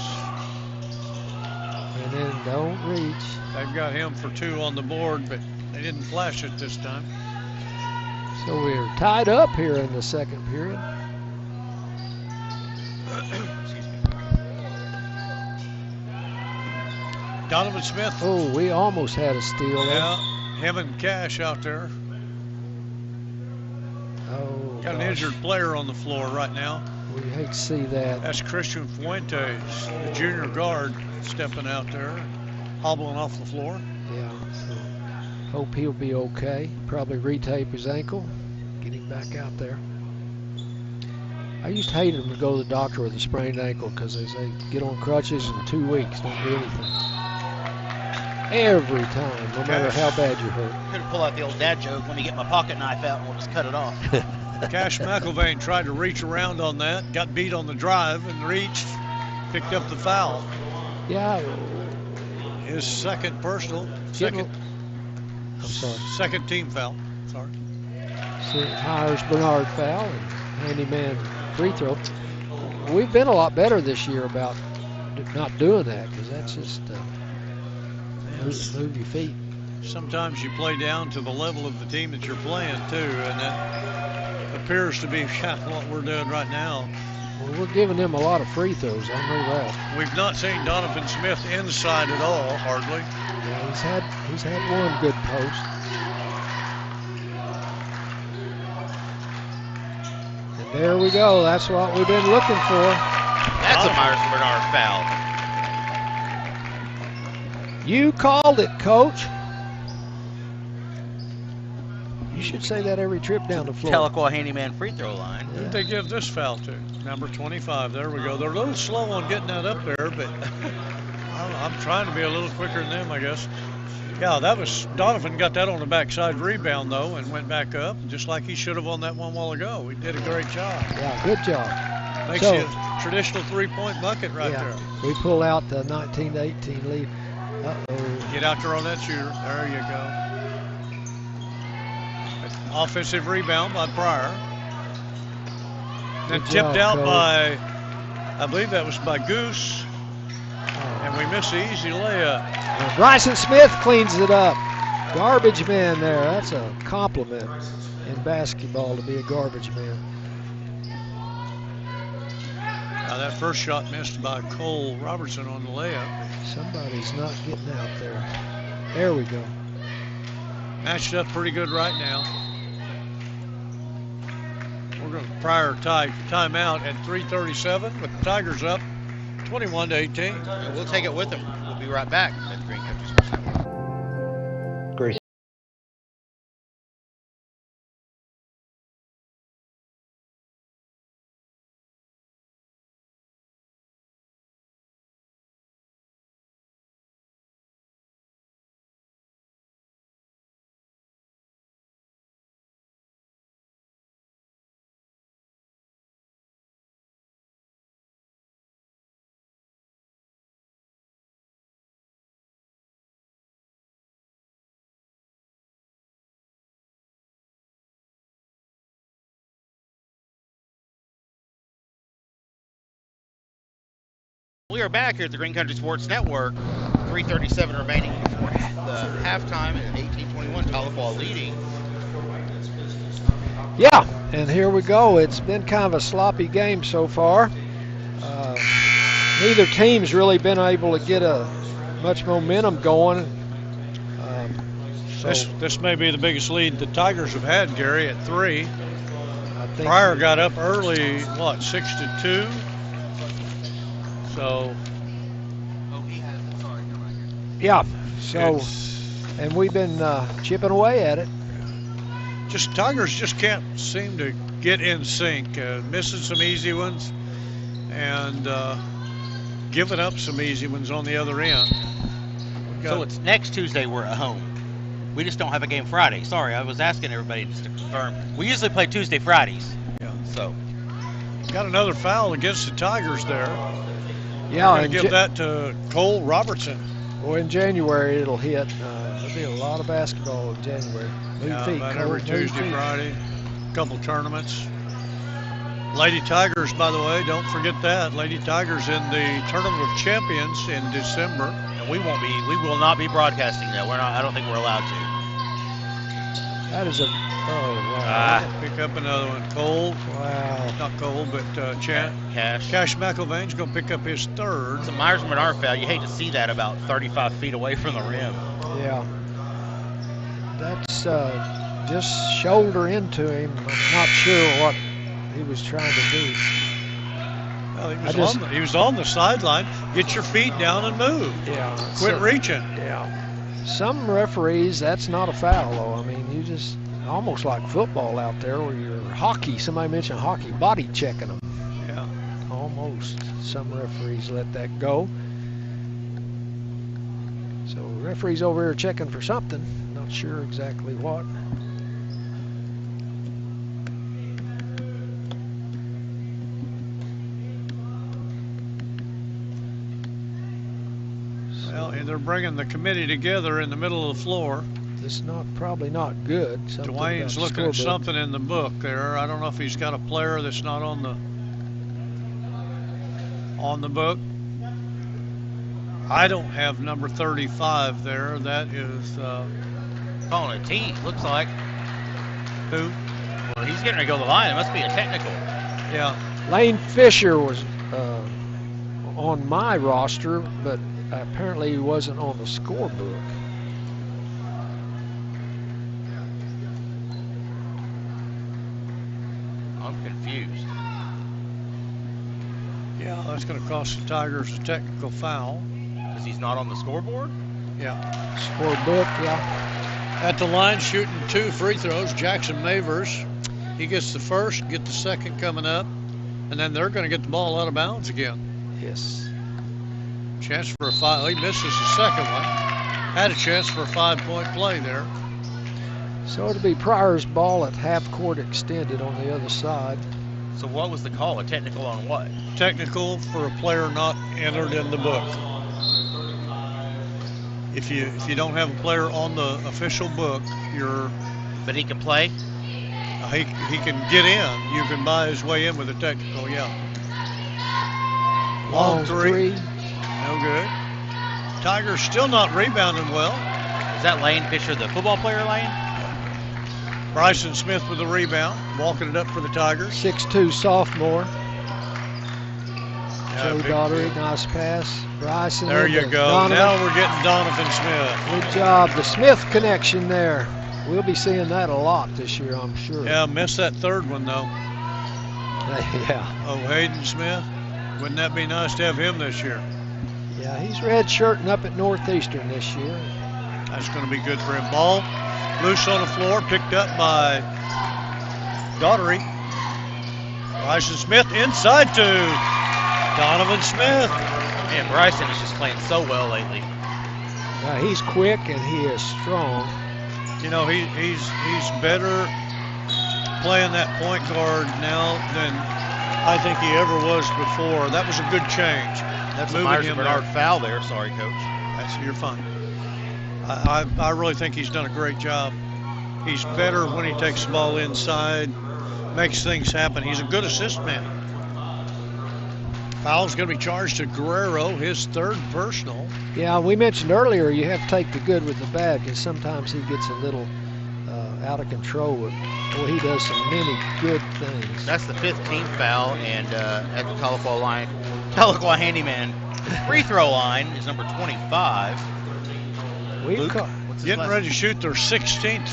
And then don't reach. They've got him for 2 on the board, but they didn't flash it this time. So we're tied up here in the second period. Donovan Smith. Oh, we almost had a steal. Yeah, him and Cash out there. Oh, got an injured player on the floor right now. We hate to see that. That's Christian Fuentes, the junior guard, stepping out there, hobbling off the floor. Yeah, so hope he'll be okay. Probably retape his ankle, get him back out there. I used to hate him to go to the doctor with a sprained ankle because they say get on crutches in 2 weeks, don't do anything. Every time, no matter how bad you hurt. Could pull out the old dad joke, let me get my pocket knife out and we'll just cut it off. Cash McElvain tried to reach around on that, got beat on the drive and reached, picked up the foul. Yeah. His second personal, second team foul. Sorry. So Myers Bernard foul and handyman free throw. We've been a lot better this year about not doing that because that's just move your feet. Sometimes you play down to the level of the team that you're playing too, and that appears to be kind of what we're doing right now. Well, we're giving them a lot of free throws, I know that. We've not seen Donovan Smith inside at all, hardly. Yeah, he's had one good post. And there we go. That's what we've been looking for. That's a Myers Bernard foul. You called it, Coach. You should say that every trip down the floor. Tahlequah Handyman free throw line. Who'd they give this foul to? Number 25. There we go. They're a little slow on getting that up there, but I'm trying to be a little quicker than them, I guess. Yeah, that was Donovan got that on the backside rebound though, and went back up just like he should have on that one while ago. He did a great job. Yeah, good job. Makes you a traditional 3-point bucket right there. We pull out the 19-18 lead. Uh-oh. Get out there on that shooter. There you go. Offensive rebound by Pryor. Then tipped out by, I believe that was by Goose. And we miss the easy layup. And Bryson Smith cleans it up. Garbage man there. That's a compliment in basketball to be a garbage man. Now that first shot missed by Cole Robertson on the layup. Somebody's not getting out there. There we go. Matched up pretty good right now. We're going to Pryor timeout at 3:37 with the Tigers up 21-18. And we'll take it with them. We'll be right back at the Green Country Sports Network. We are back here at the Green Country Sports Network. 3:37 remaining before the halftime, and 18-21, Tahlequah leading. Yeah, and here we go. It's been kind of a sloppy game so far. Neither team's really been able to get much momentum going. This may be the biggest lead the Tigers have had, Gary, at 3. I think Pryor got up early, 6-2? So. Yeah, so, and we've been chipping away at it. Tigers just can't seem to get in sync, missing some easy ones and giving up some easy ones on the other end. So it's next Tuesday we're at home. We just don't have a game Friday. Sorry, I was asking everybody just to confirm. We usually play Tuesday, Fridays. Yeah. So. Got another foul against the Tigers there. Yeah. We're going to give that to Cole Robertson. Well, in January it'll hit. There'll be a lot of basketball in January. About every Tuesday, Friday. A couple tournaments. Lady Tigers, by the way, don't forget that. Lady Tigers in the Tournament of Champions in December. And we will not be broadcasting that. I don't think we're allowed to. That is wow. Pick up another one. Cole. Wow. Not Cole, but Cash. Cash McIlvain's going to pick up his 3rd. It's a Myers-Menard foul. You hate to see that about 35 feet away from the rim. Yeah. That's just shoulder into him. I'm not sure what he was trying to do. Well, he was on the sideline. Get your feet down and move. Yeah. Quit reaching. Yeah. Some referees, that's not a foul, though. I mean, you just almost like football out there where you're hockey. Somebody mentioned hockey, body checking them. Yeah. Almost. Some referees let that go. So referees over here checking for something. Not sure exactly what. Well, and they're bringing the committee together in the middle of the floor. It's probably not good. Dwayne's looking at something in the book there. I don't know if he's got a player that's not on the book. I don't have number 35 there. That is calling a tee, looks like. Who? Well, he's getting ready to go to the line. It must be a technical. Yeah. Lane Fisher was on my roster, but apparently he wasn't on the scorebook. I'm confused. Yeah, that's going to cost the Tigers a technical foul. Because he's not on the scoreboard? Yeah. Scorebook, yeah. At the line, shooting 2 free throws, Jackson Mavers. He gets the first, get the second coming up, and then they're going to get the ball out of bounds again. Yes. Chance for a 5. He misses the second one. Had a chance for a 5-point play there. So it'll be Pryor's ball at half court extended on the other side. So what was the call? A technical on what? Technical for a player not entered in the book. If you don't have a player on the official book, But he can play? He can get in. You can buy his way in with a technical, yeah. Long three. No good. Tigers still not rebounding well. Is that Lane Fisher, the football player, Lane? Bryson Smith with the rebound, walking it up for the Tigers. 6'2" sophomore. Yeah, Joe Daughtery, nice pass. Bryson. There you go. Donovan. Now we're getting Donovan Smith. Good job. The Smith connection there. We'll be seeing that a lot this year, I'm sure. Yeah, missed that 3rd one, though. Yeah. Oh, Hayden Smith. Wouldn't that be nice to have him this year? Yeah, he's redshirting up at Northeastern this year. That's going to be good for him. Ball loose on the floor, picked up by Daughtery. Bryson Smith inside to Donovan Smith. Man, Bryson is just playing so well lately. He's quick and he is strong. You know, he's better playing that point guard now than I think he ever was before. That was a good change. That's a Myers-Menard foul there. Sorry, Coach. You're fine. I really think he's done a great job. He's better when he takes the ball inside, makes things happen. He's a good assist man. Foul's going to be charged to Guerrero, his third personal. Yeah, we mentioned earlier you have to take the good with the bad because sometimes he gets a little out of control. Boy, he does some many good things. That's the 15th foul, and at the Tahlequah line, Tahlequah handyman free throw line is number 25. Luke, getting ready to shoot their 16th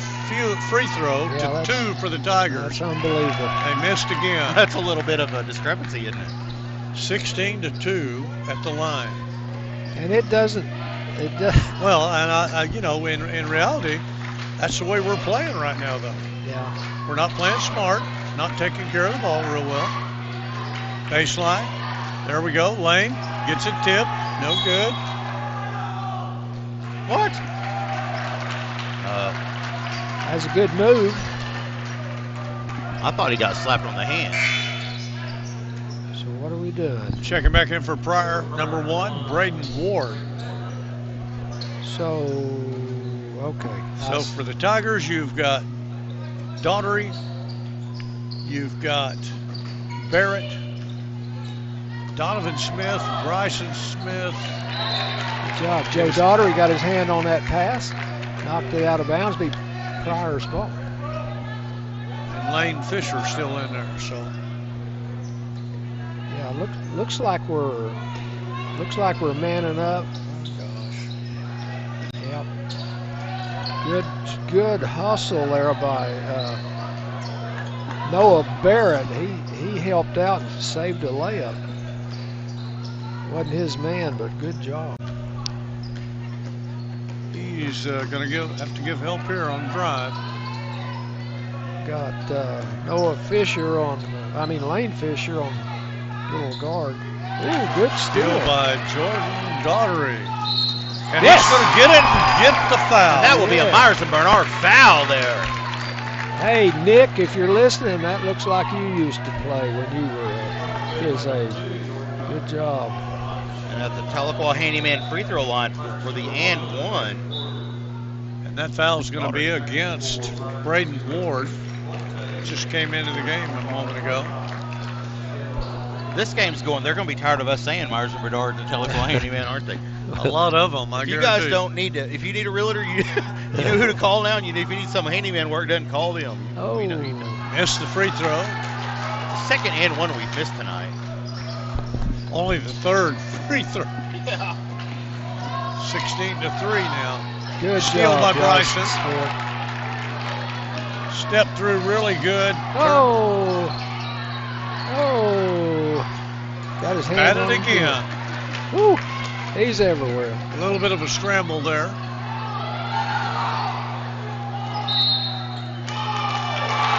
free throw to 2 for the Tigers. That's unbelievable. They missed again. That's a little bit of a discrepancy, isn't it? 16-2 at the line. And it doesn't. Well, and I you know, in reality, that's the way we're playing right now, though. Yeah. We're not playing smart, not taking care of the ball real well. Baseline. There we go. Lane gets it tipped. No good. What? That's a good move. I thought he got slapped on the hand. So what are we doing? Checking back in for Pryor, number 1, Braden Ward. So, okay. So for the Tigers, you've got Daughtery, you've got Barrett, Donovan Smith, Bryson Smith. Good job. Joe Daughtery got his hand on that pass, knocked it out of bounds, be Pryor's ball. And Lane Fisher still in there, so. Yeah, looks like we're manning up. Yep. Good hustle there by Noah Barrett. He helped out and saved a layup. Wasn't his man, but good job. He's going to have to give help here on drive. Got Lane Fisher on little guard. Ooh, good steal by Jordan Daughtery. And he's going to get it and get the foul. And that will be a Myers and Bernard foul there. Hey, Nick, if you're listening, that looks like you used to play when you were his age. Good job. And at the Tahlequah handyman free throw line for the and one. And that foul is going to be against Braden Ward. Just came into the game a moment ago. This game's going. They're going to be tired of us saying Myers and Bernard and the Tahlequah handyman, aren't they? A lot of them, I guarantee. You guys don't need to. If you need a realtor, you know who to call now. And if you need some handyman work done, call them. Oh, missed the free throw. The second and one we've missed tonight. Only the third free throw. Yeah. 16-3 now. Good steal job, by Bryson. Step through really good. Oh. Got his hand At on it again. Woo. He's everywhere. A little bit of a scramble there.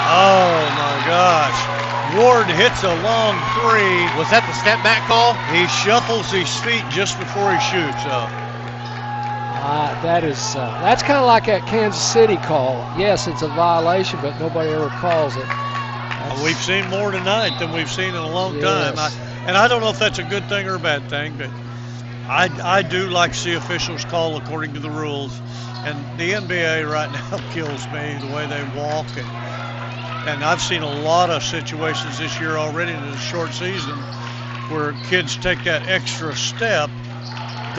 Oh my gosh. Ward hits a long three. Was that the step back call? He shuffles his feet just before he shoots up. That's kind of like that Kansas City call. Yes, it's a violation, but nobody ever calls it. We've seen more tonight than we've seen in a long time. And I don't know if that's a good thing or a bad thing, but I do like to see officials call according to the rules. And the NBA right now kills me, the way they walk. And I've seen a lot of situations this year already in the short season where kids take that extra step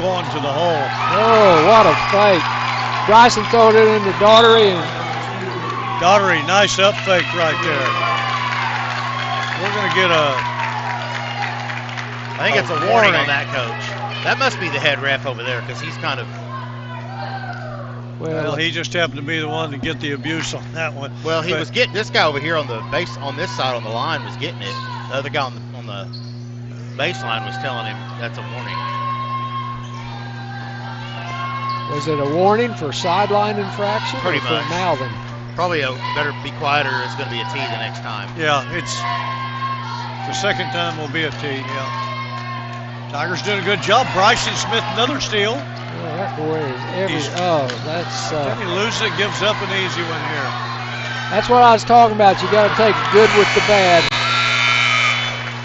going to the hole. Oh, what a fake. Bryson throwed it into Daughtery. Daughtery, nice up fake right there. We're going to get I think it's a warning on that, Coach. That must be the head ref over there because he's kind of. Well, he just happened to be the one to get the abuse on that one. Well, he was getting this guy over here on the base on this side on the line was getting it. The other guy on the baseline was telling him that's a warning. Was it a warning for sideline infraction? Pretty or much. For mouthing? Probably better be quiet or it's going to be a T the next time. Yeah, it's the second time will be a T. Yeah. Tigers doing a good job. Bryson Smith, another steal. Oh, that boy is that's. Then he loses it, gives up an easy one here. That's what I was talking about. You got to take good with the bad.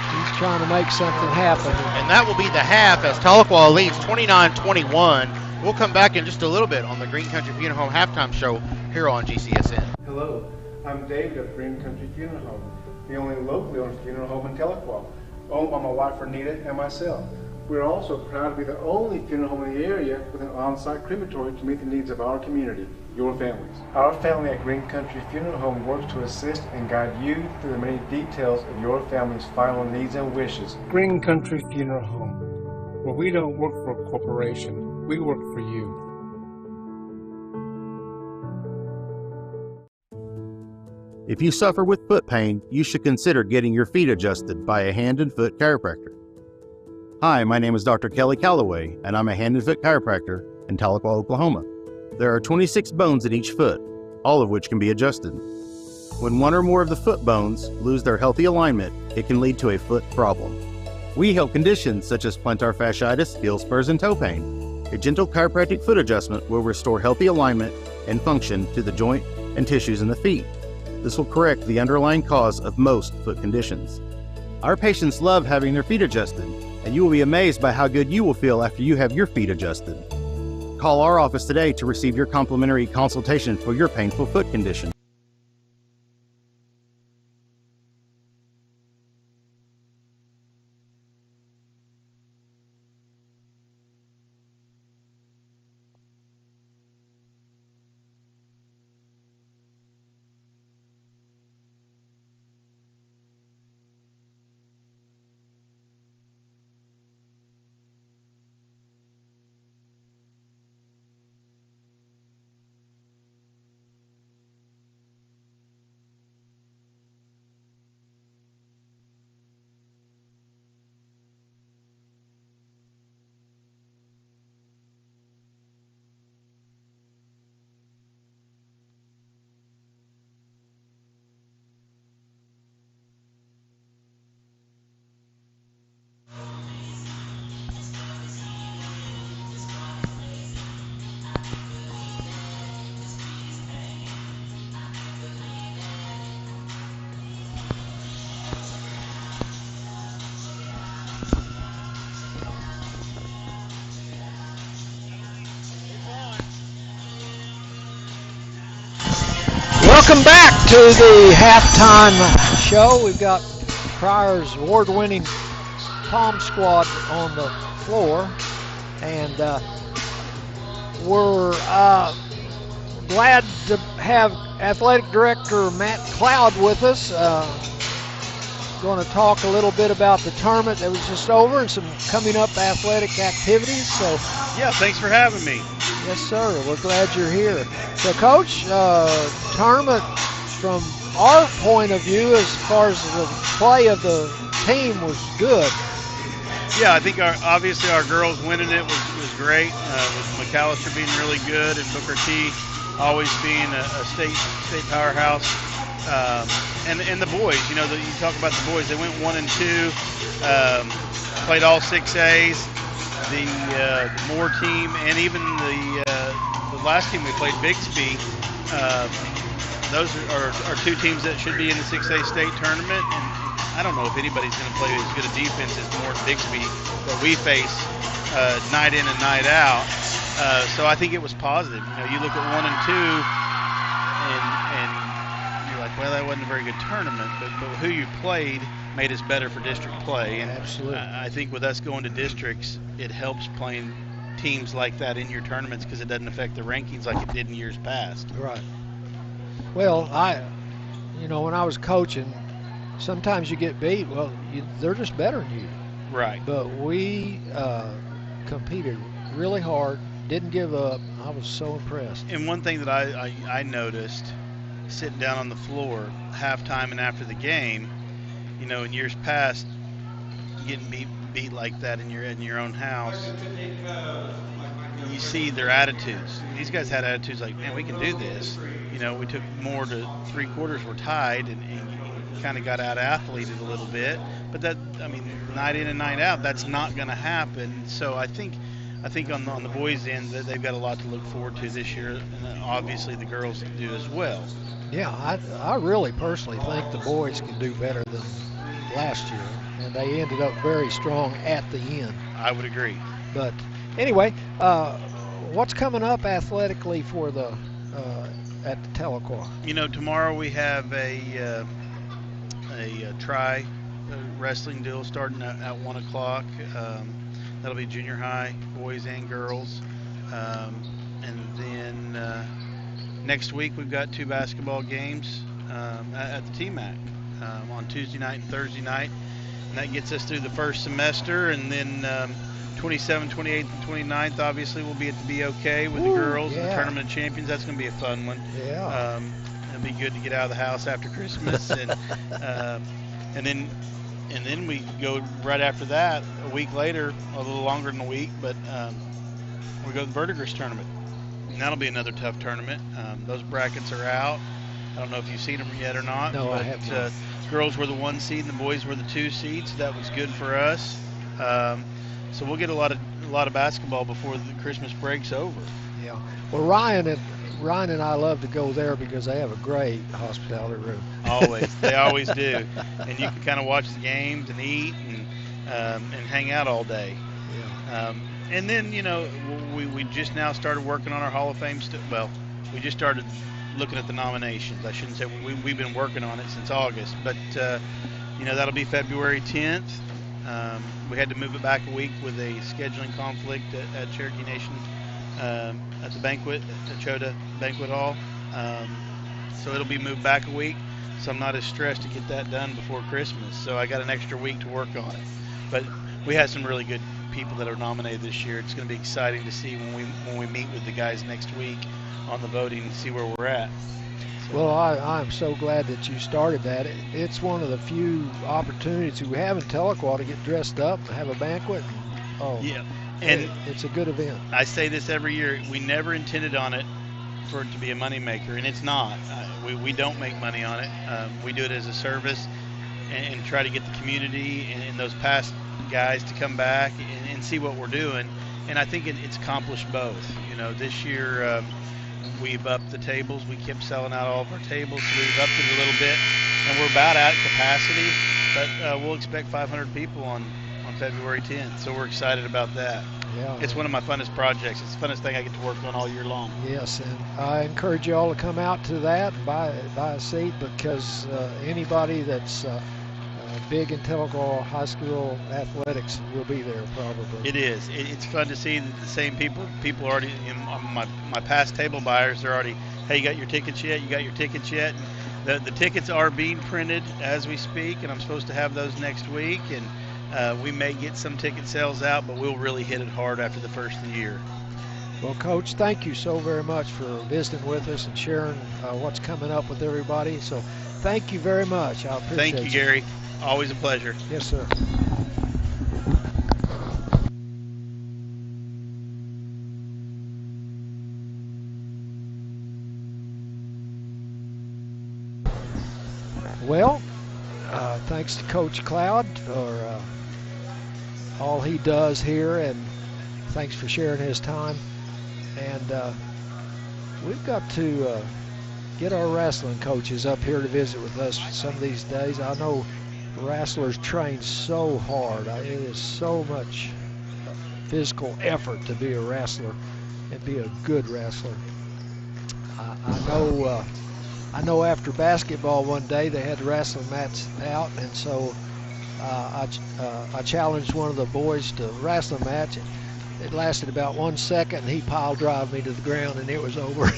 He's trying to make something happen. And that will be the half as Tahlequah leads 29-21. We'll come back in just a little bit on the Green Country Funeral Home halftime show here on GCSN. Hello, I'm David of Green Country Funeral Home, the only locally owned funeral home in Tahlequah. owned by my wife Renita and myself. We are also proud to be the only funeral home in the area with an on-site crematory to meet the needs of our community, your families. Our family at Green Country Funeral Home works to assist and guide you through the many details of your family's final needs and wishes. Green Country Funeral Home, where we don't work for a corporation, we work for you. If you suffer with foot pain, you should consider getting your feet adjusted by a hand and foot chiropractor. Hi, my name is Dr. Kelly Calloway, and I'm a hand and foot chiropractor in Tahlequah, Oklahoma. There are 26 bones in each foot, all of which can be adjusted. When one or more of the foot bones lose their healthy alignment, it can lead to a foot problem. We help conditions such as plantar fasciitis, heel spurs, and toe pain. A gentle chiropractic foot adjustment will restore healthy alignment and function to the joint and tissues in the feet. This will correct the underlying cause of most foot conditions. Our patients love having their feet adjusted, and you will be amazed by how good you will feel after you have your feet adjusted. Call our office today to receive your complimentary consultation for your painful foot condition. Welcome back to the halftime show. We've got Pryor's award-winning Palm Squad on the floor, and we're glad to have Athletic Director Matt Cloud with us. Going to talk a little bit about the tournament that was just over and some coming up athletic activities. So, yeah, thanks for having me. Yes, sir. We're glad you're here. So, Coach, tournament from our point of view, as far as the play of the team, was good. Yeah, I think obviously our girls winning it was great. With McAllister being really good and Booker T always being a state powerhouse. And the boys, you talk about the boys. They went 1 and 2, played all 6As. The Moore team and even the last team we played, Bixby. Those are two teams that should be in the 6A state tournament. And I don't know if anybody's going to play as good a defense as Moore and Bixby that we face night in and night out. So I think it was positive. You look at 1 and 2, and you're like, well, that wasn't a very good tournament, but who you played made us better for district play. And absolutely. I think with us going to districts, it helps playing teams like that in your tournaments because it doesn't affect the rankings like it did in years past. Right. Well, when I was coaching, sometimes you get beat. Well, they're just better than you. Right. But we competed really hard, didn't give up. I was so impressed. And one thing that I noticed sitting down on the floor halftime and after the game, in years past, getting beat like that in your own house, you see their attitudes. These guys had attitudes like, man, we can do this. We took more to 3 quarters were tied and kind of got out-athleted a little bit. But night in and night out, that's not going to happen. So I think on the boys' end that they've got a lot to look forward to this year, and obviously the girls do as well. Yeah, I really personally think the boys can do better than last year, and they ended up very strong at the end. I would agree. But anyway, what's coming up athletically for the at the Tahlequah? Tomorrow we have a wrestling deal starting at 1 o'clock. That'll be junior high, boys and girls. And then next week we've got 2 basketball games at the TMAC on Tuesday night and Thursday night. And that gets us through the first semester. And then 27th, 28th, and 29th obviously will be at the BOK with the girls and the Tournament of Champions. That's going to be a fun one. Yeah. It'll be good to get out of the house after Christmas. And then we go right after that, a week later, a little longer than a week, but we go to the Verdigris tournament. And that'll be another tough tournament. Those brackets are out. I don't know if you've seen them yet or not. No, but, I have not. Girls were the 1 seed and the boys were the 2 seeds. So that was good for us. So we'll get a lot of basketball before the Christmas break's over. Yeah. Well, Ryan and I love to go there because they have a great hospitality room. Always. They always do. And you can kind of watch the games and eat and hang out all day. Yeah. And then, we just now started working on our Hall of Fame we just started looking at the nominations. I shouldn't say we've been working on it since August, but that'll be February 10th. We had to move it back a week with a scheduling conflict at Cherokee Nation at the banquet at Choda Banquet Hall. So it'll be moved back a week. So I'm not as stressed to get that done before Christmas. So I got an extra week to work on it. But we had some really good people that are nominated this year. It's going to be exciting to see when we meet with the guys next week on the voting and see where we're at. Well, I'm so glad that you started that. It's one of the few opportunities we have in Tahlequah to get dressed up and have a banquet. Yeah, and it's a good event. I say this every year. We never intended on it for it to be a moneymaker, and it's not. We don't make money on it. We do it as a service and try to get the community and those past guys to come back and see what we're doing. And I think it's accomplished both. This year we've upped the tables. We kept selling out all of our tables, so we've upped it a little bit, and we're about at capacity. But we'll expect 500 people on February 10th, so we're excited about that. Yeah. It's one of my funnest projects. It's the funnest thing I get to work on all year long. Yes, and I encourage you all to come out to that and buy a seat, because anybody that's big in Tahlequah High School athletics will be there probably. It is. It's fun to see that the same people already, my past table buyers, they're already, hey, you got your tickets yet? You got your tickets yet? And the tickets are being printed as we speak, and I'm supposed to have those next week. And we may get some ticket sales out, but we'll really hit it hard after the first of the year. Well, Coach, thank you so very much for visiting with us and sharing what's coming up with everybody. So thank you very much. I appreciate it. Thank you, Gary. Always a pleasure. Yes, sir. Well, thanks to Coach Cloud for all he does here, and thanks for sharing his time. And we've got to get our wrestling coaches up here to visit with us some of these days. I know wrestlers train so hard. It is so much physical effort to be a wrestler and be a good wrestler. I know after basketball one day they had the wrestling mats out, and so I challenged one of the boys to wrestle a match. It lasted about 1 second, and he pile drove me to the ground, and it was over.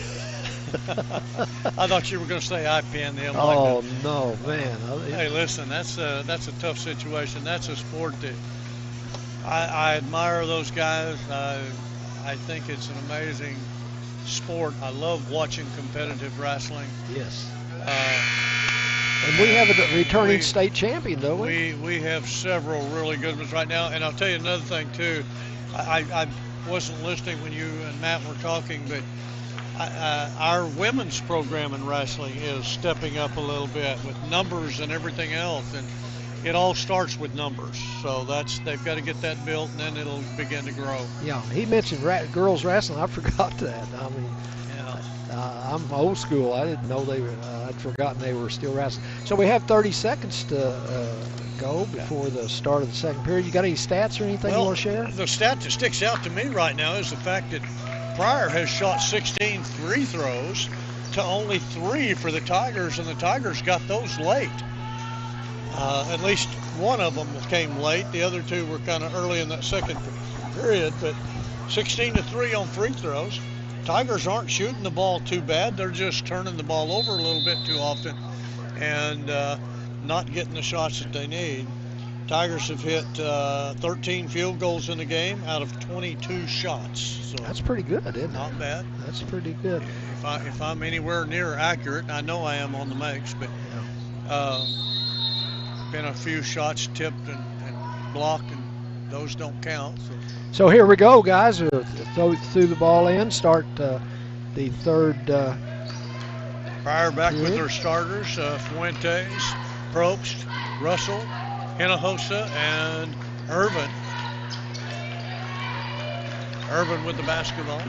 I thought you were going to say I pinned him. Oh, no, man. Hey, listen, that's a tough situation. That's a sport that I admire those guys. I think it's an amazing sport. I love watching competitive wrestling. Yes. And we have a returning state champion, don't we? We have several really good ones right now. And I'll tell you another thing, too. I wasn't listening when you and Matt were talking, but our women's program in wrestling is stepping up a little bit with numbers and everything else. And it all starts with numbers. So they've got to get that built, and then it'll begin to grow. Yeah, he mentioned girls wrestling. I forgot that. I mean, I'm old school. I didn't know I'd forgotten they were still wrestling. So we have 30 seconds to go before the start of the second period. You got any stats or anything you want to share? The stat that sticks out to me right now is the fact that Pryor has shot 16 free throws to only 3 for the Tigers, and the Tigers got those late. At least one of them came late. The other two were kind of early in that second period, but 16-3 on free throws. Tigers aren't shooting the ball too bad. They're just turning the ball over a little bit too often and not getting the shots that they need. Tigers have hit 13 field goals in the game out of 22 shots. So that's pretty good, isn't it? Not bad. That's pretty good. If I'm anywhere near accurate, I know I am on the makes, but been a few shots tipped and blocked, and those don't count. So here we go, guys. Throw the ball in. Start the third. Pryor back period. with their starters: Fuentes, Probst, Russell, Hinojosa, and Irvin. Irvin with the basketball.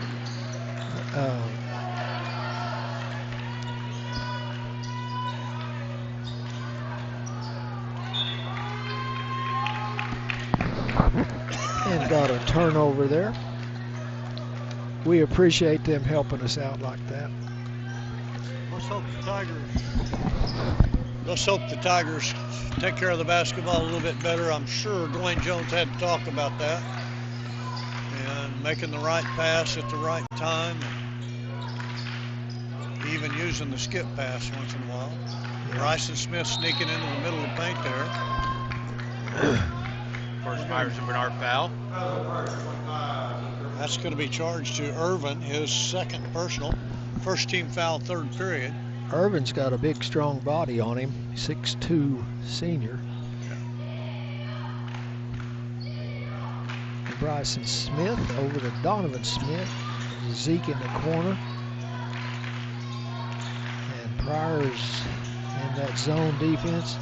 And got a turnover there. We appreciate them helping us out like that. Let's hope the Tigers take care of the basketball a little bit better. I'm sure Dwayne Jones had to talk about that. And making the right pass at the right time. And even using the skip pass once in a while. Yeah. Bryson Smith sneaking into the middle of the paint there. First Myers and Bernard foul. That's going to be charged to Irvin, his second personal. First team foul, third period. Irvin's got a big, strong body on him. 6'2" senior. Bryson Smith over to Donovan Smith. Zeke in the corner. And Pryor's in that zone defense.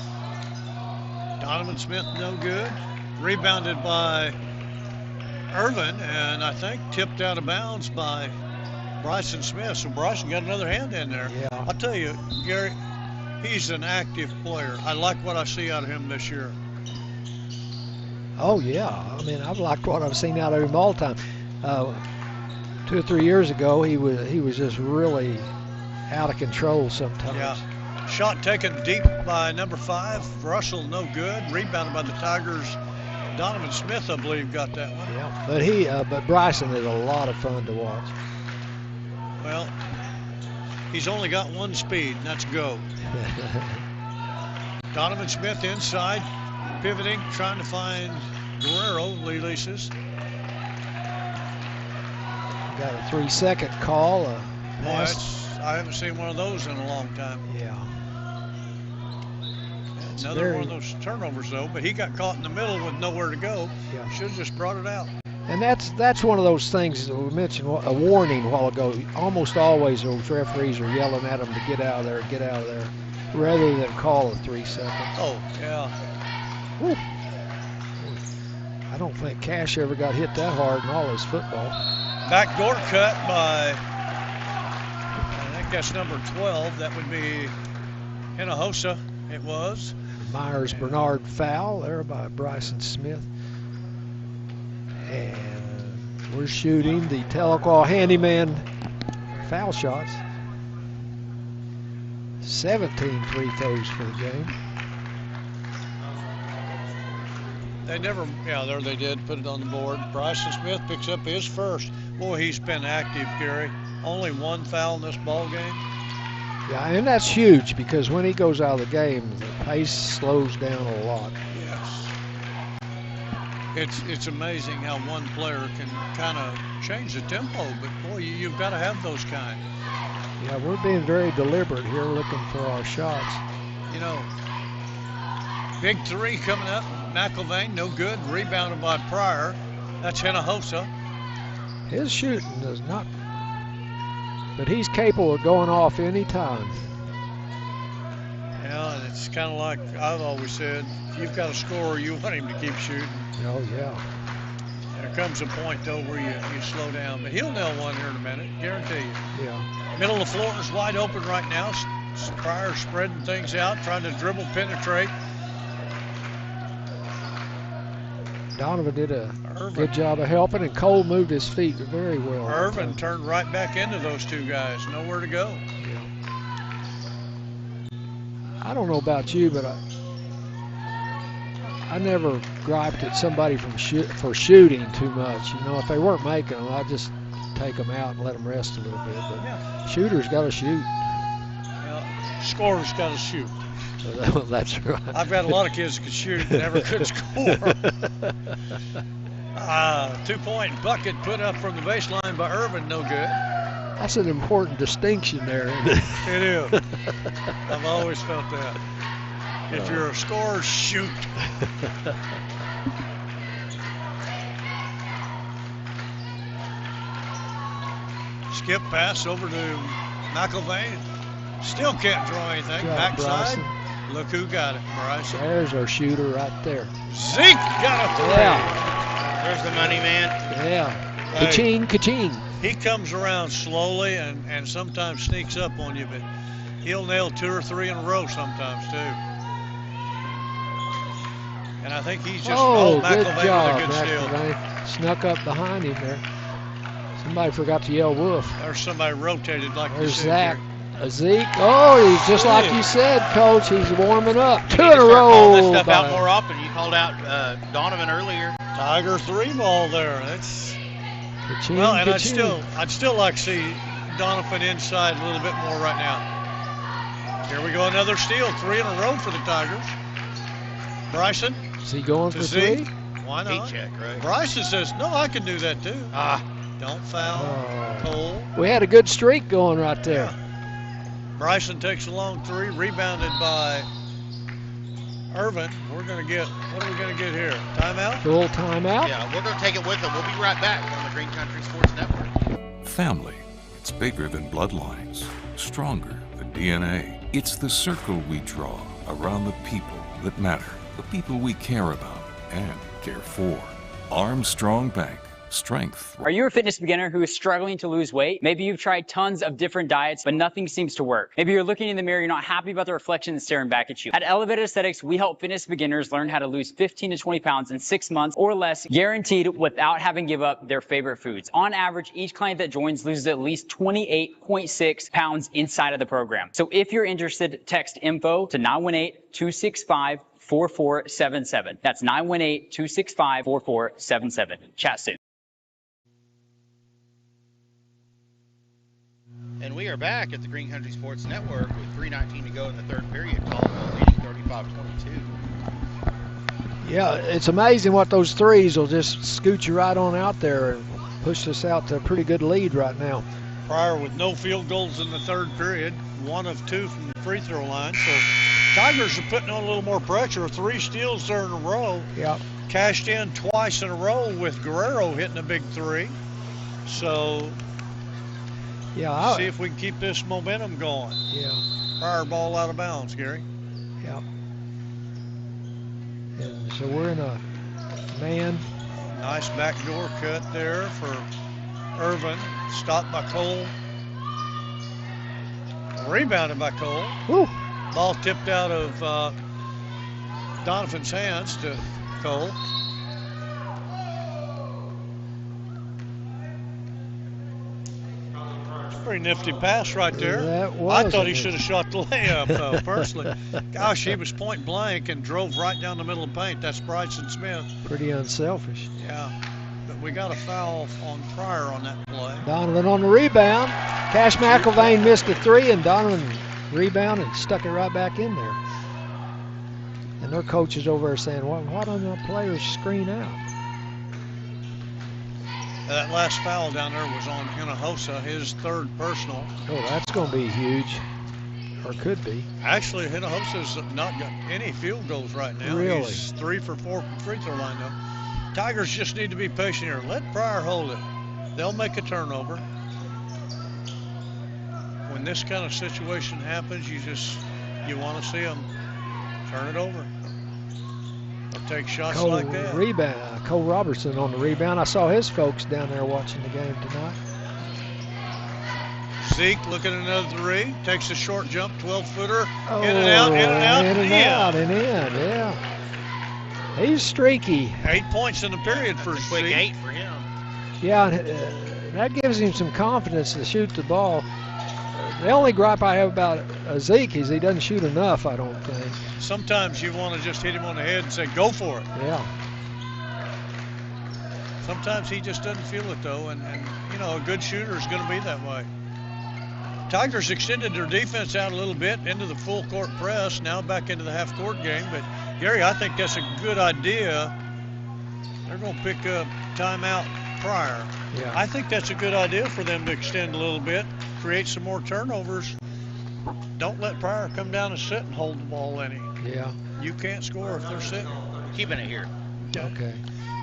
Donovan Smith no good. Rebounded by Irvin, and I think tipped out of bounds by Bryson Smith. So Bryson got another hand in there. Yeah. I'll tell you, Gary, he's an active player. I like what I see out of him this year. Oh, yeah. I mean, I've liked what I've seen out of him all the time. 2 or 3 years ago, he was just really out of control sometimes. Yeah. Shot taken deep by number 5. Russell, no good. Rebounded by the Tigers. Donovan Smith, I believe, got that one. Yeah, but Bryson is a lot of fun to watch. Well, he's only got one speed, and that's go. Donovan Smith inside, pivoting, trying to find Guerrero, releases. Got a 3-second call. I haven't seen one of those in a long time. Yeah. Another one of those turnovers, though, but he got caught in the middle with nowhere to go. Yeah. Should have just brought it out. And that's one of those things that we mentioned a warning a while ago. Almost always those referees are yelling at them to get out of there, rather than call a 3 seconds. Oh, yeah. Woo. I don't think Cash ever got hit that hard in all his football. Backdoor cut by, I think that's number 12. That would be Hinojosa. It was. Myers Bernard foul there by Bryson Smith. And we're shooting the Tahlequah handyman foul shots. 17 free throws for the game. They never, there they did, put it on the board. Bryson Smith picks up his first. Boy, he's been active, Gary. Only one foul in this ball game. Yeah, and that's huge because when he goes out of the game, the pace slows down a lot. Yes. It's amazing how one player can kind of change the tempo, but boy, you've got to have those kind. Yeah, we're being very deliberate here looking for our shots. You know, big 3 coming up. McIlvain, no good. Rebounded by Pryor. That's Hinojosa. His shooting does not, but he's capable of going off any time. Yeah, and it's kind of like I've always said, if you've got a scorer, you want him to keep shooting. Oh, yeah. There comes a point, though, where you slow down. But he'll nail one here in a minute, guarantee you. Yeah. Middle of the floor is wide open right now. Pryor spreading things out, trying to dribble, penetrate. Donovan did a good job of helping, and Cole moved his feet very well. Irvin turned right back into those two guys. Nowhere to go. I don't know about you, but I never griped at somebody for shooting too much. You know, if they weren't making them, I'd just take them out and let them rest a little bit. But shooters got to shoot. Yeah, scorers got to shoot. That's right. I've got a lot of kids that could shoot and never could score. 2-point bucket put up from the baseline by Irvin, no good. That's an important distinction there, isn't it? It is. I've always felt that. If you're a scorer, shoot. Skip pass over to McElvain. Still can't draw anything. Backside. Look who got it, Bryson. There's our shooter right there. Zeke got a three. Yeah. There's the money man. Yeah. Ka-ching, ka-ching. He comes around slowly and sometimes sneaks up on you, but he'll nail 2 or 3 in a row sometimes too. And I think he's just good job, with a good steal. McElvain. Snuck up behind him there. Somebody forgot to yell woof. There's somebody rotated like There's you said. Zach. Zeke. Oh, he's just like you said, Coach. He's warming up. 2 in a row. Call this stuff out more often. You called out Donovan earlier. Tiger 3 ball there. That's ka-ching, well, and ka-ching. I'd still like to see Donovan inside a little bit more right now. Here we go, another steal. 3 in a row for the Tigers. Bryson. Is he going to for Zeke. 3? Why not? Check, right? Bryson says, no, I can do that too. Don't foul. Cole. We had a good streak going right there. Yeah. Bryson takes a long 3, rebounded by Irvin. We're going to get, what are we going to get here? Timeout? Full timeout? Yeah, we're going to take it with them. We'll be right back on the Green Country Sports Network. Family. It's bigger than bloodlines, stronger than DNA. It's the circle we draw around the people that matter, the people we care about and care for. Armstrong Bank. Strength. Are you a fitness beginner who is struggling to lose weight? Maybe you've tried tons of different diets, but nothing seems to work. Maybe you're looking in the mirror, you're not happy about the reflection that's staring back at you. At Elevated Aesthetics, we help fitness beginners learn how to lose 15 to 20 pounds in 6 months or less, guaranteed without having to give up their favorite foods. On average, each client that joins loses at least 28.6 pounds inside of the program. So if you're interested, text info to 918-265-4477. That's 918-265-4477. Chat soon. And we are back at the Green Country Sports Network with 3:19 to go in the third period. Tahlequah leading 35-22. Yeah, it's amazing what those threes will just scoot you right on out there and push us out to a pretty good lead right now. Pryor with no field goals in the third period, 1 of 2 from the free throw line. So Tigers are putting on a little more pressure. 3 steals there in a row. Yep. Cashed in twice in a row with Guerrero hitting a big 3. So yeah, see if we can keep this momentum going. Yeah. Pryor ball out of bounds, Gary. Yep. And so we're in a man. Nice backdoor cut there for Irvin. Stopped by Cole. Rebounded by Cole. Woo. Ball tipped out of Donovan's hands to Cole. Pretty nifty pass right there. That was I thought he should have shot the layup, though, personally. Gosh, he was point blank and drove right down the middle of the paint. That's Bryson Smith. Pretty unselfish. Yeah, but we got a foul on Pryor on that play. Donovan on the rebound. Cash McElvain missed a 3, and Donovan rebounded and stuck it right back in there. And their coach is over there saying, well, why don't the players screen out? That last foul down there was on Hinojosa, his 3rd personal. Oh, that's going to be huge, or could be. Actually, Hinojosa's not got any field goals right now. Really? He's 3 for 4 from free throw line, though. Tigers just need to be patient here. Let Pryor hold it. They'll make a turnover. When this kind of situation happens, you want to see them turn it over. They'll take shots Cole like that. Rebound. Cole Robertson on the rebound. I saw his folks down there watching the game tonight. Zeke looking at another 3. Takes a short jump, 12-footer. Oh, in and out, in and out, in and out, and in, yeah. He's streaky. 8 points in the period for That's a quick Zeke. 8 for him. Yeah, that gives him some confidence to shoot the ball. The only gripe I have about Zeke is he doesn't shoot enough, I don't think. sometimes you want to just hit him on the head and say, go for it. Yeah. Sometimes he just doesn't feel it, though, and you know, a good shooter is going to be that way. Tigers extended their defense out a little bit into the full court press, now back into the half court game. But, Gary, I think that's a good idea. They're going to pick up timeout Pryor. Yeah. I think that's a good idea for them to extend a little bit, create some more turnovers. Don't let Pryor come down and sit and hold the ball any. Yeah. You can't score if they're sitting. Keeping it here. Okay.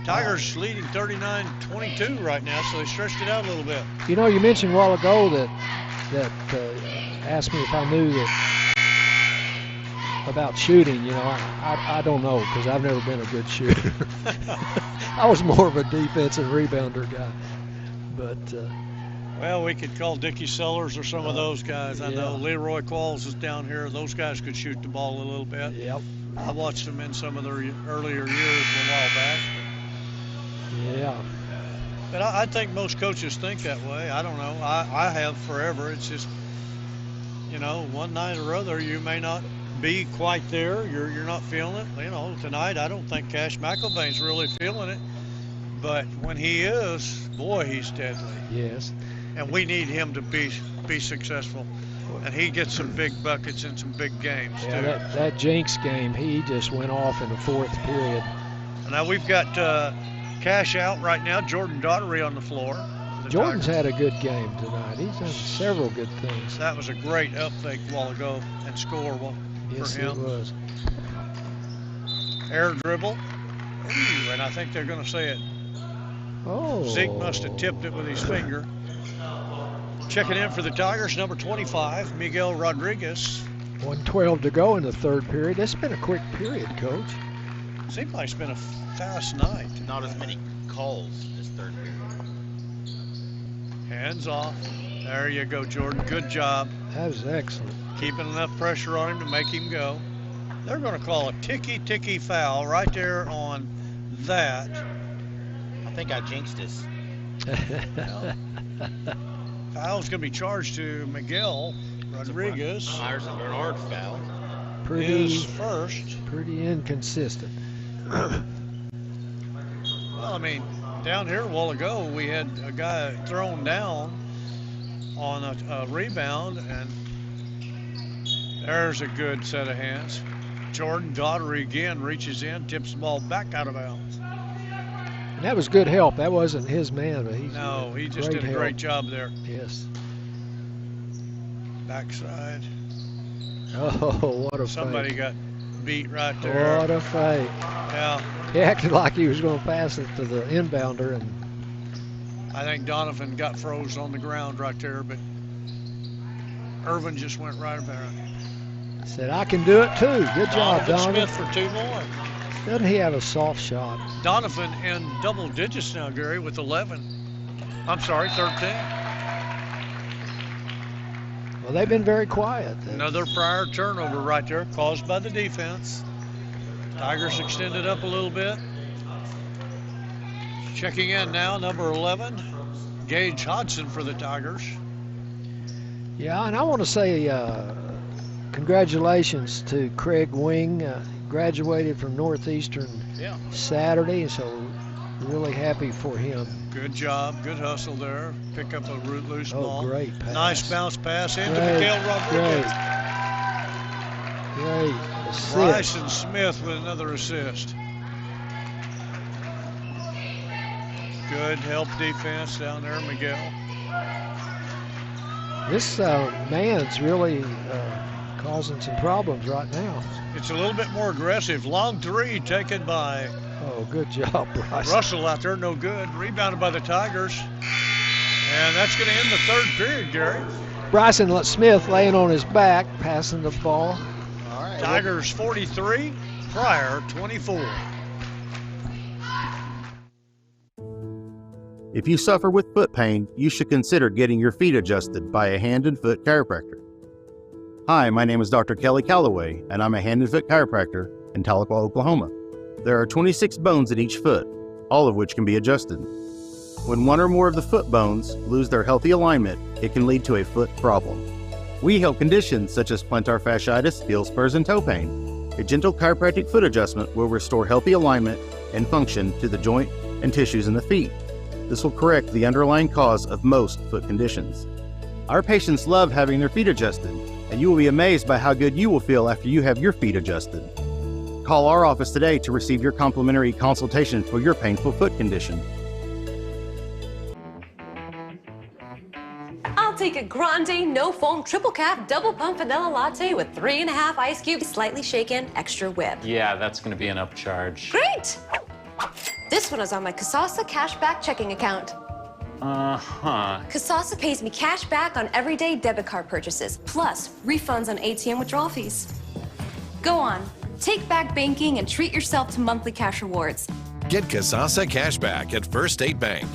Tigers leading 39-22 right now, so they stretched it out a little bit. You know, you mentioned a while ago that asked me if I knew that about shooting. You know, I don't know because I've never been a good shooter. I was more of a defensive rebounder guy. But well, we could call Dickie Sellers or some of those guys. I know Leroy Qualls is down here. Those guys could shoot the ball a little bit. Yep. I watched them in some of their earlier years a while back. Yeah. But I think most coaches think that way. I don't know. I have forever. It's just, you know, one night or other you may not be quite there. You're not feeling it. You know, tonight I don't think Cash McIlvain's really feeling it. But when he is, boy, he's deadly. Yes. And we need him to be successful. And he gets some big buckets in some big games, yeah, too. that Jinx game, he just went off in the fourth period. Now we've got Cash out right now. Jordan Daughtery on the floor. Jordan's had a good game tonight. He's done several good things. That was a great up fake a while ago and score for yes, him. It was. Air dribble. Ooh, and I think they're going to say it. Oh. Zeke must have tipped it with his finger. Checking in for the Tigers, number 25, Miguel Rodriguez. 1:12 to go in the third period. It's been a quick period, Coach. Seems like it's been a fast night. Not as many calls this third period. Hands off. There you go, Jordan. Good job. That was excellent. Keeping enough pressure on him to make him go. They're going to call a ticky foul right there on that. I think I jinxed us. Foul's going to be charged to Miguel Rodriguez. Myers and Bernard foul. His first. Pretty inconsistent. Well, I mean, down here a while ago, we had a guy thrown down on a rebound, and there's a good set of hands. Jordan Daughtery again reaches in, tips the ball back out of bounds. And that was good help. That wasn't his man, but he just did a great job there. Yes. Backside. Oh, what a Somebody fake. got beat right there. What a fake. Yeah. He acted like he was going to pass it to the inbounder, and I think Donovan got froze on the ground right there, but Irvin just went right about it. said, I can do it too. Good job, Donovan. Smith for two more. Doesn't he have a soft shot? Donovan in double digits now, Gary, with 11. I'm sorry, 13. Well, they've been very quiet. Another Pryor turnover right there caused by the defense. Tigers extended up a little bit. Checking in now, number 11, Gage Hodson for the Tigers. Yeah, and I want to say congratulations to Craig Wing. Graduated from Northeastern Saturday, so really happy for him. Good job, good hustle there. Pick up a loose ball. Great pass. Nice bounce pass into Miguel Rodriguez. Great assist. Bryson Smith with another assist. Good help defense down there, Miguel. This man's really causing some problems right now. It's a little bit more aggressive. Long three taken by good job, Bryson. Russell out there, no good. Rebounded by the Tigers. And that's going to end the third period, Gary. Bryson Smith laying on his back, passing the ball. All right. Tigers 43, Pryor 24. If you suffer with foot pain, you should consider getting your feet adjusted by a hand and foot chiropractor. Hi, my name is Dr. Kelly Calloway, and I'm a hand and foot chiropractor in Tahlequah, Oklahoma. There are 26 bones in each foot, all of which can be adjusted. When one or more of the foot bones lose their healthy alignment, it can lead to a foot problem. We help conditions such as plantar fasciitis, heel spurs, and toe pain. A gentle chiropractic foot adjustment will restore healthy alignment and function to the joint and tissues in the feet. This will correct the underlying cause of most foot conditions. Our patients love having their feet adjusted, and you will be amazed by how good you will feel after you have your feet adjusted. Call our office today to receive your complimentary consultation for your painful foot condition. I'll take a grande, no foam, triple cap, double pump vanilla latte with 3.5 ice cubes, slightly shaken, extra whip. Yeah, that's going to be an upcharge. Great! This one is on my Kasasa cashback checking account. Kasasa pays me cash back on everyday debit card purchases, plus refunds on ATM withdrawal fees. Go on, take back banking and treat yourself to monthly cash rewards. Get Kasasa Cashback at First State Bank.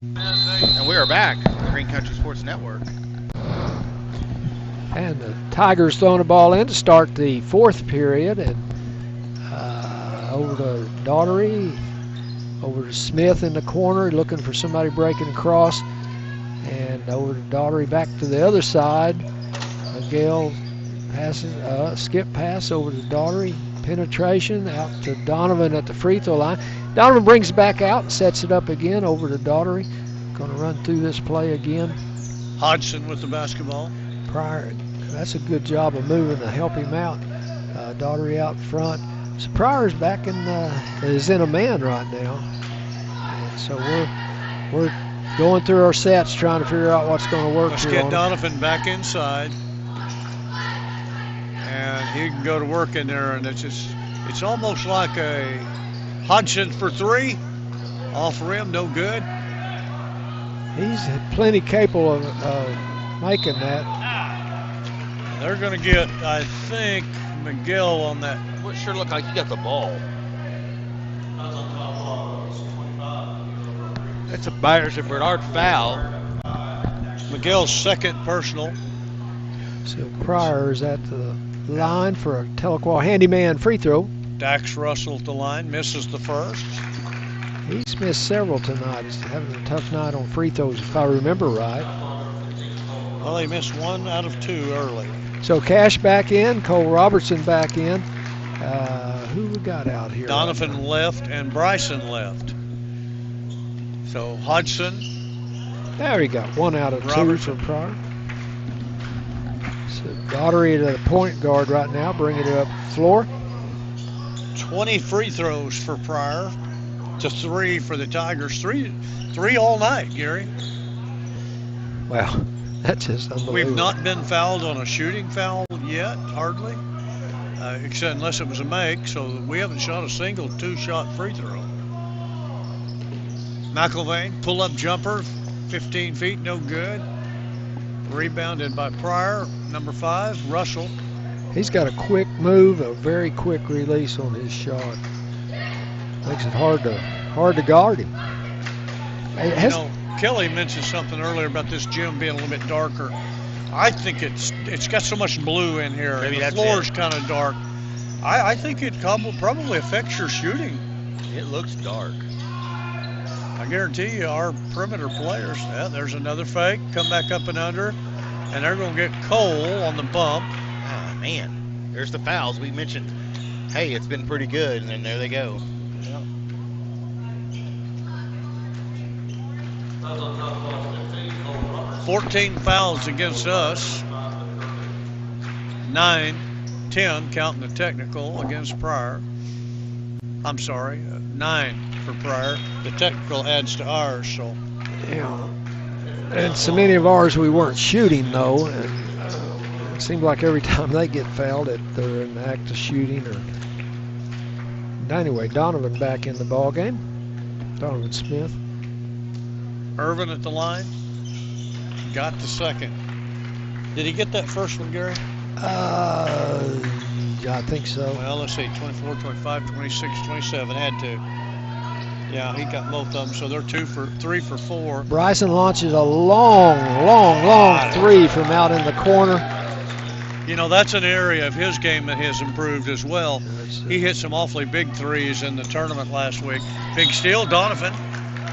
And we are back on the Green Country Sports Network. And the Tigers throwing the ball in to start the fourth period. And over to Daughtery, over to Smith in the corner, looking for somebody breaking across. And over to Daughtery, back to the other side. Miguel passes, skip pass over to Daughtery. Penetration out to Donovan at the free throw line. Donovan brings it back out, sets it up again over to Daughtery. Going to run through this play again. Hodgson with the basketball. Pryor, that's a good job of moving to help him out. Daughtery out front. So Pryor's back is in a man right now. And so we're going through our sets, trying to figure out what's going to work. Let's here get on Donovan back inside. And he can go to work in there, and it's almost like a Hodgson for three. Off rim, no good. He's plenty capable of making that. They're going to get, I think, Miguel on that. Well, it sure looked like he got the ball. That's a Byers Bernard foul. Miguel's second personal. So Pryor is at the line for a Tahlequah handyman free throw. Dax Russell at the line, misses the first. He's missed several tonight. He's having a tough night on free throws, if I remember right. Well, he missed 1 out of 2 early. So Cash back in, Cole Robertson back in. Who we got out here? Donovan right left and Bryson left. So Hodgson. There we go. 1 out of 2 Robertson. for Pryor. So Daughtery at the point guard right now, bringing it up the floor. 20 free throws for Pryor to 3 for the Tigers. Three all night, Gary. Wow, that's just unbelievable. We've not been fouled on a shooting foul yet, hardly, except unless it was a make. So we haven't shot a single 2-shot free throw. McIlvain, pull-up jumper, 15 feet, no good. Rebounded by Pryor, number 5, Russell. He's got a quick move, a very quick release on his shot. Makes it hard to guard him. Kelly mentioned something earlier about this gym being a little bit darker. I think it's got so much blue in here. Maybe and the floor's kind of dark. I think it probably affects your shooting. It looks dark. I guarantee you our perimeter players, there's another fake, come back up and under, and they're going to get Cole on the bump. Ah, man, there's the fouls. We mentioned, hey, it's been pretty good, and then there they go. Yeah. 14 fouls against us. 9, 10, counting the technical, against Pryor. I'm sorry, 9 for Pryor. The technical adds to ours, so. Yeah. And so many of ours we weren't shooting, though. And it seems like every time they get fouled, they're in the act of shooting. Anyway, Donovan back in the ball game. Donovan Smith. Irvin at the line. Got the second. Did he get that first one, Gary? Yeah, I think so. Well, let's see, 24, 25, 26, 27. Had to. Yeah, he got both of them, so they're 3 for 4. Bryson launches a long 3 from out in the corner. You know, that's an area of his game that has improved as well. He hit some awfully big threes in the tournament last week. Big steal, Donovan.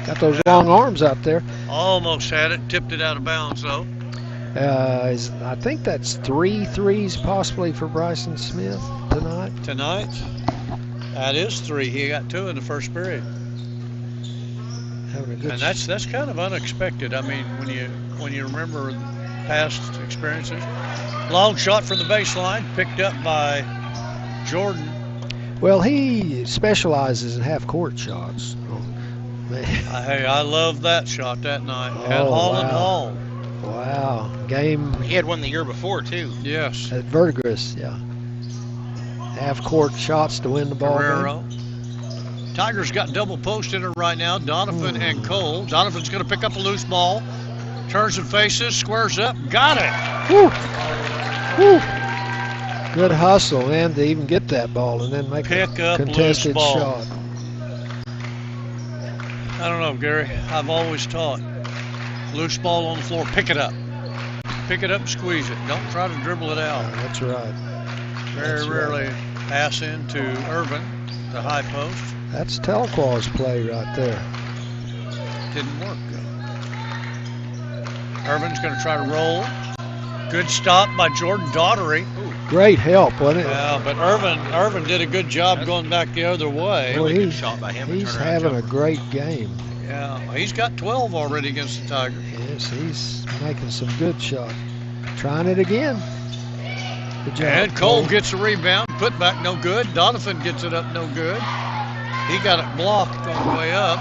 Got those long arms out there. Almost had it, tipped it out of bounds though. I think that's 3 threes possibly for Bryson Smith tonight. Tonight? That is 3. He got 2 in the first period. Having a good And that's kind of unexpected. I mean, when you remember past experiences. Long shot from the baseline, picked up by Jordan. Well, he specializes in half-court shots. Hey, I love that shot that night at Oh, Holland wow. Hall. Wow. Game He had one the year before, too. Yes. at Verdigris, yeah. Half-court shots to win the ball game. Guerrero. Tigers got double posted right now, Donovan and Cole. Donovan's going to pick up a loose ball. Turns and faces, squares up, got it. Woo. Woo. Good hustle, man, to even get that ball and then make Pick a up contested loose ball. shot. I don't know, Gary. I've always taught loose ball on the floor, pick it up. Pick it up and squeeze it. Don't try to dribble it out. That's right. Very That's rarely right. pass into Irvin, the high post. That's Tahlequah's play right there. Didn't work. Irvin's going to try to roll. Good stop by Jordan Daughtery. Great help, wasn't it? Yeah, but Irvin did a good job going back the other way. Well, Good shot by him. he's having a great game. Yeah, he's got 12 already against the Tigers. Yes, he's making some good shots. Trying it again. Good job. And Cole gets a rebound. Put back, no good. Donovan gets it up, no good. He got it blocked on the way up,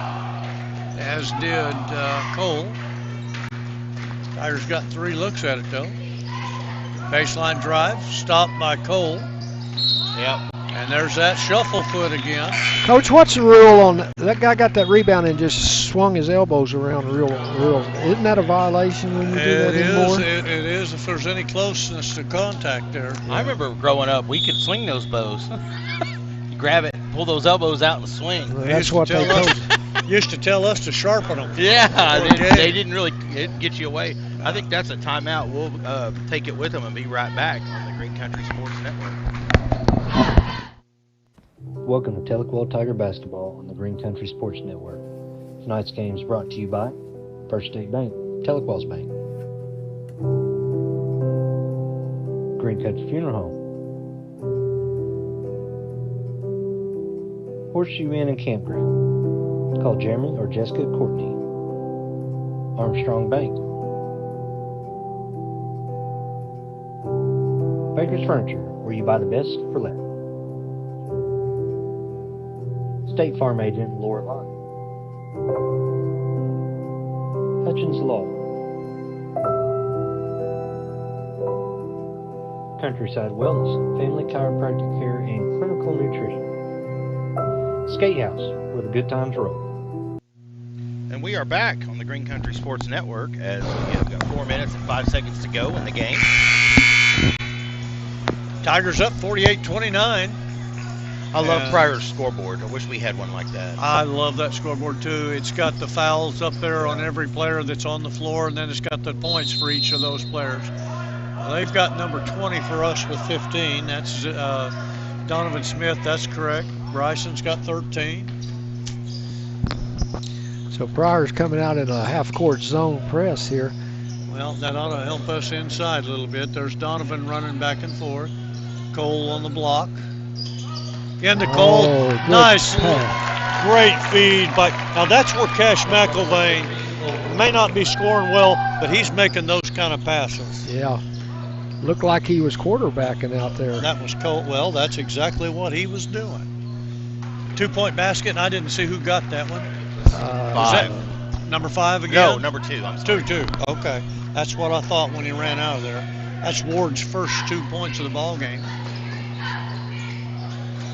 as did Cole. Tigers got 3 looks at it, though. Baseline drive, stopped by Cole. Yep. And there's that shuffle foot again. Coach, what's the rule on that guy? Got that rebound and just swung his elbows around real. Isn't that a violation when you do that anymore? It is if there's any closeness to contact there. I remember growing up, we could swing those bows. You grab it, pull those elbows out, and swing. Well, that's what they told you. Used to tell us to sharpen them. Yeah, they didn't really get you away. I think that's a timeout. We'll take it with them and be right back on the Green Country Sports Network. Welcome to Tahlequah Tiger Basketball on the Green Country Sports Network. Tonight's game is brought to you by First State Bank, Tahlequah's Bank. Green Country Funeral Home. Horseshoe Inn and Campground. Call Jeremy or Jessica Courtney. Armstrong Bank. Baker's Furniture, where you buy the best for less. State Farm Agent Laura Lyon. Hutchins Law. Countryside Wellness, Family Chiropractic Care, and Clinical Nutrition. Skate House, where the good times roll. And we are back on the Green Country Sports Network as we have got 4 minutes and 5 seconds to go in the game. Tigers up 48-29. I love Pryor's scoreboard. I wish we had one like that. I love that scoreboard too. It's got the fouls up there on every player that's on the floor, and then it's got the points for each of those players. They've got number 20 for us with 15. That's Donovan Smith. That's correct. Bryson's got 13. So Pryor's coming out in a half-court zone press here. Well, that ought to help us inside a little bit. There's Donovan running back and forth. Cole on the block. Into Cole. Oh, nice. pass. Great feed. Now that's where Cash McIlvain may not be scoring well, but he's making those kind of passes. Yeah. Looked like he was quarterbacking out there. That was Cole. Well, that's exactly what he was doing. 2-point basket, and I didn't see who got that one. Was that number 5 again? No, number 2. I'm sorry. 2. Okay. That's what I thought when he ran out of there. That's Ward's first 2 points of the ball game.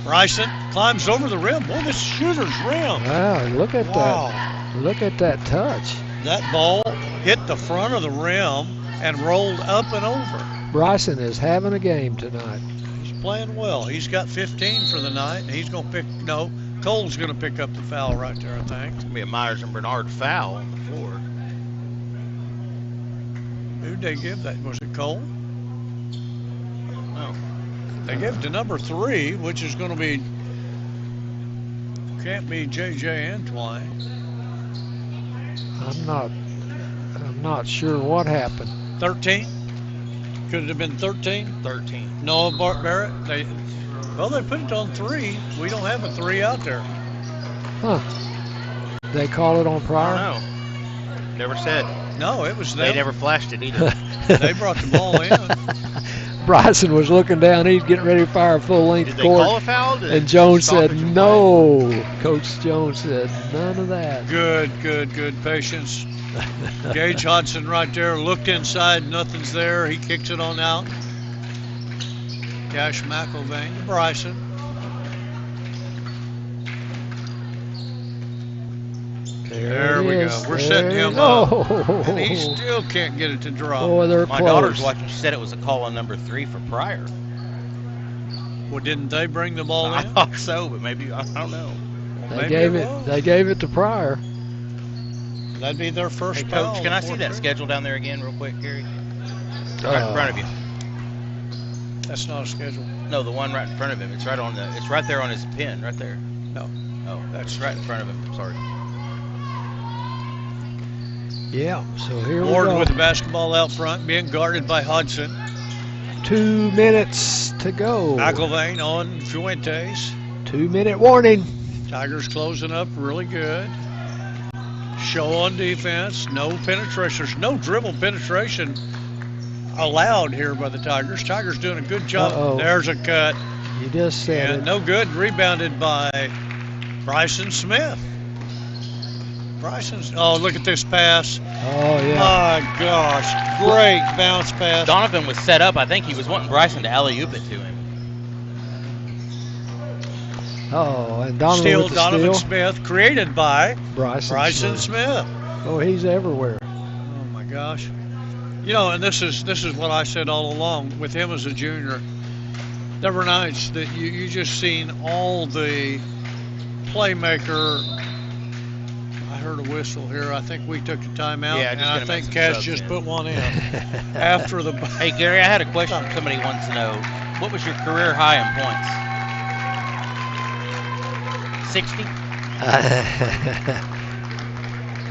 Bryson climbs over the rim. Boy, this shooter's rim. Wow, look at that. Look at that touch. That ball hit the front of the rim and rolled up and over. Bryson is having a game tonight. He's playing well. He's got 15 for the night, and he's going to Cole's going to pick up the foul right there, I think. It's going to be a Myers and Bernard foul on the floor. Who'd they give that? Was it Cole? No. They gave it to number 3, which is going to be, can't be J.J. Antwine. I'm not sure what happened. 13? Could it have been 13? 13. Noah Barrett. They put it on 3. We don't have a 3 out there. Huh. They call it on Pryor? I don't know. Never said. No, it was them. They never flashed it either. They brought the ball in. Bryson was looking down. He's getting ready to fire a full-length Did they court. call a foul? And Jones said no. Coach Jones said none of that. Good patience. Gage Hodson right there, looked inside, nothing's there. He kicks it on out. Cash McElvain to Bryson. There we go. We're setting him up. And he still can't get it to drop. Oh, they're My close. daughter's watching. She said it was a call on number 3 for Pryor. Well, didn't they bring the ball I in? thought so, but maybe, I don't know. They gave it to Pryor. That'd be their first Hey, foul. Coach, can I see that schedule down there again real quick, Gary? Right in front of you. That's not a schedule. No, the one right in front of him. It's right there on his pin, right there. No. Oh, that's right in front of him. Sorry. Yeah, so here Ward we go. with the basketball out front, being guarded by Hodson. 2 minutes to go. McElvain on Fuentes. 2-minute warning. Tigers closing up really good. Show on defense. No penetration. There's no dribble penetration allowed here by the Tigers. Tigers doing a good job. Uh-oh. There's a cut. You just said And it. no good. Rebounded by Bryson Smith. Oh, look at this pass. Oh, yeah. My gosh. Great bounce pass. Donovan was set up. I think he was wanting Bryson to alley-oop it to him. Oh, and Donovan Steal, with the Donovan steal. Smith, created by Bryson Smith. Oh, he's everywhere. Oh my gosh. You know, and this is what I said all along with him as a junior. There were nights that you just seen all the playmaker. I heard a whistle here. I think we took a timeout, Yeah, and I just think Cash just put one in after the. Hey, Gary, I had a question somebody wants to know. What was your career high in points? 60?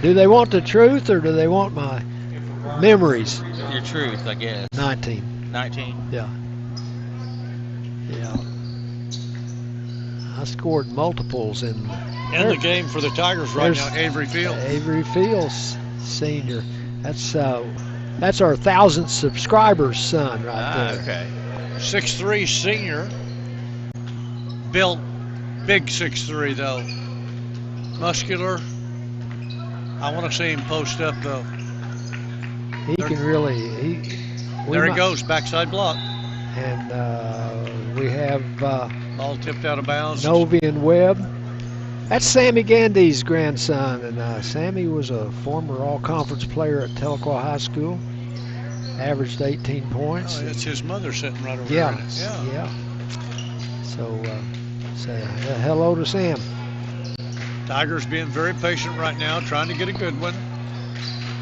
Do they want the truth or do they want my memories? Your truth, I guess. 19. 19? Yeah. Yeah. I scored multiples in the game for the Tigers right now, Avery Fields. Avery Fields, senior. That's our 1,000th subscribers son right there. Okay. 6'3" senior. Built big 6'3" though. Muscular. I want to see him post up though. He can really. There he goes, backside block. And we have Ball tipped out of bounds. Novi and Webb. That's Sammy Gandy's grandson, and Sammy was a former all-conference player at Tahlequah High School. Averaged 18 points. Oh, it's his mother sitting right over Yeah, there. yeah. So say hello to Sam. Tigers being very patient right now, trying to get a good one.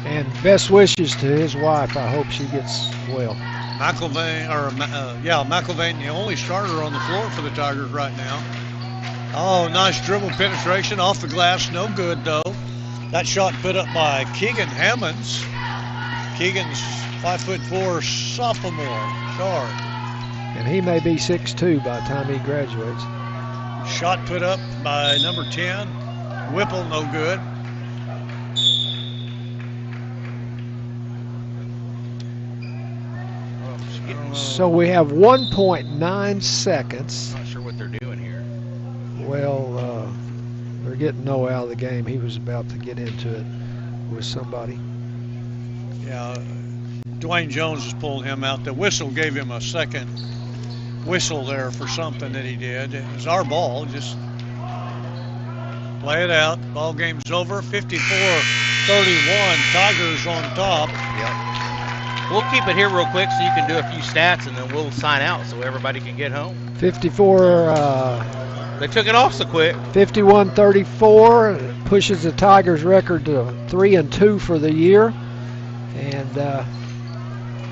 And best wishes to his wife. I hope she gets well. McElvain, the only starter on the floor for the Tigers right now. Oh, nice dribble penetration off the glass, no good though. That shot put up by Keegan Hammonds. Keegan's 5'4" sophomore guard. And he may be 6'2" by the time he graduates. Shot put up by number 10. Whipple, no good. So we have 1.9 seconds. Not sure what they're doing here. Well, they're getting Noah out of the game. He was about to get into it with somebody. Yeah, Dwayne Jones is pulling him out. The whistle gave him a second whistle there for something that he did. It was our ball. Just play it out. Ball game's over. 54-31. Tigers on top. Yep. We'll keep it here real quick so you can do a few stats, and then we'll sign out so everybody can get home. 54. They took it off so quick. 51-34 pushes the Tigers' record to 3-2 for the year. And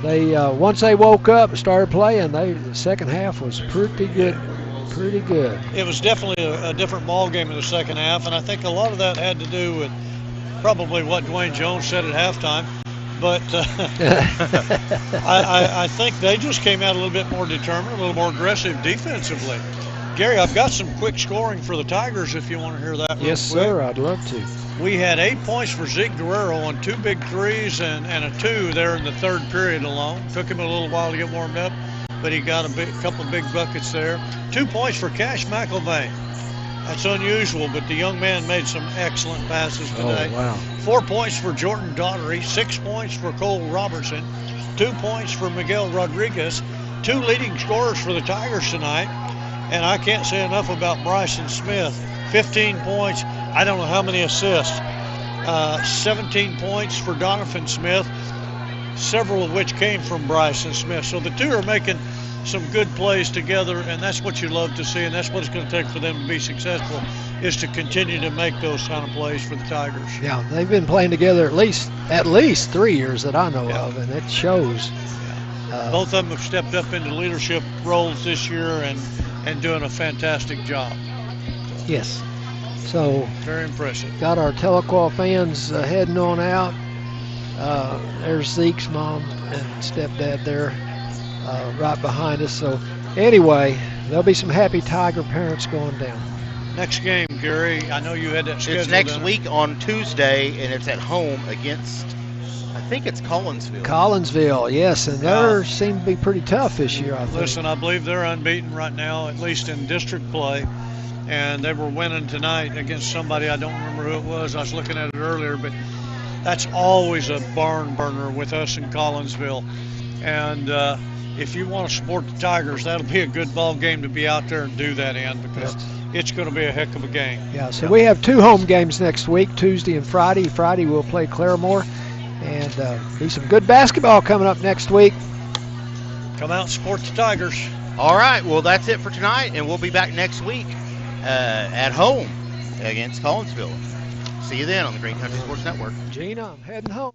they once they woke up and started playing, the second half was pretty good. Pretty good. It was definitely a different ball game in the second half, and I think a lot of that had to do with probably what Dwayne Jones said at halftime. but I think they just came out a little bit more determined, a little more aggressive defensively. Gary, I've got some quick scoring for the Tigers if you want to hear that. Yes, sir, I'd love to. We had 8 points for Zeke Guerrero on 2 big threes and a 2 there in the third period alone. Took him a little while to get warmed up, but he got a couple of big buckets there. 2 points for Cash McElvain. That's unusual, but the young man made some excellent passes today. Oh, wow. 4 points for Jordan Daughtery, 6 points for Cole Robertson, 2 points for Miguel Rodriguez, 2 leading scorers for the Tigers tonight. And I can't say enough about Bryson Smith. 15 points, I don't know how many assists. 17 points for Donovan Smith, several of which came from Bryson Smith. So the two are making some good plays together, and that's what you love to see, and that's what it's going to take for them to be successful, is to continue to make those kind of plays for the Tigers. Yeah, they've been playing together at least 3 years that I know of, and it shows. Both of them have stepped up into leadership roles this year and doing a fantastic job. Yes. So very impressive. Got our Tahlequah fans heading on out. There's Zeke's mom and stepdad there right behind us. So anyway, there'll be some happy Tiger parents going down. Next game, Gary, I know you had that scheduled. It's next week on Tuesday, and it's at home against, I think it's Collinsville. Collinsville, yes, and they seem to be pretty tough this year, I think. Listen, I believe they're unbeaten right now, at least in district play, and they were winning tonight against somebody, I don't remember who it was. I was looking at it earlier, but that's always a barn burner with us in Collinsville. And if you want to support the Tigers, that'll be a good ball game to be out there and do that in, because it's going to be a heck of a game. Yeah, so we have 2 home games next week, Tuesday and Friday. Friday we'll play Claremore. And be some good basketball coming up next week. Come out and support the Tigers. All right, well, that's it for tonight, and we'll be back next week at home against Collinsville. See you then on the Green Country Sports Network. Gina, I'm heading home.